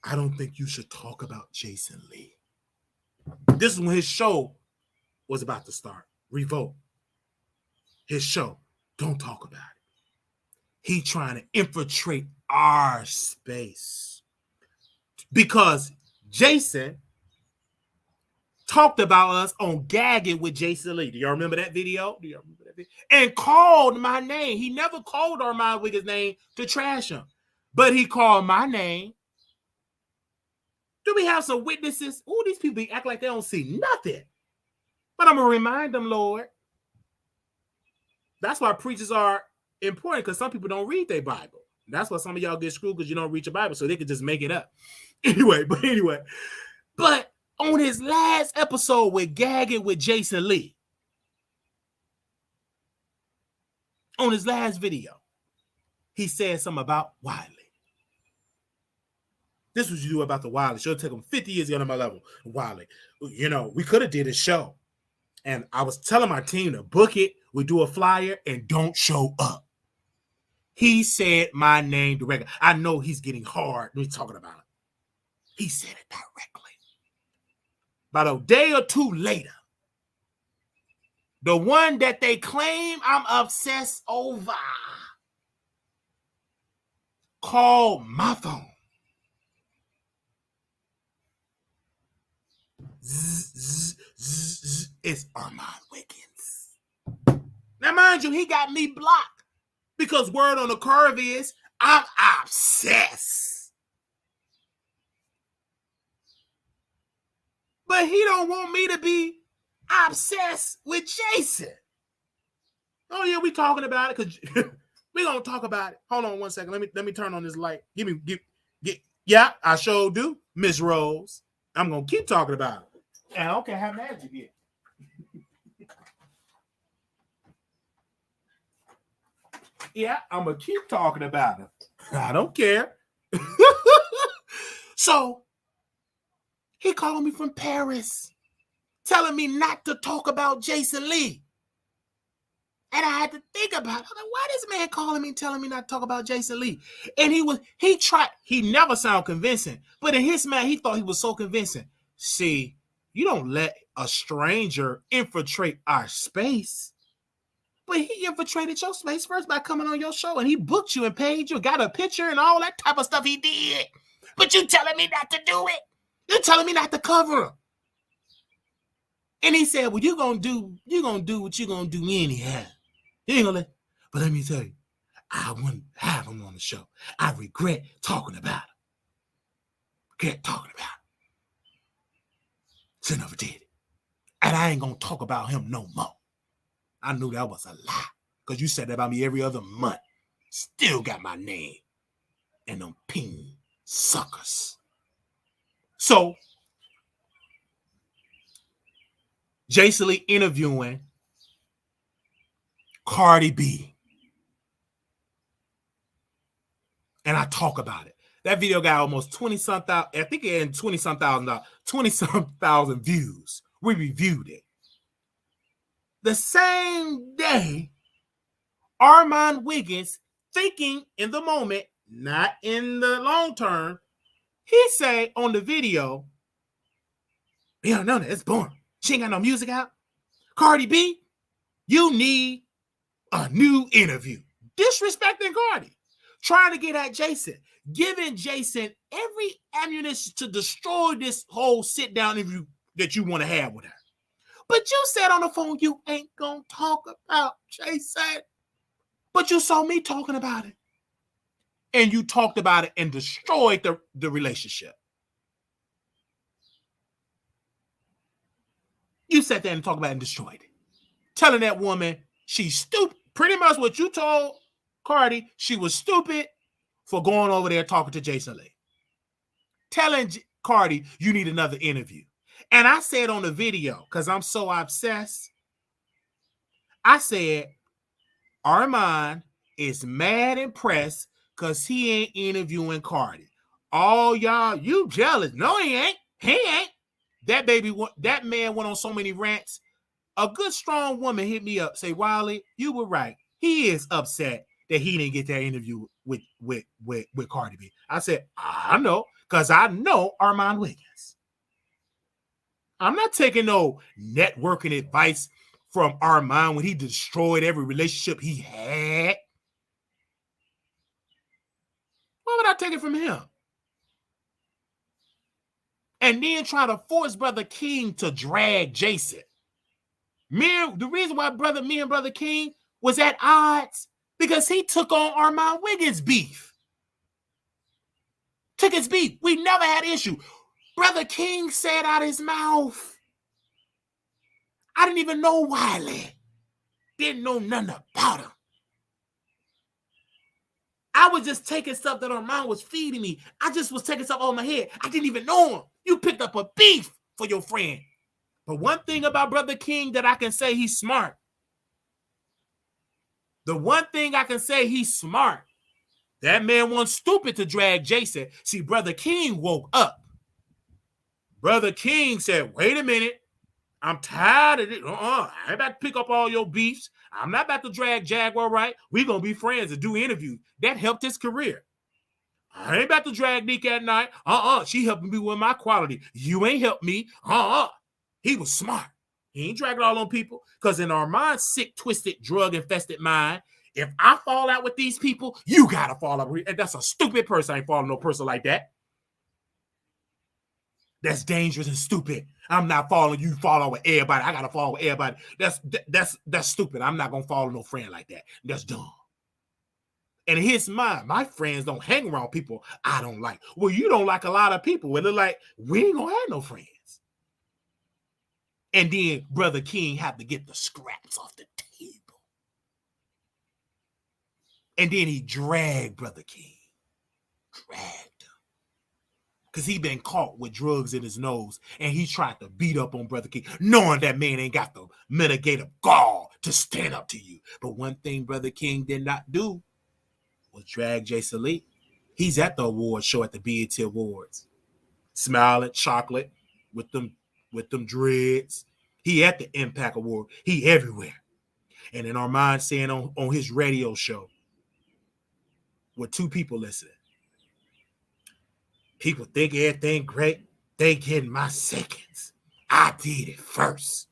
I don't think you should talk about Jason Lee. This is when his show was about to start. Revolt. His show. Don't talk about it. He trying to infiltrate our space. Because Jason talked about us on Gagging with Jason Lee. Do y'all remember that video? And called my name. He never called Armon Wiggins' name to trash him. But he called my name. Do we have some witnesses? Oh, these people act like they don't see nothing. But I'm going to remind them, Lord. That's why preachers are important, because some people don't read their Bible. That's why some of y'all get screwed because you don't read your Bible, so they can just make it up. Anyway. But on his last episode with Gagging with Jason Lee, on his last video, he said something about Wiley. This was you do about the Wiley show. It took him 50 years to get on my level. Wiley, we could have did a show. And I was telling my team to book it. We do a flyer and don't show up. He said my name directly. I know he's getting hard when he's talking about it. He said it directly. About a day or two later, the one that they claim I'm obsessed over called my phone. It's Armon Wiggins. Now, mind you, he got me blocked because word on the curve is I'm obsessed. But he don't want me to be obsessed with Jason. Oh yeah, we talking about it because we gonna talk about it. Hold on one second. Let me turn on this light. Yeah, I sure do, Miss Rose. I'm gonna keep talking about it. And okay, have magic here. Yeah, I'm going to keep talking about him. I don't care. So he called me from Paris, telling me not to talk about Jason Lee. And I had to think about it. I'm like, why this man calling me, telling me not to talk about Jason Lee? And he never sounded convincing. But in his mind, he thought he was so convincing. See, you don't let a stranger infiltrate our space. But he infiltrated your space first by coming on your show. And he booked you and paid you, got a picture and all that type of stuff he did. But you telling me not to do it. You're telling me not to cover him. And he said, well, you're going to do what you're going to do anyhow. You ain't gonna but let me tell you, I wouldn't have him on the show. I regret talking about him. Regret talking about him. So I never did it. And I ain't gonna talk about him no more. I knew that was a lie. Because you said that about me every other month. Still got my name. And them ping suckers. So, Jason Lee interviewing Cardi B. And I talk about it. That video got almost 20-some thousand, I think it had 20-some thousand views. We reviewed it. The same day, Armon Wiggins, thinking in the moment, not in the long term, he say on the video, yeah, no, it's boring. She ain't got no music out. Cardi B, you need a new interview. Disrespecting Cardi. Trying to get at Jason, giving Jason every ammunition to destroy this whole sit-down interview that you want to have with her. But you said on the phone you ain't going to talk about Jason. But you saw me talking about it. And you talked about it and destroyed the relationship. You sat there and talked about it and destroyed it. Telling that woman she's stupid. Pretty much what you told Cardi, she was stupid for going over there talking to Jason Lee. Telling Cardi, you need another interview. And I said on the video, because I'm so obsessed, I said, Armon is mad and pressed because he ain't interviewing Cardi. All y'all, you jealous. No, he ain't. He ain't. That man went on so many rants. A good, strong woman hit me up, say, Wiley, you were right. He is upset that he didn't get that interview with Cardi B. I said, I know, because I know Armon Wiggins. I'm not taking no networking advice from Armon when he destroyed every relationship he had. Why would I take it from him? And then try to force Brother King to drag Jason. The reason why me and Brother King was at odds because he took on Armon Wiggins' beef. Took his beef. We never had issue. Brother King said out his mouth, I didn't even know Wiley. Didn't know nothing about him. I was just taking stuff that Armon was feeding me. I just was taking stuff on my head. I didn't even know him. You picked up a beef for your friend. But one thing about Brother King that I can say he's smart. The one thing I can say he's smart. That man wasn't stupid to drag Jason. See, Brother King woke up. Brother King said, wait a minute. I'm tired of it. I ain't about to pick up all your beefs. I'm not about to drag Jaguar Wright. We're going to be friends and do interviews. That helped his career. I ain't about to drag Nicki at night. She helped me with my quality. You ain't helped me. He was smart. He ain't dragging all on people. Because in Armon's sick, twisted, drug-infested mind, if I fall out with these people, you got to fall out. And that's a stupid person. I ain't falling no person like that. That's dangerous and stupid. I'm not following you. Fall out with everybody. I got to fall with everybody. That's stupid. I'm not going to follow no friend like that. That's dumb. And in his mind, my friends don't hang around people I don't like. Well, you don't like a lot of people. Well, they're like, we ain't going to have no friends. And then Brother King had to get the scraps off the table. And then he dragged Brother King. Dragged him. Because he been caught with drugs in his nose. And he tried to beat up on Brother King, knowing that man ain't got the mitigative gall to stand up to you. But one thing Brother King did not do was drag Jason Lee. He's at the award show at the BET Awards, smiling, chocolate, with them dreads. He at the Impact Award. He everywhere. And then Armon saying on his radio show with 2 people listening, people think everything great. They getting my seconds. I did it first.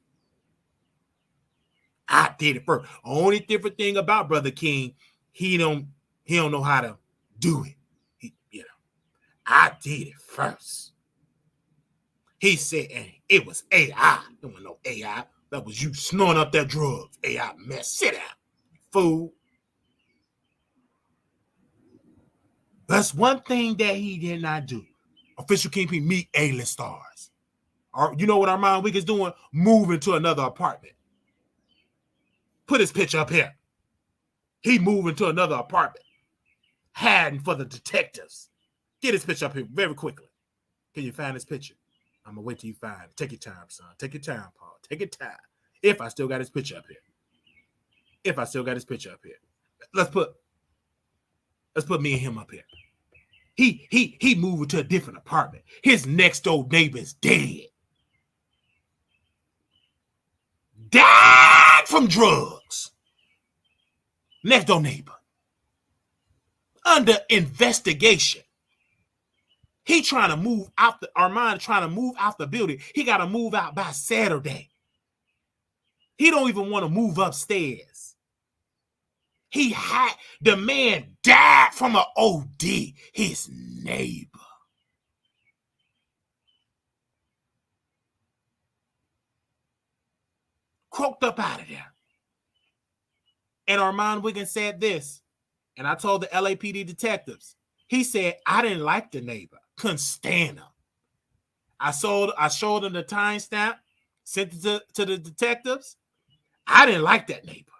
Only different thing about Brother King, he don't know how to do it. I did it first. He said, and it was AI. There was no AI. That was you snorting up that drugs. AI mess. Sit down, fool. That's one thing that he did not do. Official Kingpin meet A-list stars. You know what Armon Wiggins doing? Moving to another apartment. Put his picture up here. He moving to another apartment. Hiding for the detectives. Get his picture up here very quickly. Can you find this picture? I'm going to wait till you find it. Take your time, son. Take your time, Paul. Take your time. If I still got his picture up here. Let's put me and him up here. He moving to a different apartment. His next door neighbor is dead. Died from drugs. Next door neighbor. Under investigation. He trying to move out Armon trying to move out the building. He got to move out by Saturday. He don't even want to move upstairs. The man died from an OD. His neighbor. Croaked up out of there. And Armon Wiggins said this, and I told the LAPD detectives, he said, I didn't like the neighbor. Couldn't stand him. I showed him the timestamp, sent it to the detectives. I didn't like that neighbor.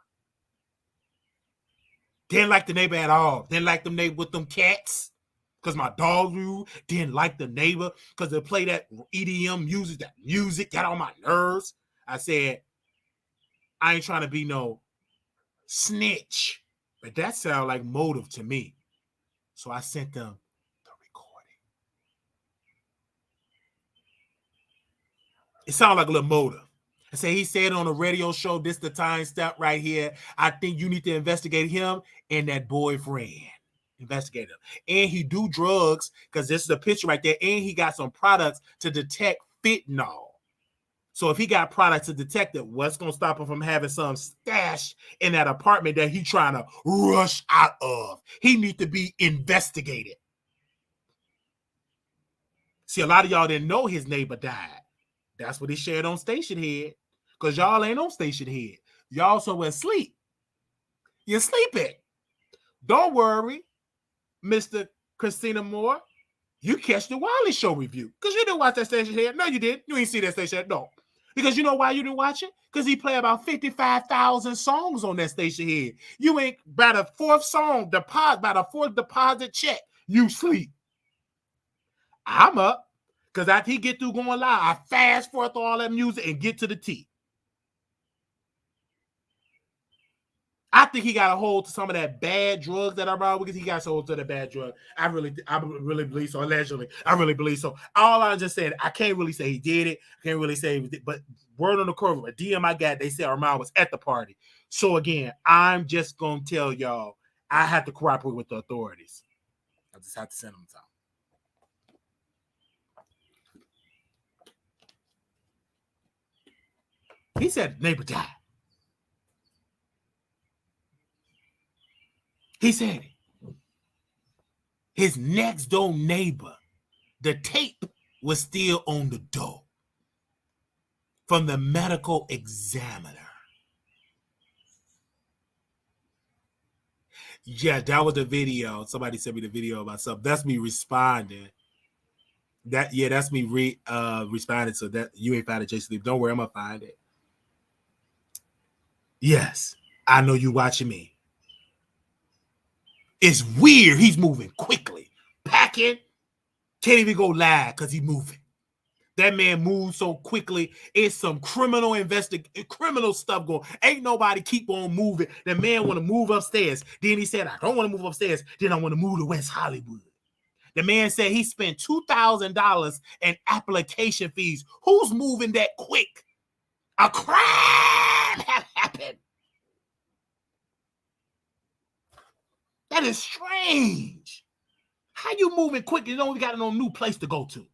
Didn't like the neighbor at all. Didn't like the neighbor with them cats. Because my dog grew. Didn't like the neighbor because they play that EDM music. That music got on my nerves. I said, I ain't trying to be no snitch. But that sounded like motive to me. So I sent them the recording. It sounded like a little motive. I said, he said on a radio show, this the time step right here. I think you need to investigate him and that boyfriend. Investigate him. And he do drugs, because this is a picture right there. And he got some products to detect fentanyl. So if he got products to detect it, what's going to stop him from having some stash in that apartment that he trying to rush out of? He need to be investigated. See, a lot of y'all didn't know his neighbor died. That's what he shared on Station Head. Because y'all ain't on Station Head. Y'all somewhere asleep. You're sleeping. Don't worry, Mr. Christina Moore. You catch the Wiley Show review. Because you didn't watch that Station Head. No, you didn't. You ain't see that Station Head. No. Because you know why you didn't watch it? Because he played about 55,000 songs on that Station Head. You ain't by the fourth song, by the fourth deposit check, you sleep. I'm up. Because after he get through going live, I fast forward through all that music and get to the T. I think he got a hold to some of that bad drugs that I'm around because he got a hold to the bad drug. I really believe so. Allegedly, I really believe so. All I just said, I can't really say he did it. I can't really say, but word on the curve, a DM I got, they said Armon was at the party. So again, I'm just gonna tell y'all, I have to cooperate with the authorities. I just have to send them something. He said neighbor died. He said it. His next door neighbor, the tape was still on the door from the medical examiner. Yeah, that was the video. Somebody sent me the video of myself. That's me responding. That's me responding. So that you ain't found it, Jason Lee. Don't worry, I'm gonna find it. Yes, I know you watching me. It's weird. He's moving quickly. Packing. Can't even go live because he's moving. That man moves so quickly. It's some criminal stuff going. Ain't nobody keep on moving. The man want to move upstairs. Then he said, I don't want to move upstairs. Then I want to move to West Hollywood. The man said he spent $2,000 in application fees. Who's moving that quick? A crime have happened. That is strange. How you moving quick? You don't got no new place to go to.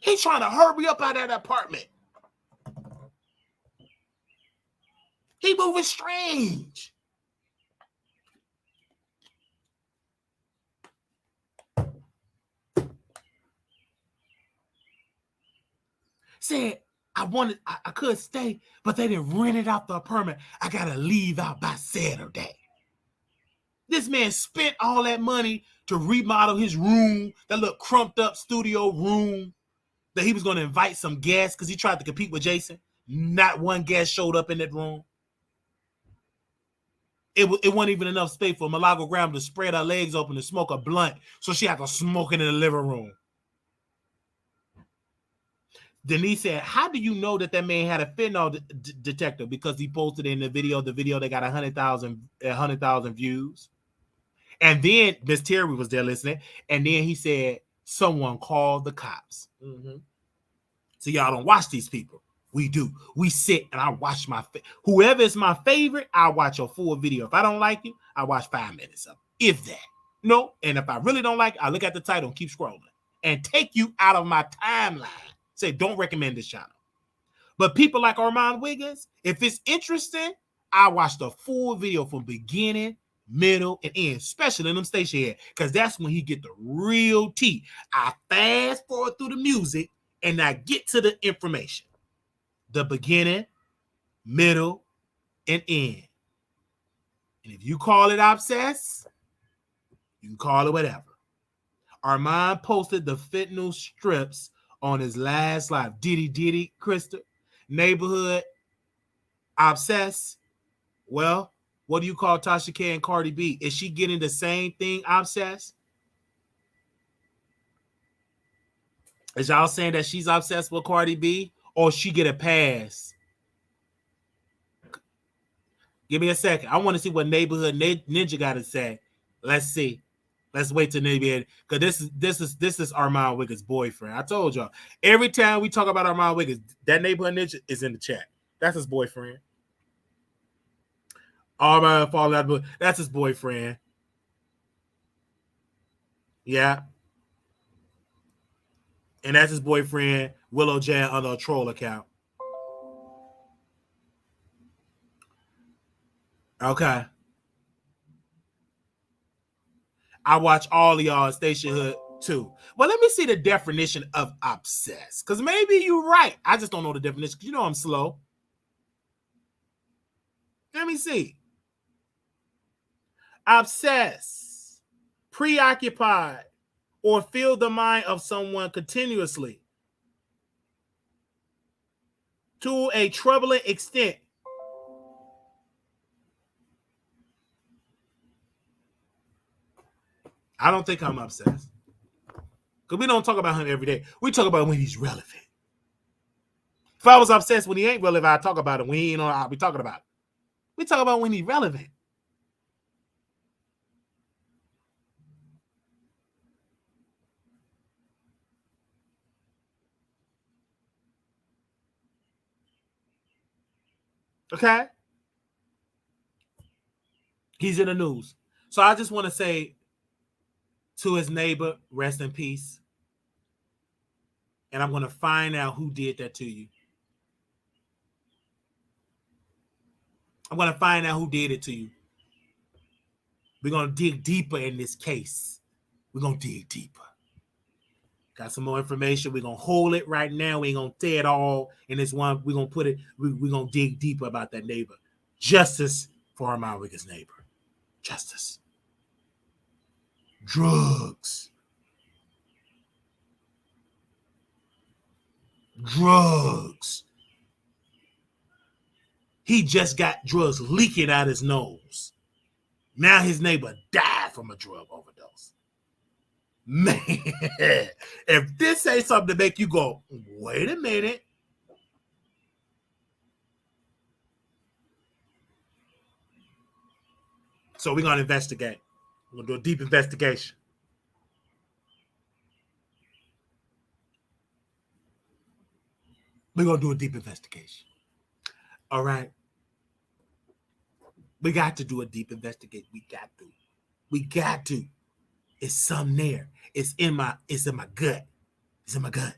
He's trying to hurry up out of that apartment. He moving strange. Said, I could stay, but they didn't rent it out the apartment. I gotta leave out by Saturday. This man spent all that money to remodel his room, that little crumped up studio room that he was going to invite some guests because he tried to compete with Jason. Not one guest showed up in that room. It wasn't even enough space for Milagro Graham to spread her legs open to smoke a blunt, so she had to smoke it in the living room. Denise said, how do you know that man had a fentanyl detector? Because he posted in the video that got 100,000 views. And then Miss Terry was there listening. And then he said, someone called the cops. Mm-hmm. So y'all don't watch these people. We do. We sit and I watch whoever is my favorite, I watch a full video. If I don't like you, I watch 5 minutes of it. If that. No. And if I really don't like it, I look at the title and keep scrolling and take you out of my timeline. Say, don't recommend this channel. But people like Armon Wiggins, if it's interesting, I watch the full video from beginning, middle, and end, especially in them station head, because that's when he get the real tea. I fast forward through the music and I get to the information. The beginning, middle, and end. And if you call it obsessed, you can call it whatever. Armon posted the fentanyl strips on his last live. Diddy, Krista, neighborhood, obsessed. Well, what do you call Tasha K and Cardi B? Is she getting the same thing, obsessed? Is y'all saying that she's obsessed with Cardi B, or she get a pass? Give me a second. I want to see what neighborhood ninja got to say. Let's see. Let's wait till maybe, because this is Armon Wiggins' boyfriend. I told y'all, every time we talk about Armon Wiggins, that neighborhood ninja is in the chat. That's his boyfriend. Armon falling out of, that's his boyfriend. Yeah. And that's his boyfriend, Willow Jan, on a troll account. Okay. I watch all of y'all Station Hood too. Well, let me see the definition of obsessed, because maybe you're right. I just don't know the definition, because you know I'm slow. Let me see. Obsessed, preoccupied, or fill the mind of someone continuously to a troubling extent. I don't think I'm obsessed, because we don't talk about him every day. We talk about when he's relevant. If I was obsessed when he ain't relevant, I'd talk about him. When he ain't on, I'll be talking about him. We talk about when he's relevant. Okay? He's in the news. So I just want to say to his neighbor, rest in peace. And I'm going to find out who did that to you. I'm going to find out who did it to you. We're going to dig deeper in this case. We're going to dig deeper. Got some more information. We're going to hold it right now. We ain't going to tear it all in this one. We're going to put it, we're going to dig deeper about that neighbor. Justice for Armon Wiggins' neighbor. Justice. Drugs. Drugs. He just got drugs leaking out his nose. Now his neighbor died from a drug overdose. Man, if this ain't something to make you go, wait a minute. So we're going to investigate. We're going to do a deep investigation. We're going to do a deep investigation. All right. We got to do a deep investigation. We got to. We got to. It's something there. It's in my gut. It's in my gut.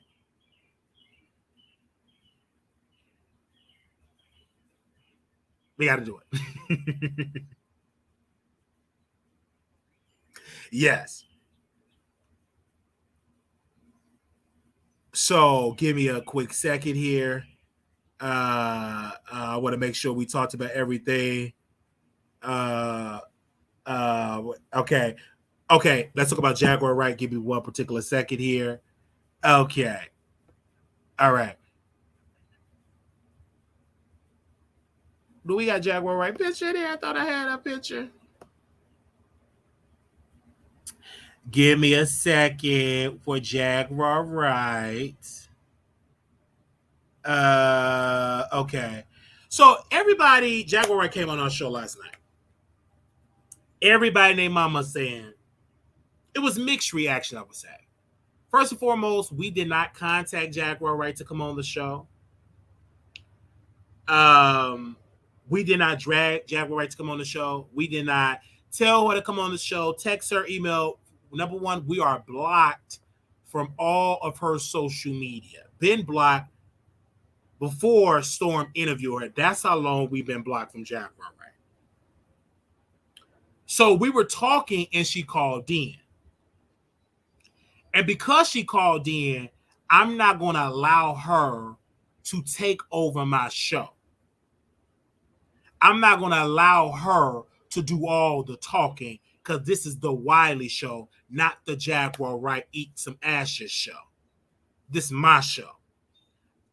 We got to do it. Yes. So give me a quick second here. I want to make sure we talked about everything. Okay. Okay, let's talk about Jaguar Wright. Give me one particular second here. Okay. All right. Do we got Jaguar Wright picture there? I thought I had a picture. Give me a second for Jaguar Wright. Okay. So everybody, Jaguar Wright came on our show last night. Everybody named Mama saying it was mixed reaction, I would say. First and foremost, we did not contact Jaguar Wright to come on the show. We did not drag Jaguar Wright to come on the show. We did not tell her to come on the show, text her, email. Number one, we are blocked from all of her social media. Been blocked before Storm interviewed her. That's how long we've been blocked from Jaguar Wright. So we were talking and she called in. And because she called in, I'm not going to allow her to take over my show. I'm not going to allow her to do all the talking because this is the Wiley show, not the Jaguar Wright Eat Some Ashes show. This is my show.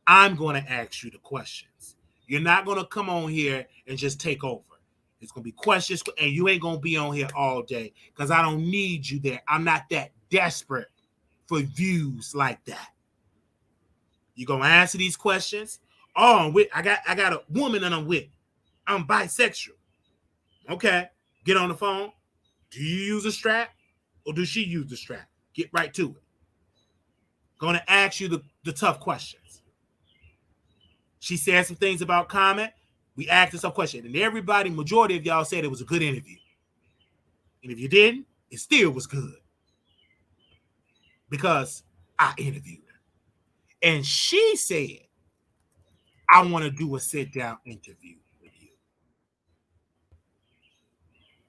I'm going to ask you the questions. You're not going to come on here and just take over. It's going to be questions, and you ain't going to be on here all day because I don't need you there. I'm not that desperate for views like that. You're going to answer these questions. Oh, I got a woman and I'm with. I'm bisexual. Okay, get on the phone. Do you use a strap or does she use the strap? Get right to it. Going to ask you the tough questions. She said some things about comment. We asked her some questions. And everybody, majority of y'all said it was a good interview. And if you didn't, it still was good. Because I interviewed her. And she said, I want to do a sit-down interview with you.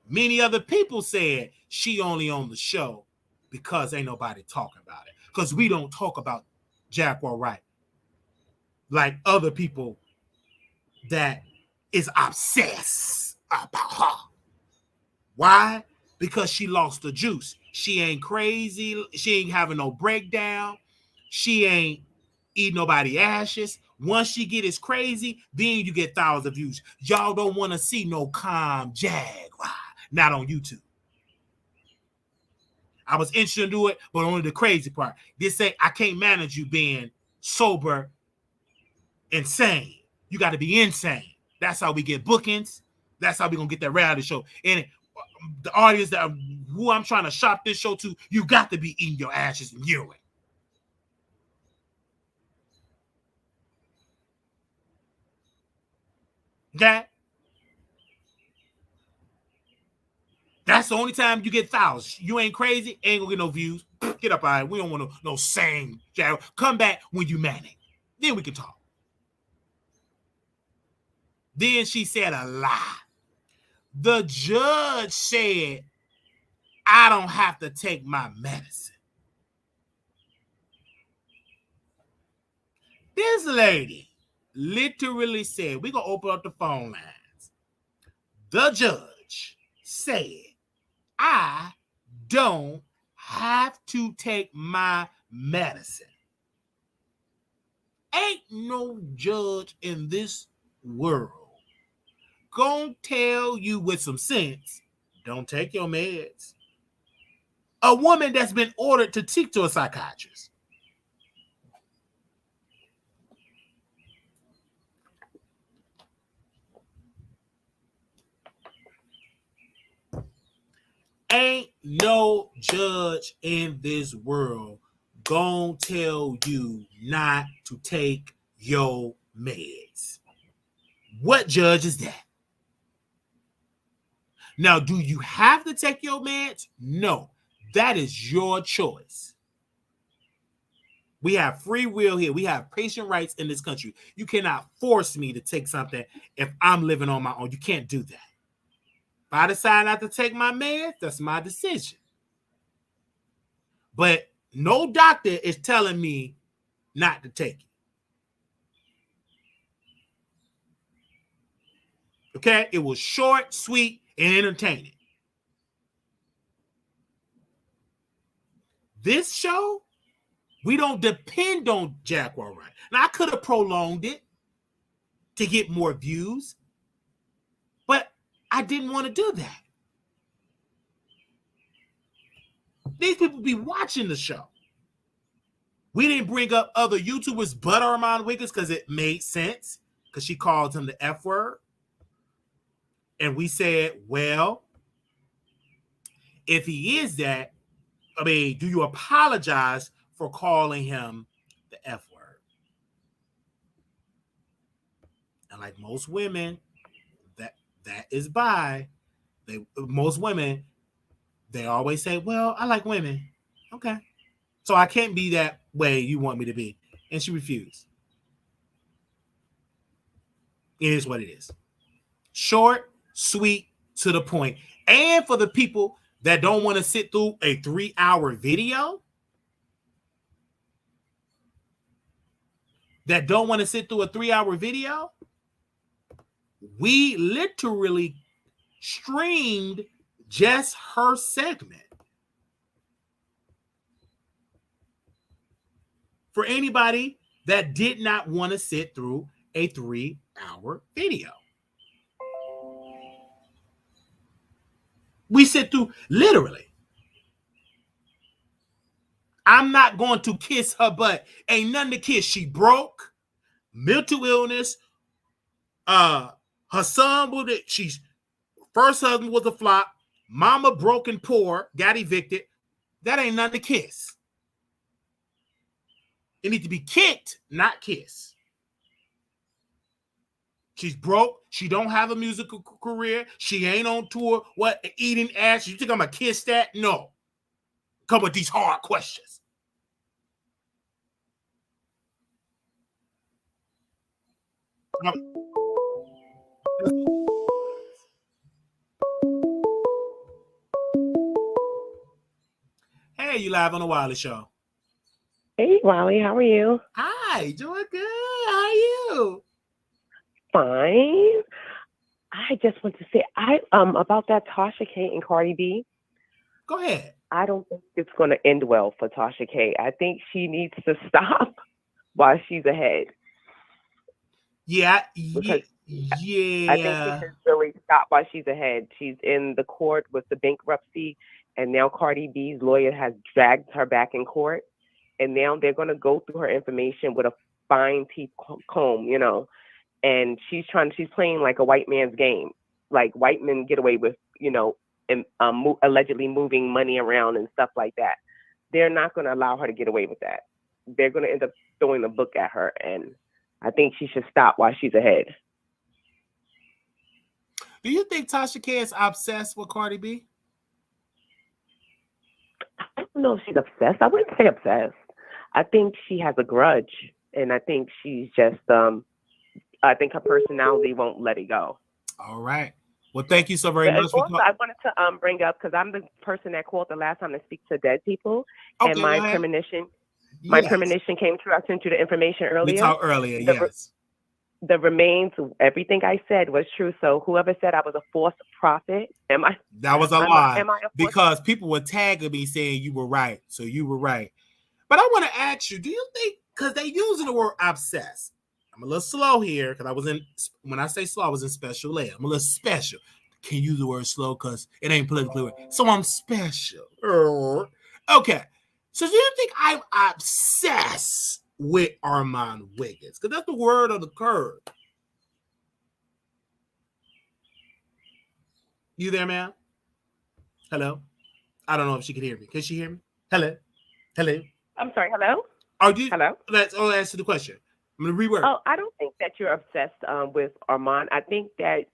Many other people said she only on the show because ain't nobody talking about it. Because we don't talk about Jaguar Wright like other people that is obsessed about her. Why? Because she lost the juice. She ain't crazy. She ain't having no breakdown. She ain't eating nobody ashes. Once she get as crazy, then you get thousands of views. Y'all don't want to see no calm Jaguar. Not on YouTube. I was interested to do it, but only the crazy part. They say I can't manage you being sober, insane. You got to be insane. That's how we get bookings. That's how we gonna get that reality show. And the audience that who I'm trying to shop this show to, you got to be eating your ashes and urine. Okay? That's the only time you get thousands. You ain't crazy, ain't gonna get no views. Get up out. We don't want no sane. Come back when you manic. Then we can talk. Then she said a lie. The judge said, I don't have to take my medicine. This lady literally said, we're going to open up the phone lines. The judge said, I don't have to take my medicine. Ain't no judge in this world gonna tell you with some sense, don't take your meds. A woman that's been ordered to speak to a psychiatrist. Ain't no judge in this world gonna tell you not to take your meds. What judge is that? Now, do you have to take your meds? No, that is your choice. We have free will here. We have patient rights in this country. You cannot force me to take something if I'm living on my own. You can't do that. If I decide not to take my meds, that's my decision. But no doctor is telling me not to take it. Okay? It was short, sweet, and entertaining. This show, we don't depend on Jaguar Wright. Now, I could have prolonged it to get more views, but I didn't want to do that. These people be watching the show. We didn't bring up other YouTubers but Armon Wiggins because it made sense, because she called him the F word. And we said, well, if he is that, I mean, do you apologize for calling him the F word? And like most women, that is by most women, they always say, well, I like women. Okay. So I can't be that way you want me to be. And she refused. It is what it is. Short, sweet, to the point. And for the people that don't want to sit through a 3-hour video, we literally streamed just her segment. For anybody that did not want to sit through a 3-hour video. We sit through literally. I'm not going to kiss her butt. Ain't nothing to kiss. She broke, mental illness. Her son was it. She's first husband was a flop. Mama broke and poor, got evicted. That ain't nothing to kiss. It needs to be kicked, not kiss. She's broke. She don't have a musical career. She ain't on tour. What, eating ass? You think I'm going to kiss that? No. Come with these hard questions. Hey, you live on the Wiley Show. Hey, Wiley, how are you? Hi, doing good. How are you? Fine. I just want to say, about that Tasha K and Cardi B. Go ahead. I don't think it's going to end well for Tasha K. I think she needs to stop while she's ahead. Yeah. I think she should really stop while she's ahead. She's in the court with the bankruptcy, and now Cardi B's lawyer has dragged her back in court. And now they're going to go through her information with a fine-teeth comb, you know. And she's playing like a white man's game. Like white men get away with, you know, and allegedly moving money around and stuff like that. They're not going to allow her to get away with that. They're going to end up throwing the book at her. And I think she should stop while she's ahead. Do you think Tasha K is obsessed with Cardi B? I don't know if she's obsessed. I wouldn't say obsessed. I think she has a grudge. And I think she's just, I think her personality won't let it go. All right. Well, thank you so very much. Also, I wanted to bring up, because I'm the person that called the last time to speak to dead people. Okay, and my premonition came true. I sent you the information earlier. We talked earlier, yes. The remains, everything I said was true. So whoever said I was a false prophet, that was a lie. Because people were tagging me saying you were right. So you were right. But I want to ask you, do you think, because they using the word obsessed, I'm a little slow here, because when I say slow, I was in special ed. I'm a little special. can't use the word slow because it ain't politically right. So I'm special. Okay. So do you think I'm obsessed with Armon Wiggins? Because that's the word of the curve. You there, ma'am? Hello? I don't know if she can hear me. Can she hear me? Hello? Hello? I'm sorry, hello? Hello? Let's answer the question. I'm going to reword. Oh, I don't think that you're obsessed with Armon. I think that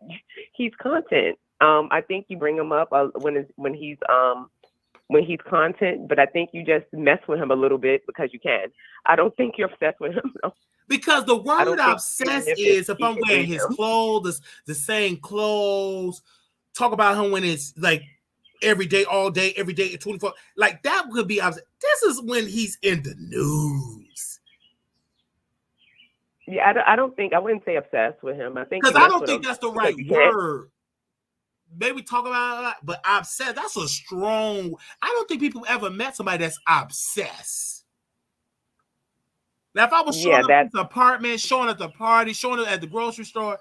he's content. I think you bring him up when he's content, but I think you just mess with him a little bit because you can. I don't think you're obsessed with him. No. Because the word obsessed is if I'm wearing his clothes, the same clothes, talk about him when it's like every day, all day, every day, 24. Like that could be obsessed. This is when he's in the news. Yeah, I wouldn't say obsessed with him. I think because I don't think that's the right word. Maybe talk about it a lot, but obsessed, that's a strong. I don't think people ever met somebody that's obsessed. Now, if I was showing up at the apartment, showing at the party, showing up at the grocery store,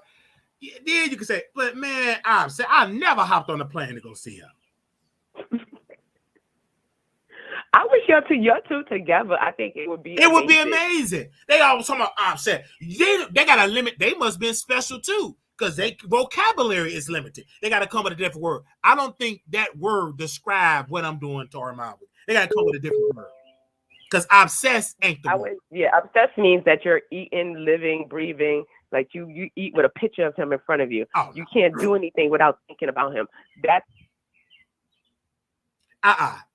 then you could say, but man, I'm saying I never hopped on a plane to go see him. I wish y'all two together. I think it would be amazing. Would be amazing. They always talking about upset. They got a limit. They must be special too, because their vocabulary is limited. They got to come with a different word. I don't think that word describe what I'm doing to Armon. They got to come with a different word. Because obsessed ain't the word. Obsessed means that you're eating, living, breathing. Like you eat with a picture of him in front of you. Oh, you can't do anything without thinking about him. That's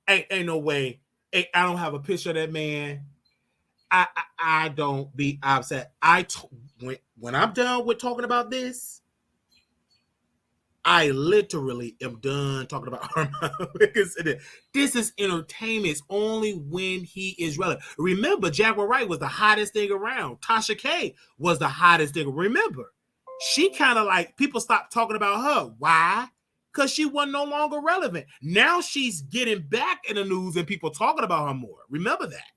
ain't no way. I don't have a picture of that man. I don't be upset. When I'm done with talking about this, I literally am done talking about Armon. This is entertainment. It's only when he is relevant. Remember, Jaguar Wright was the hottest thing around. Tasha K was the hottest thing. Remember, she kind of like people stopped talking about her. Why? Because she wasn't no longer relevant. Now she's getting back in the news and people talking about her more. Remember that.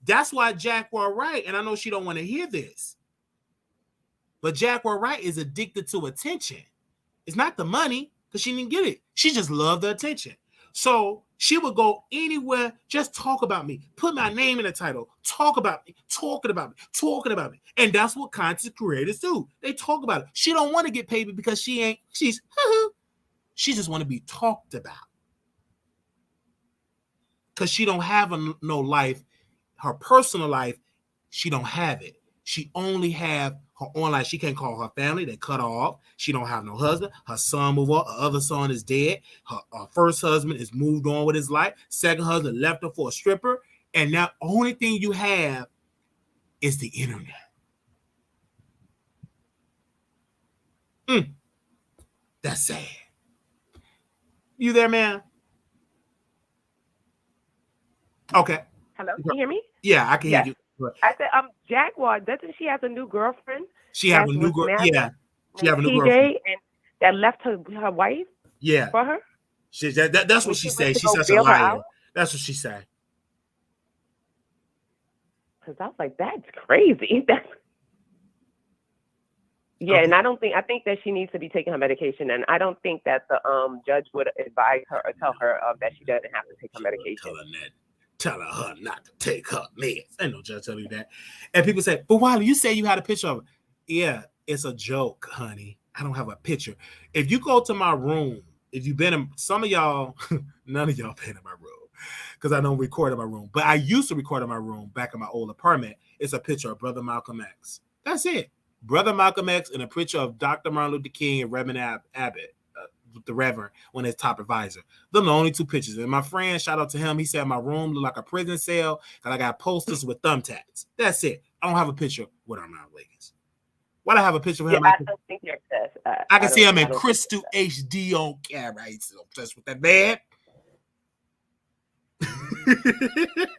That's why Jaguar Wright, and I know she don't want to hear this, but Jaguar Wright is addicted to attention. It's not the money, because she didn't get it. She just loved the attention. So she would go anywhere, just talk about me, put my name in the title, talk about me, talking about me, talking about me. And that's what content creators do. They talk about it. She don't want to get paid because she just want to be talked about. Because she don't have no life. Her personal life, she don't have it. She only have her own life. She can't call her family. They cut her off. She don't have no husband. Her son moved on. Her other son is dead. Her first husband is moved on with his life. Second husband left her for a stripper. And now only thing you have is the internet. That's sad. You there, man? Okay. Hello, can you hear me? Yeah, I can hear you. I said, Jaguar, doesn't she have a new girlfriend? She have a new girl. Yeah, she have a new girlfriend. And that left her wife. Yeah, for her. That's what she said. She's such a liar. That's what she said. Because I was like, that's crazy. And I think that she needs to be taking her medication, and I don't think that the judge would advise her or tell her that she doesn't have to take her medication. Telling her not to take her meds. Ain't no judge telling you that. And people say, but Wiley, you say you had a picture of her. Yeah, it's a joke, honey. I don't have a picture. If you go to my room, if you've been in, some of y'all, none of y'all been in my room because I don't record in my room. But I used to record in my room back in my old apartment. It's a picture of Brother Malcolm X. That's it. Brother Malcolm X and a picture of Dr. Martin Luther King and Reverend Abbott. The Reverend, when his top advisor. Them the only two pictures. And my friend, shout out to him, he said my room looked like a prison cell because I got posters with thumbtacks. That's it. I don't have a picture with Armon Wiggins. Why do I have a picture with him? I don't think you're obsessed. I can see him in crystal HD on camera. He's so obsessed with that man.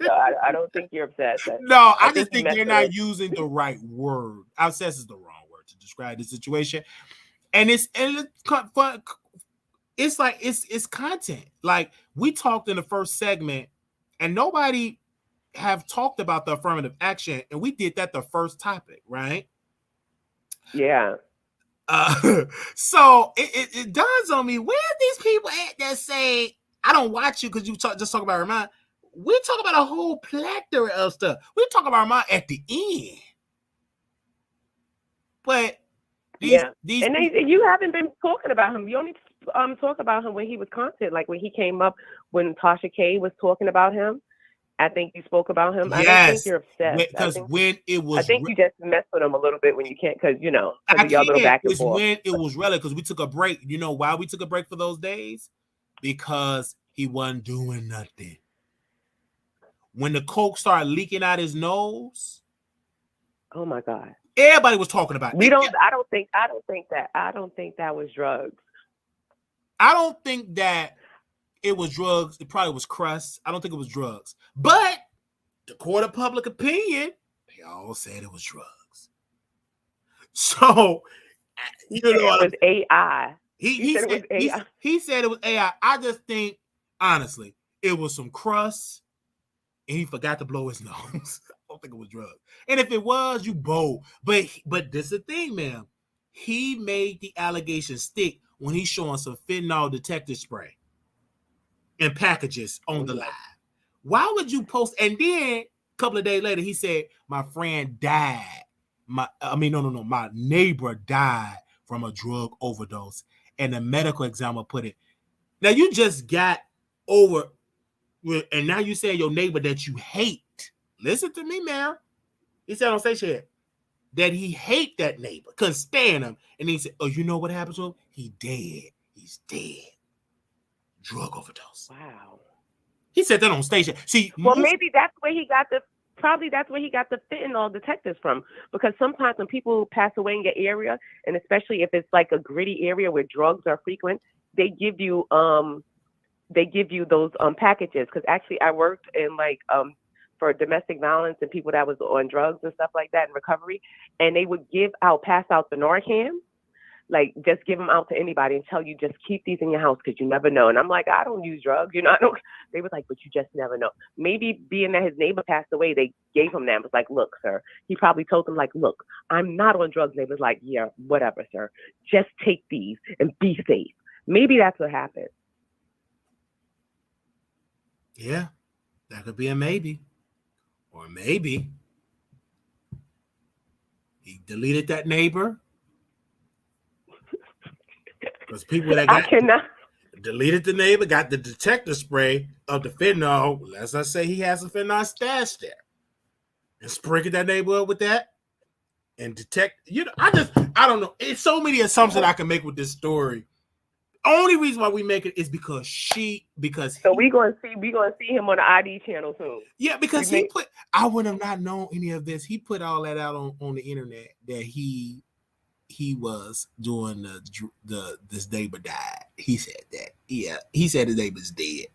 No, I don't think you're obsessed. No, I just think they're not using the right word. Obsessed is the wrong word to describe the situation. And it's fun. It's like it's content. Like we talked in the first segment, and nobody have talked about the affirmative action, and we did that the first topic, right? Yeah. So it dawns on me, where are these people at that say, I don't watch you because you just talk about Armon? We talk about a whole plethora of stuff. We talk about Armon at the end. But these and you haven't been talking about him. You only talk about him when he was content, like when he came up, when Tasha K was talking about him. I think you spoke about him. Yes, I don't think you're obsessed. Because when it was, I think you just mess with him a little bit when you can't, because of y'all little back and forth. When it was relevant, because we took a break. You know why we took a break for those days? Because he wasn't doing nothing. When the coke started leaking out his nose, oh my God, everybody was talking about it. I don't think that was drugs. I don't think that it was drugs. It probably was crust. I don't think it was drugs. But the court of public opinion, they all said it was drugs. So, it was AI. He said it was AI. I just think, honestly, it was some crust, and he forgot to blow his nose. I don't think it was drugs. And if it was, you bold. But this is the thing, man. He made the allegation stick when he's showing some fentanyl detector spray in packages on the live. Why would you post? And then a couple of days later, he said, my friend died. My neighbor died from a drug overdose. And the medical examiner put it. Now you just got over, and now you say your neighbor that you hate. Listen to me, man. He said on station that he hate that neighbor, couldn't stand him. And he said, oh, you know what happened to him? He dead. He's dead. Drug overdose. Wow. He said that on station. See, maybe that's where he got the fentanyl detectors from. Because sometimes when people pass away in your area, and especially if it's like a gritty area where drugs are frequent, they give you those packages. Because actually, I worked in for domestic violence and people that was on drugs and stuff like that in recovery, and they would pass out the Narcan. Like, just give them out to anybody and tell you, just keep these in your house because you never know. And I'm like, I don't use drugs. I don't. They were like, but you just never know. Maybe being that his neighbor passed away, they gave him that. It was like, look, sir. He probably told them, like, look, I'm not on drugs. They was like, yeah, whatever, sir. Just take these and be safe. Maybe that's what happened. Yeah, that could be a maybe. Or maybe he deleted that neighbor. Because people that deleted the neighbor, got the detector spray of the fentanyl. As I say, he has a fentanyl stash there, and sprinkled that neighbor up with that, and detect. I don't know. It's so many assumptions I can make with this story. Only reason why we make it is because we gonna see him on the ID channel soon. Yeah, because I would have not known any of this. He put all that out on the internet that he was doing this neighbor died. He said that. Yeah, he said his neighbor's dead.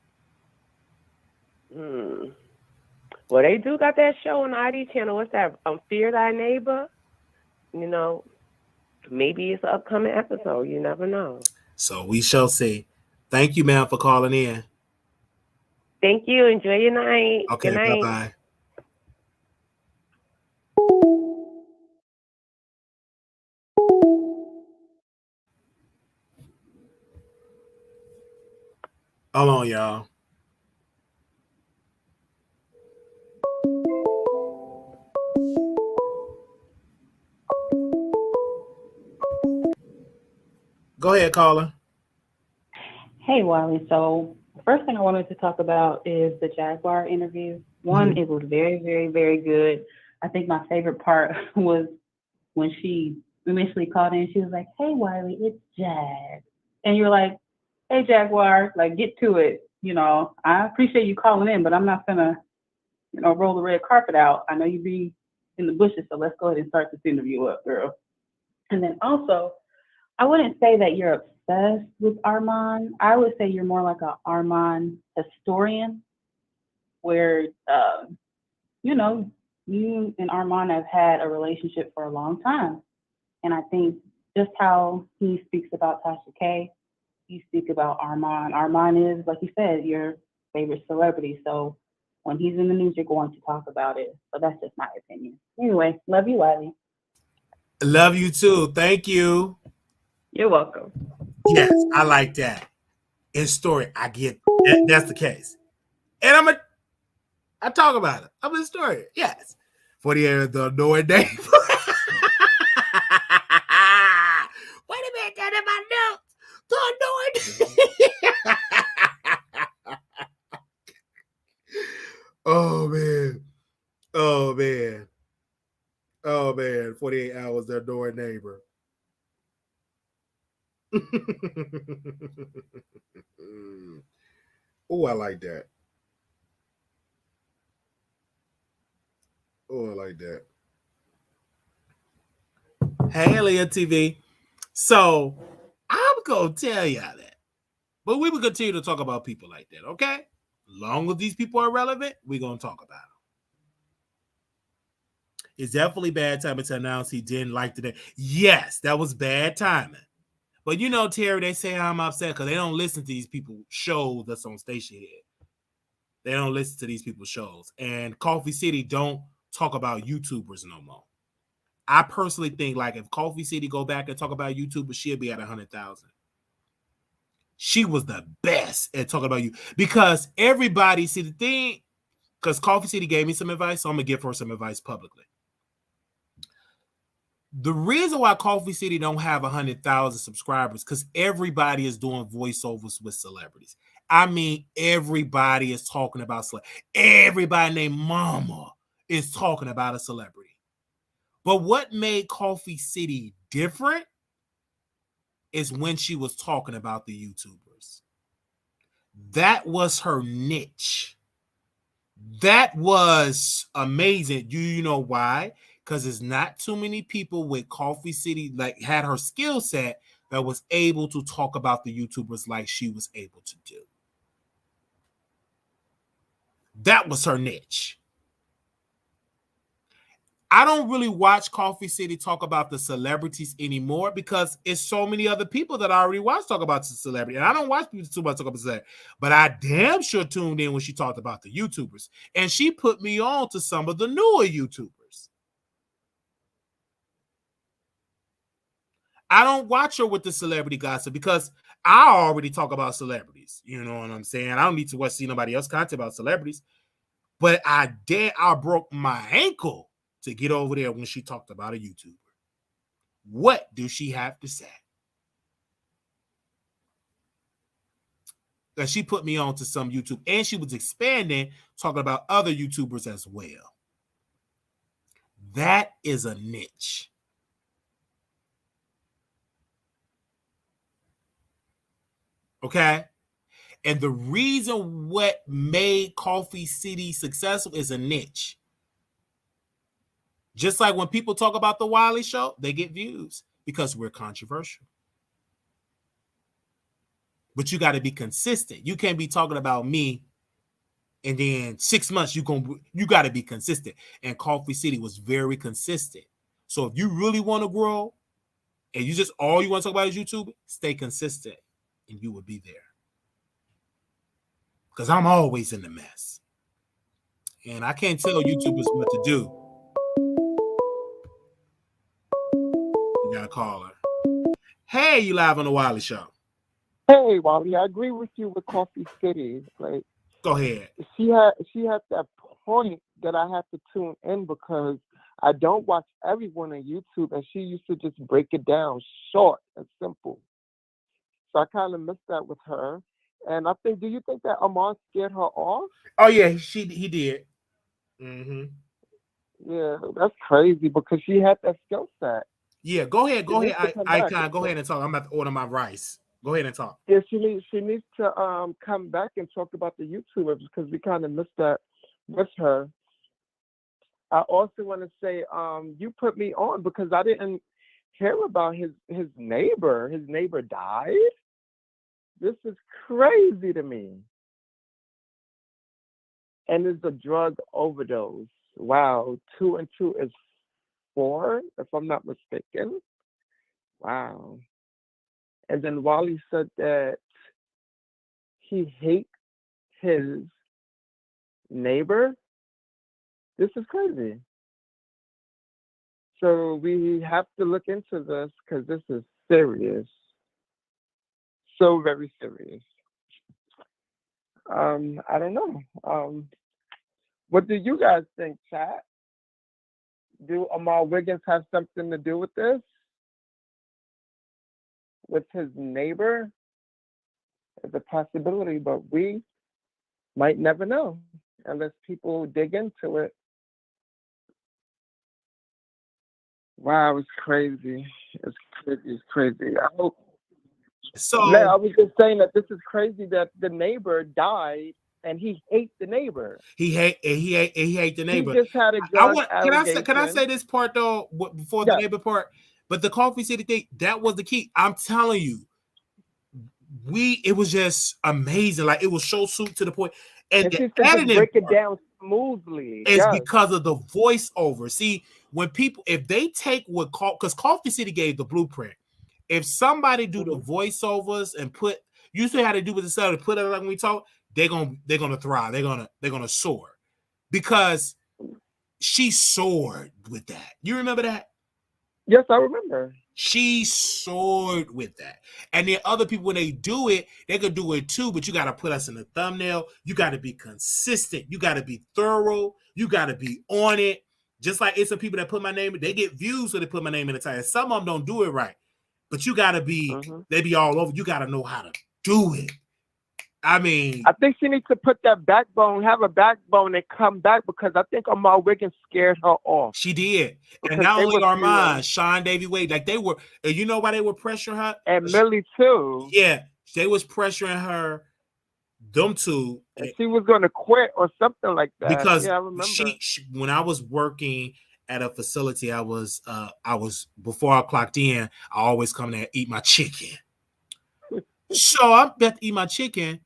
Well, they do got that show on the ID channel. What's that? Fear Thy Neighbor. Maybe it's an upcoming episode. You never know. So we shall see. Thank you, ma'am, for calling in. Thank you. Enjoy your night. Okay, bye-bye. Hold on, y'all. Go ahead, caller. Hey, Wiley. So first thing I wanted to talk about is the Jaguar interview. One, it was very, very, very good. I think my favorite part was when she initially called in. She was like, hey, Wiley, it's Jag. And you're like, hey, Jaguar, like, get to it. I appreciate you calling in, but I'm not going to, roll the red carpet out. I know you be in the bushes, so let's go ahead and start this interview up, girl. And then also, I wouldn't say that you're obsessed with Armon. I would say you're more like an Armon historian, where, you and Armon have had a relationship for a long time. And I think just how he speaks about Tasha K, you speak about Armon. Armon is, like you said, your favorite celebrity. So when he's in the news, you're going to talk about it. So that's just my opinion. Anyway, love you, Wiley. Love you too. Thank you. You're welcome. Yes, I like that. In story, I get that's the case. And I talk about it. I'm a historian. Yes. 48 the annoying neighbor. Wait a minute, that in my notes. The annoying. Oh man. Oh man. Oh man. 48 hours, the annoying neighbor. Oh, I like that. Oh, I like that. Hey, Leah TV. So I'm gonna tell y'all that. But we will continue to talk about people like that, okay? Long as these people are relevant, we're gonna talk about them. It's definitely bad timing to announce he didn't like today. Yes, that was bad timing. But you know, Terry, they say I'm upset because they don't listen to these people shows that's on Station Head. They don't listen to these people's shows. And Coffee City don't talk about YouTubers no more. I personally think like if Coffee City go back and talk about YouTubers, she'll be at 100,000. She was the best at talking about you because everybody see the thing. Because Coffee City gave me some advice, so I'm gonna give her some advice publicly. The reason why Coffee City don't have 100,000 subscribers because everybody is doing voiceovers with celebrities. I mean, everybody is talking about everybody named Mama is talking about a celebrity. But what made Coffee City different is when she was talking about the YouTubers. That was her niche. That was amazing. You know why? Because there's not too many people with Coffee City like had her skill set that was able to talk about the YouTubers like she was able to do. That was her niche. I don't really watch Coffee City talk about the celebrities anymore because it's so many other people that I already watch talk about the celebrity. And I don't watch people too much talk about celebrity. But I damn sure tuned in when she talked about the YouTubers. And she put me on to some of the newer YouTubers. I don't watch her with the celebrity gossip because I already talk about celebrities. You know what I'm saying? I don't need to see nobody else content about celebrities. But I broke my ankle to get over there when she talked about a YouTuber. What do she have to say? That she put me on to some YouTube, and she was expanding, talking about other YouTubers as well. That is a niche. Okay? And the reason what made Coffee City successful is a niche. Just like when people talk about the Wiley show, they get views because we're controversial. But you got to be consistent. You can't be talking about me and then 6 months you got to be consistent. And Coffee City was very consistent. So if you really want to grow and you just all you want to talk about is YouTube, stay consistent and you will be there. Because I'm always in the mess. And I can't tell YouTubers what to do. You got to call her. Hey, you live on the Wiley Show. Hey, Wally, I agree with you with Coffee City. Like, go ahead. She had that point that I have to tune in because I don't watch everyone on YouTube, and she used to just break it down short and simple. So I kind of missed that with her. And I think, do you think that Armon scared her off? Oh yeah, he did. Mm-hmm. Yeah, that's crazy because she had that skill set. Yeah, go ahead. Icon, go ahead and talk. I'm about to order my rice. Go ahead and talk. Yeah, she needs to come back and talk about the YouTubers because we kind of missed that with her. I also want to say, you put me on because I didn't hear about his neighbor. His neighbor died. This is crazy to me. And it's a drug overdose. Wow, 2 and 2 is 4, if I'm not mistaken. Wow. And then Wally said that he hates his neighbor. This is crazy. So we have to look into this because this is serious. So very serious. I don't know. What do you guys think, chat? Do Armon Wiggins have something to do with this? With his neighbor? It's a possibility, but we might never know unless people dig into it. Wow, it's crazy. It's crazy. It's crazy. I hope. So I was just saying that this is crazy that the neighbor died and he hates the neighbor. he hate the neighbor. He just had a drug can I say this part though before the neighbor part? But the Coffee City thing, that was the key. I'm telling you, it was just amazing. Like it was so suit to the point. And she the said editing break it down smoothly. is because of the voiceover. See, when people, if they take because Coffee City gave the blueprint. If somebody do the voiceovers and you see how they do with the stuff, to put it like when we talk, they're gonna thrive. They're gonna soar. Because she soared with that. You remember that? Yes, I remember. She soared with that. And then other people, when they do it, they could do it too, but you got to put us in the thumbnail. You got to be consistent. You got to be thorough. You got to be on it. Just like it's some people that put my name, they get views, so they put my name in the title. Some of them don't do it right. But you got to be, they be all over. You got to know how to do it. I mean, I think she needs to put that backbone, have a backbone and come back, because I think Armon Wiggins scared her off. She did. And not only Armon, Sean Davy Wade, like they were, and you know why they were pressuring her? And Millie too. Yeah, they was pressuring her, them two. And she was going to quit or something like that. Because I remember. She when I was working at a facility, I was before I clocked in, I always come there and eat my chicken. So I'm about to eat my chicken.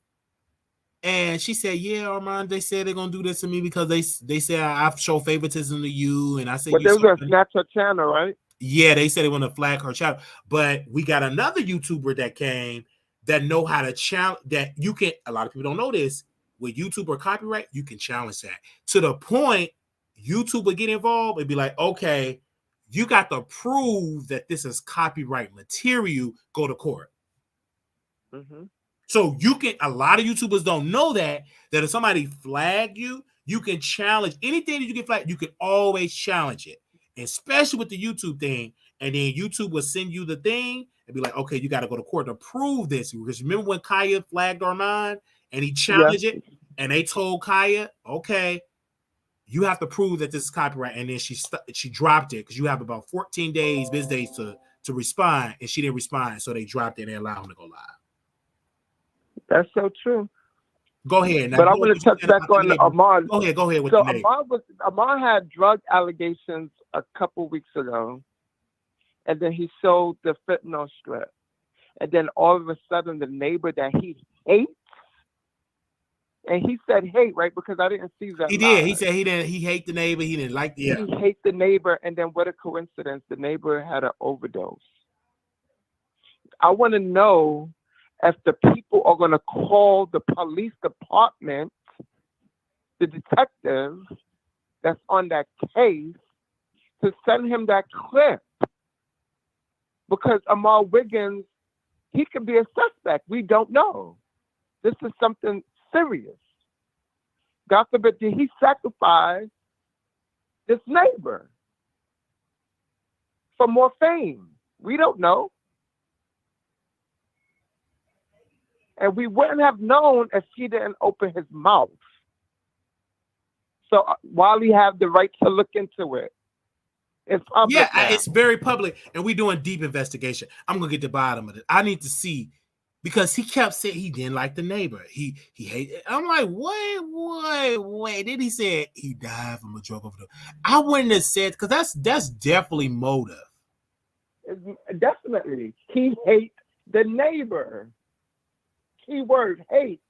And she said, "Yeah, Armon, they said they're gonna do this to me because they said I've shown favoritism to you." And I said, "But they were gonna snatch her channel, right?" Yeah, they said they want to flag her channel. But we got another YouTuber that came that know how to challenge that. You can. A lot of people don't know this. With YouTube or copyright, you can challenge that to the point YouTube will get involved and be like, "Okay, you got to prove that this is copyright material. Go to court." Mm-hmm. So you can, a lot of YouTubers don't know that if somebody flag you, you can challenge anything that you get flagged, you can always challenge it, especially with the YouTube thing. And then YouTube will send you the thing and be like, okay, you got to go to court to prove this. Because remember when Kaya flagged Armon and he challenged it and they told Kaya, okay, you have to prove that this is copyright. And then she dropped it because you have about 14 days, business days to respond. And she didn't respond. So they dropped it and they allowed him to go live. That's so true. Go ahead. Now, but I want to touch back on Armon. Go ahead with so the Armon had drug allegations a couple weeks ago, and then he sold the fentanyl strip. And then all of a sudden, the neighbor that he hates, and he said hate, right? Because I didn't see that. He did. He said he didn't. He hate the neighbor. He didn't like the. He hate the neighbor, and then what a coincidence! The neighbor had an overdose. I want to know if the people are going to call the police department, the detective that's on that case, to send him that clip. Because Armon Wiggins, he could be a suspect. We don't know. This is something serious. God forbid, did he sacrifice this neighbor for more fame? We don't know. And we wouldn't have known if he didn't open his mouth. So Wiley have the right to look into it. It's public now. It's very public, and we're doing deep investigation. I'm gonna get the bottom of it. I need to see, because he kept saying he didn't like the neighbor. He hated. I'm like, wait. Then he said he died from a drug overdose. I wouldn't have said, because that's definitely motive. Definitely, he hates the neighbor. Keyword hate,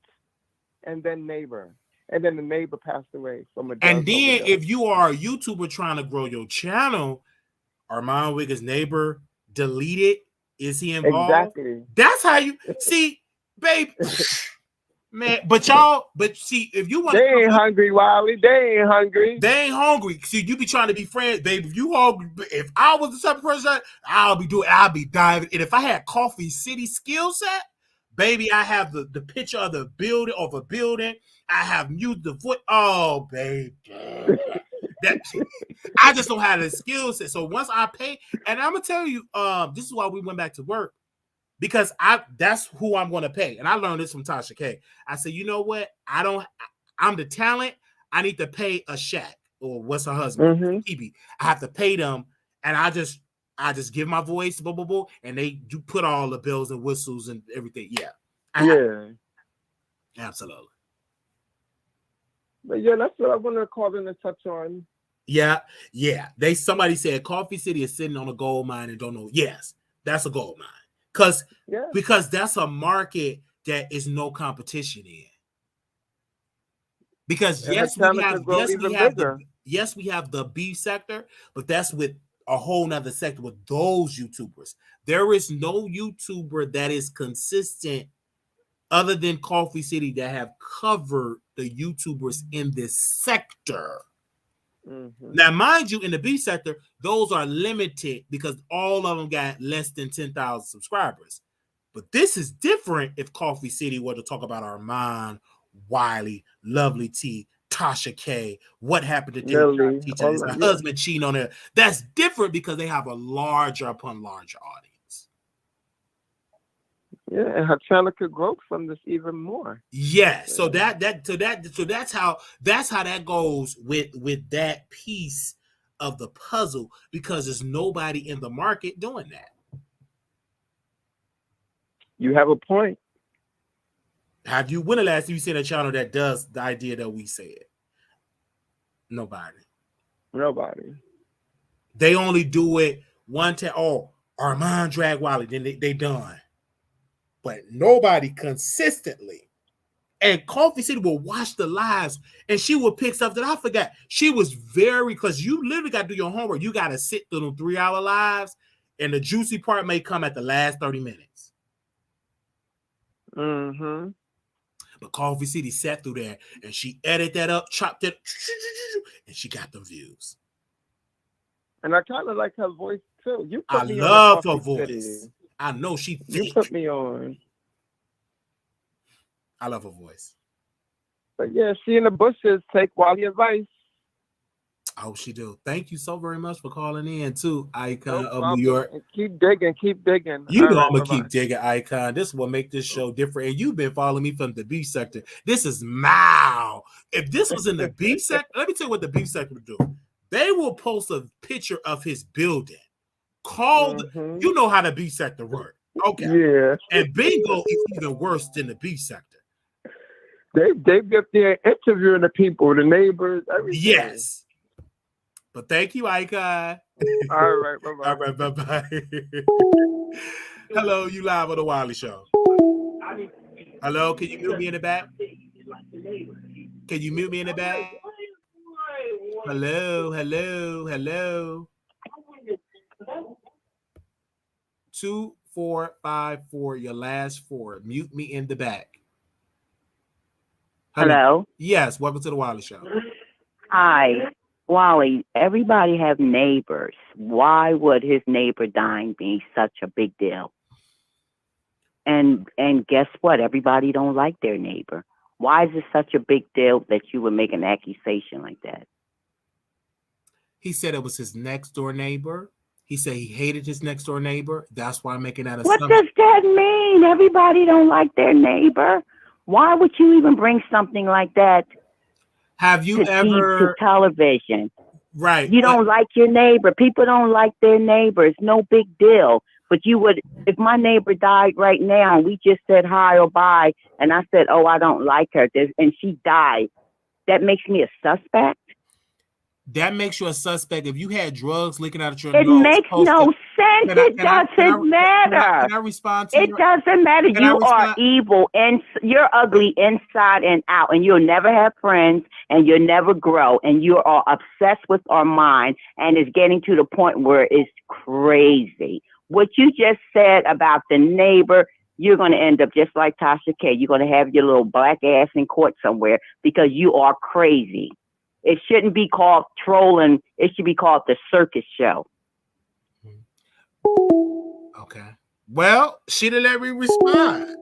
and then neighbor, and then the neighbor passed away from a drug And then overdose. if you are a YouTuber trying to grow your channel, Armon Wiggins' neighbor deleted. Is he involved? Exactly. That's how you see, babe. Man, but see, if you want, they ain't hungry, Wiley. They ain't hungry. They ain't hungry. See, you be trying to be friends, baby. If you hungry, if I was the type of person, I'll be diving. And if I had Coffee City skill set, baby, I have the picture of the building of a building. I have the foot. Oh, baby, that I just don't have the skill set. So once I pay, and I'm gonna tell you, this is why we went back to work. Because that's who I'm going to pay. And I learned this from Tasha K. I said, you know what? I'm the talent. I need to pay a Shaq or what's her husband, Phoebe. I have to pay them. And I just give my voice, blah, blah, blah, and they do put all the bells and whistles and everything. Yeah. Absolutely. But yeah, that's what I want to call in and touch on. Yeah. Somebody said Coffee City is sitting on a gold mine and don't know. Yes, that's a gold mine. Because that's a market that is no competition in. Because we have the B sector, but that's with a whole nother sector with those YouTubers. There is no YouTuber that is consistent other than Coffee City that have covered the YouTubers in this sector. Now, mind you, in the B sector, those are limited because all of them got less than 10,000 subscribers. But this is different if Coffee City were to talk about Armon, Wiley, Lovely T, Tasha K, what happened to David Teacher, her husband cheating on her. That's different because they have a larger upon larger audience. Yeah, and her channel could grow from this even more. Yeah, so that's how that goes with that piece of the puzzle because there's nobody in the market doing that. You have a point. When the last time you seen a channel that does the idea that we said? Nobody. They only do it one time. Oh, Armon drag Wiley, then they done. But nobody consistently. And Coffee City will watch the lives and she will pick stuff that I forgot. She was because you literally got to do your homework. You got to sit through them 3-hour lives and the juicy part may come at the last 30 minutes. But Coffee City sat through there and she edited that up, chopped it, and she got the views. And I kind of like her voice too. I love her voice. City. I know she thinks. You put me on. I love her voice. But yeah, she in the bushes take Wiley advice. Oh, she do. Thank you so very much for calling in too, Icon of New York. And keep digging. You know I'm gonna keep digging, Icon. This will make this show different. And you've been following me from the beef sector. This is Mao. If this was in the beef sector, let me tell you what the beef sector would do. They will post a picture of his building. You know how the beef sector works. Okay. Yeah. And bingo is even worse than the beef sector. They get there interviewing the people, the neighbors, everything. Yes. But thank you, Icon. All right, bye-bye. All right, bye-bye. Hello, you live on the Wiley Show. Hello, can you mute me in the back? Can you mute me in the back? Hello. 2454, your last four. Mute me in the back. Hello? Yes, welcome to the Wiley Show. Hi. Wally, everybody have neighbors. Why would his neighbor dying be such a big deal? And guess what? Everybody don't like their neighbor. Why is it such a big deal that you would make an accusation like that? He said it was his next door neighbor. He said he hated his next door neighbor. That's why I'm making that assumption. What does that mean? Everybody don't like their neighbor. Why would you even bring something like that? Have you ever to television? Right. You don't like your neighbor. People don't like their neighbors. No big deal. But you would, if my neighbor died right now and we just said hi or bye, and I said, oh, I don't like her, and she died, that makes me a suspect? That makes you a suspect. If you had drugs leaking out of your nose. It makes no sense. It doesn't matter. Can I respond to you? It doesn't matter. You are evil and you're ugly inside and out, and you'll never have friends and you'll never grow, and you are obsessed with our mind, and it's getting to the point where it's crazy. What you just said about the neighbor, you're going to end up just like Tasha K. You're going to have your little black ass in court somewhere because you are crazy. It shouldn't be called trolling. It should be called the circus show. Okay. Well, she didn't let me respond.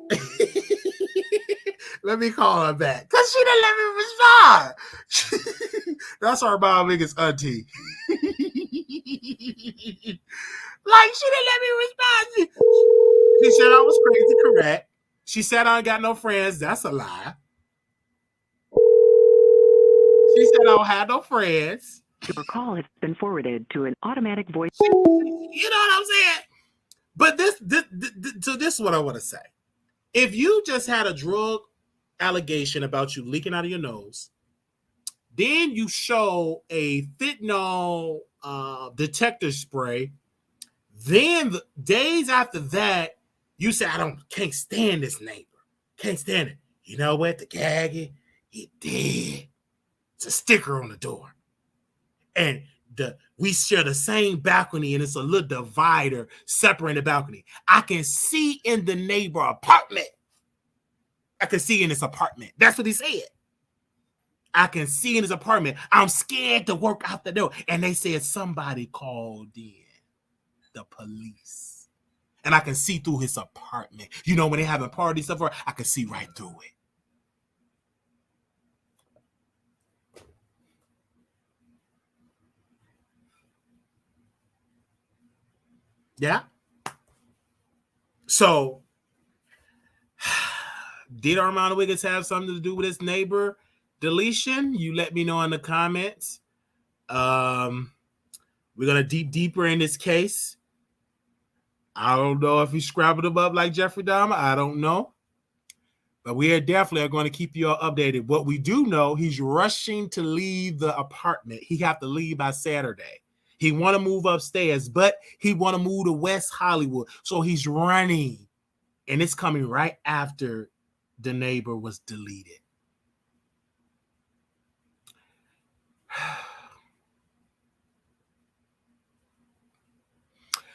Let me call her back. Because she didn't let me respond. That's our Armon Wiggins auntie. Like, she didn't let me respond. She said I was crazy, correct. She said I ain't got no friends. That's a lie. She said I don't have no friends. Your call has been forwarded to an automatic voice. You know what I'm saying? But this is what I want to say. If you just had a drug allegation about you leaking out of your nose, then you show a fentanyl detector spray, then days after that, you say, can't stand this neighbor. Can't stand it. You know what? The gaggy, he dead. It's a sticker on the door. And we share the same balcony, and it's a little divider separating the balcony. I can see in the neighbor apartment. I can see in his apartment. That's what he said. I can see in his apartment. I'm scared to work out the door. And they said somebody called in the police. And I can see through his apartment. You know, when they having parties stuff, I can see right through it. Yeah. So, did Armon Wiggins have something to do with his neighbor deletion? You let me know in the comments. We're gonna deeper in this case. I don't know if he scrabbled him up like Jeffrey Dahmer. I don't know. But we are definitely going to keep you all updated. What we do know, he's rushing to leave the apartment. He have to leave by Saturday. He want to move upstairs, but he want to move to West Hollywood. So he's running. And it's coming right after the neighbor was deleted.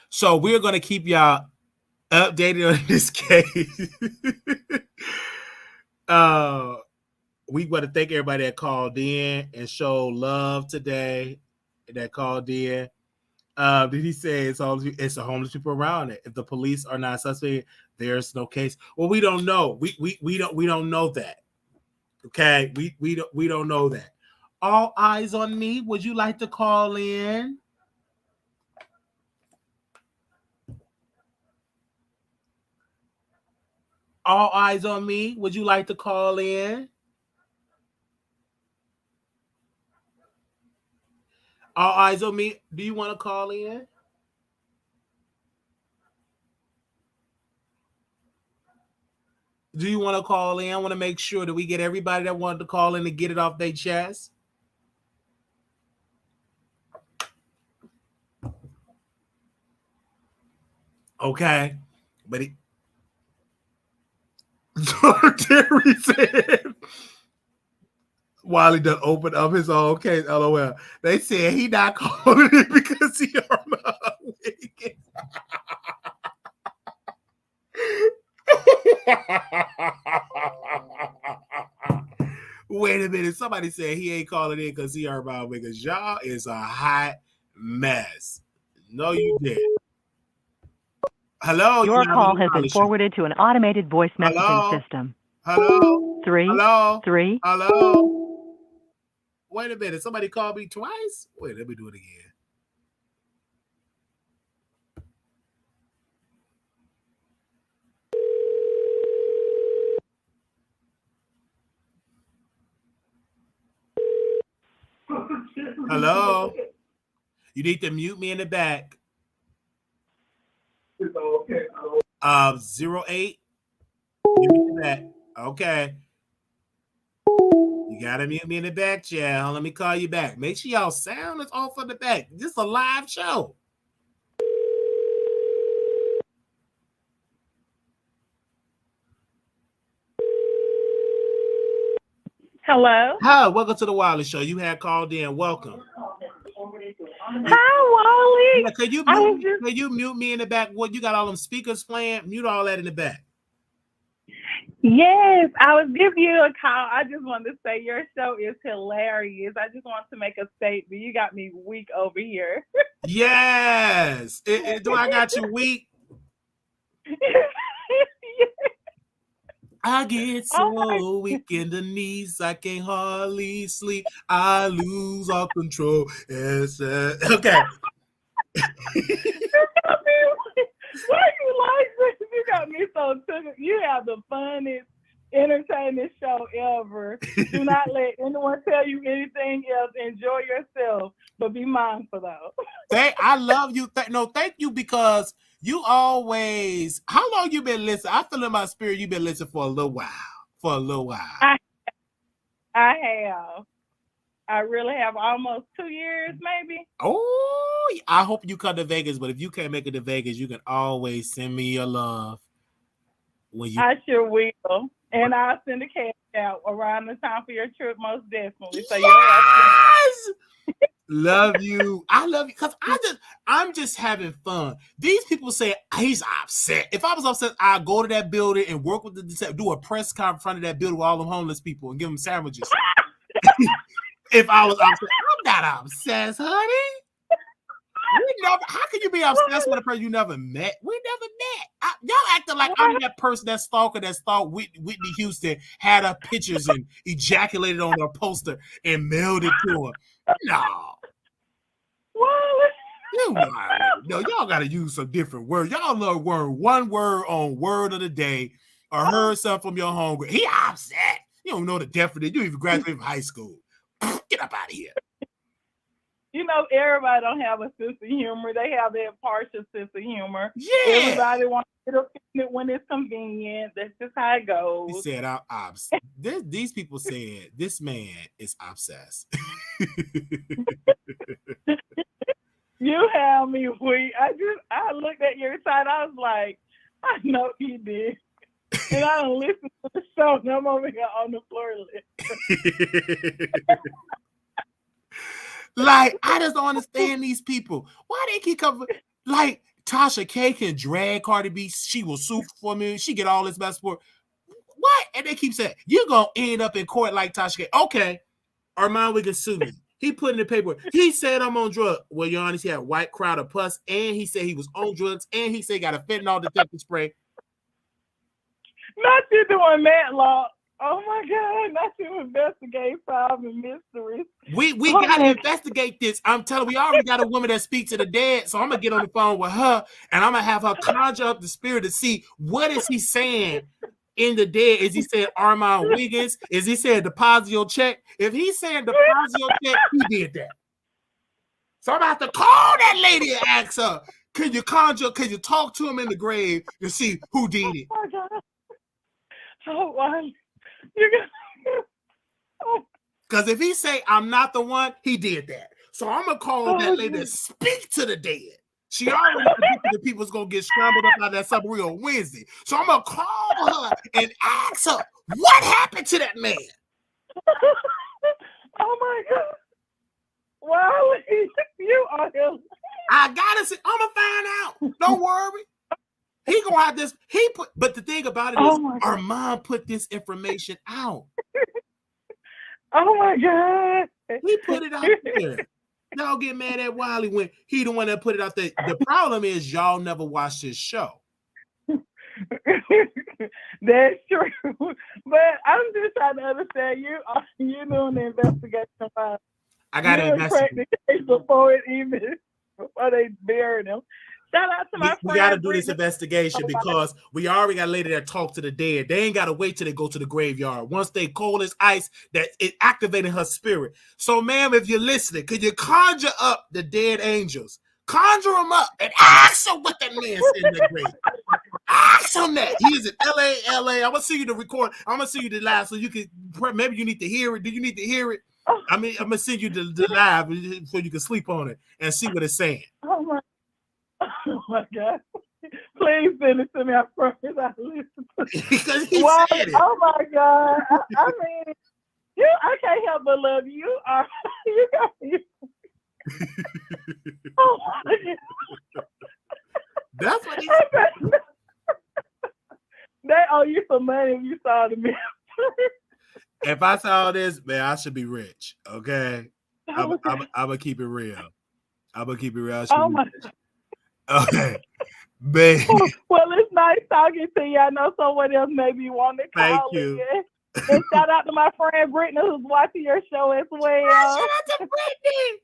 So we're going to keep y'all updated on this case. We want to thank everybody that called in and showed love today. That called in. Did he say it's the homeless people around it? If the police are not suspect, there's no case. Well, we don't know. We don't know that. Okay, we don't know that. All eyes on me. Would you like to call in? All eyes on me. Would you like to call in? All eyes on me. Do you want to call in? Do you want to call in? I want to make sure that we get everybody that wanted to call in to get it off their chest. Okay. But Terry said Wiley done opened up his own case. LOL. They said he not calling it because he Armon Wiggins. Wait a minute. Somebody said he ain't calling in because he Armon Wiggins. Y'all is a hot mess. No, you didn't. Hello. Your call has been forwarded to an automated voice messaging system. Hello. 3 Hello. 3. Hello. Wait a minute. Somebody called me twice? Wait, let me do it again. Hello. You need to mute me in the back. 08. Mute me in the back. Okay. You gotta mute me in the back, child. Let me call you back. Make sure y'all sound is off on the back. This is a live show. Hello. Hi, welcome to the Wiley Show. You had called in. Welcome. Hi, Wiley. Yeah, can you mute me in the back? What you got all them speakers playing? Mute all that in the back. Yes, I was giving you a call. I just wanted to say your show is hilarious. I just want to make a statement. You got me weak over here. Yes. Do I got you weak? I get so weak in the knees, I can't hardly sleep. I lose all control. Okay. Why you like this? You got me so took. You have the funnest, entertaining show ever. Do not let anyone tell you anything else. Enjoy yourself, but be mindful though. I love you. Thank you, because you always. How long you been listening? I feel in my spirit you've been listening for a little while. I have. I really have almost 2 years, maybe. Oh, I hope you come to Vegas, but if you can't make it to Vegas, you can always send me your love. I sure will. And I'll send a cash out around the time for your trip, most definitely. So yes! Love you. I love you because I'm just having fun. These people say he's upset. If I was upset, I'd go to that building and work with do a press conference in front of that building with all them homeless people and give them sandwiches. If I was upset, I'm not obsessed, honey. How can you be obsessed with a person you never met? We never met. Y'all acting like I'm that person, that stalker that stalked Whitney Houston, had her pictures and ejaculated on her poster and mailed it to her. No. No, y'all got to use some different words. Y'all love one word on word of the day or heard something from your homegirl. He upset. You don't know the definition. You even graduated from high school. Get up out of here. You know, everybody don't have a sense of humor. They have that partial sense of humor. Yeah. Everybody wants to get offended when it's convenient. That's just how it goes. He said, these people said, this man is obsessed. You have me weak. I looked at your side. I was like, I know he did. And I don't listen to the show. And I'm over here on the floor. Like, I just don't understand these people. Why they keep covering? Like, Tasha K can drag Cardi B. She will sue for me. She get all this best support. What? And they keep saying, you're going to end up in court like Tasha K. Okay. Armon Wiggins sue me. He put in the paperwork. He said I'm on drugs. Well, your honest, he had a white crowd of pus, and he said he was on drugs, and he said he got a fentanyl detector spray. Not you doing that, Law. Oh my God, not you investigate solving mysteries. We gotta investigate this. I'm telling you, we already got a woman that speaks to the dead, so I'm gonna get on the phone with her and I'm gonna have her conjure up the spirit to see what is he saying in the dead. Is he saying Armon Wiggins? Is he saying deposit your check? If he's saying deposit your check, he did that. So I'm about to call that lady and ask her, can you talk to him in the grave to see who did it? Oh my God. Oh, wow. Because if he say I'm not the one, he did that. So I'm gonna call that lady to speak to the dead. She already predicted the people's gonna get scrambled up out of that submarine on Wednesday. So I'm gonna call her and ask her what happened to that man. Oh my God! Wiley, you are him. I gotta see. I'm gonna find out. Don't worry. He gonna have this. But the thing about it is, our mom put this information out. Oh my God! He put it out there. Y'all get mad at Wiley when he the one that put it out there. The problem is y'all never watched his show. That's true. But I'm just trying to understand you doing the investigation. I got to investigate the case before they buried him. Shout out to my friend. We got to do this investigation because we already got a lady that talk to the dead. They ain't got to wait till they go to the graveyard. Once they cold as ice, that it activated her spirit. So, ma'am, if you're listening, could you conjure up the dead angels? Conjure them up and ask them what that man's in the grave. Ask him that. He's in LA. I'm gonna see you to record. I'm gonna see you the live so you can. Maybe you need to hear it. Do you need to hear it? I mean, I'm gonna send you the live so you can sleep on it and see what it's saying. Oh my God! Please send it to me. I promise I'll listen to it. Because he said it. Oh my God! I mean, I can't help but love you. You got me. Oh my God. That's what he said. That owe you some money if you saw the members. If I saw this, man, I should be rich. Okay, I'm gonna keep it real. I'm gonna keep it real. Oh my God. Okay, man. Well, it's nice talking to you. I know someone else maybe want to call you. in. And shout out to my friend Brittany who's watching your show as well. Shout out to Brittany.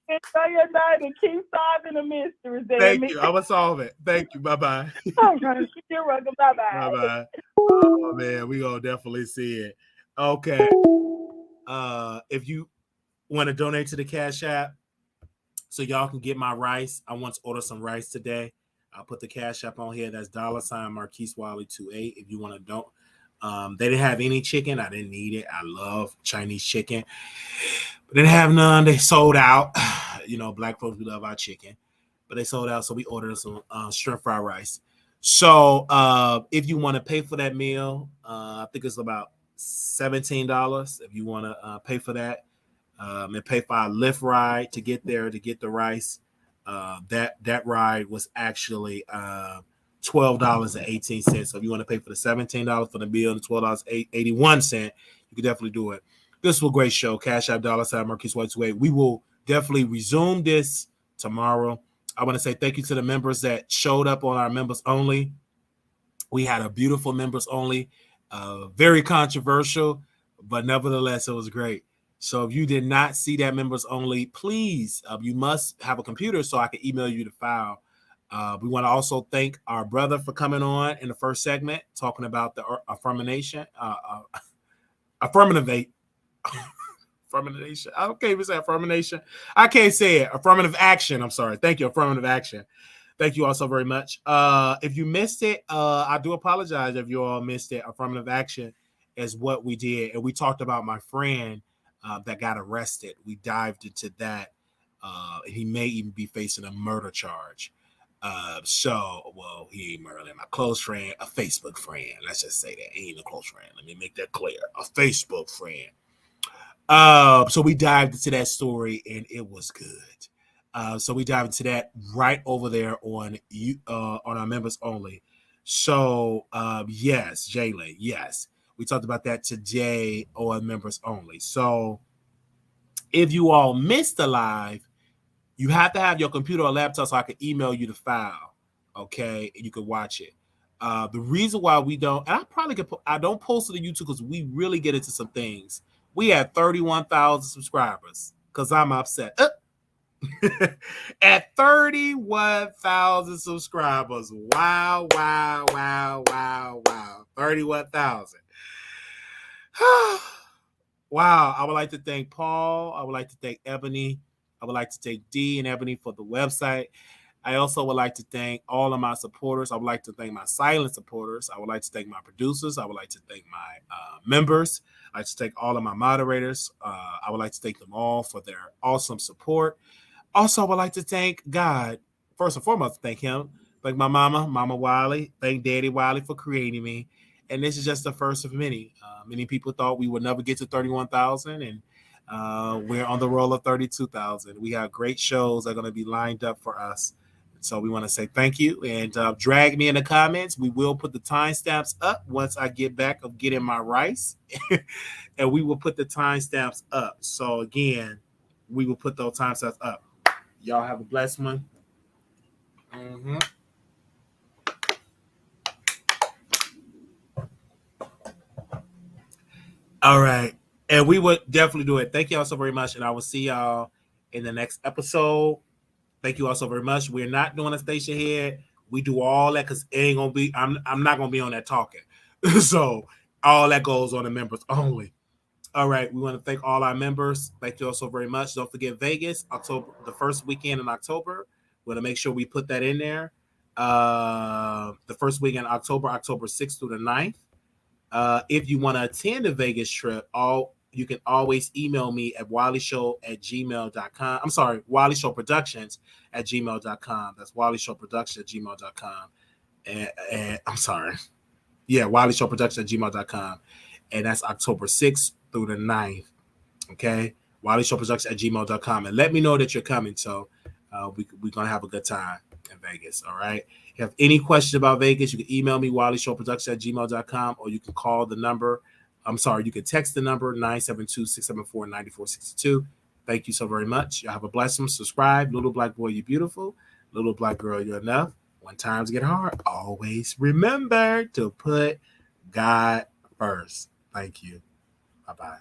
Enjoy your night and keep solving the mysteries. Thank you. I'm gonna solve it. Thank you. Bye-bye. All right. You're welcome. Bye-bye. Bye-bye. Oh man, we gonna definitely see it. Okay. If you want to donate to the Cash App so y'all can get my rice, I want to order some rice today. I'll put the Cash App on here. That's $ Marquise Wiley 28. If you want to don't. They didn't have any chicken. I didn't need it. I love Chinese chicken. But they didn't have none. They sold out. You know, black folks, we love our chicken. But they sold out, so we ordered some shrimp fried rice. So if you want to pay for that meal, I think it's about $17 if you want to pay for that. And pay for our Lyft ride to get there to get the rice. That ride was actually $12.18. So if you want to pay for the $17 for the meal and $12.81, you can definitely do it. This was a great show. Cash App $ Marquise White's Way. We will definitely resume this tomorrow. I want to say thank you to the members that showed up on our members only. We had a beautiful members only, very controversial, but nevertheless, it was great. So if you did not see that members only, please, you must have a computer so I can email you the file. We want to also thank our brother for coming on in the first segment, talking about the affirmation. Affirmative. Affirmation. I can't even say affirmation. I can't say it. Affirmative action. I'm sorry. Thank you. Affirmative action. Thank you all so very much. If you missed it, I do apologize if you all missed it. Affirmative action is what we did. And we talked about my friend that got arrested. We dived into that. He may even be facing a murder charge. Well, he ain't murdering my close friend, a Facebook friend. Let's just say that. He ain't a close friend. Let me make that clear. A Facebook friend. So we dived into that story and it was good. So we dived into that right over there on our members only. So yes, Jaylen, yes. We talked about that today on members only. So if you all missed the live, you have to have your computer or laptop so I can email you the file, okay? And you can watch it. The reason why we don't, and I don't post it to YouTube because we really get into some things. We had 31,000 subscribers because I'm upset. At 31,000 subscribers. Wow. 31,000. Wow. I would like to thank Paul. I would like to thank Ebony. I would like to thank Dee and Ebony for the website. I also would like to thank all of my supporters. I would like to thank my silent supporters. I would like to thank my producers. I would like to thank my members. I'd like to thank all of my moderators. I would like to thank them all for their awesome support. Also, I would like to thank God. First and foremost, thank him. Thank my Mama Wiley. Thank Daddy Wiley for creating me. And this is just the first of many. Many people thought we would never get to 31,000, and we're on the roll of 32,000. We have great shows that are going to be lined up for us. So we want to say thank you, and drag me in the comments. We will put the timestamps up once I get back of getting my rice, and we will put the timestamps up. So again, we will put those timestamps up. Y'all have a blessed one. Mm-hmm. All right. And we would definitely do it. Thank you all so very much. And I will see y'all in the next episode. Thank you all so very much. We're not doing a station head. We do all that because it ain't gonna be, I'm not gonna be on that talking. So all that goes on the members only. All right. We want to thank all our members. Thank you all so very much. Don't forget Vegas, October, the first weekend in October. We're gonna make sure we put that in there. The first weekend in October 6th through the 9th. If you want to attend the Vegas trip, you can always email me at wileyshow@gmail.com. I'm sorry, wileysshowproductions@gmail.com. That's wileysshowproductions@gmail.com. And I'm sorry. Yeah, wileysshowproductions@gmail.com. And that's October 6th through the 9th. Okay? wileysshowproductions@gmail.com. And let me know that you're coming. So we're going to have a good time. in Vegas. All right. If you have any questions about Vegas, you can email me, WileyShowProduction@gmail.com, or you can call the number. You can text the number 972-674-9462. Thank you so very much. Y'all have a blessing. Subscribe. Little black boy, you beautiful. Little black girl, you're enough. When times get hard, always remember to put God first. Thank you. Bye-bye.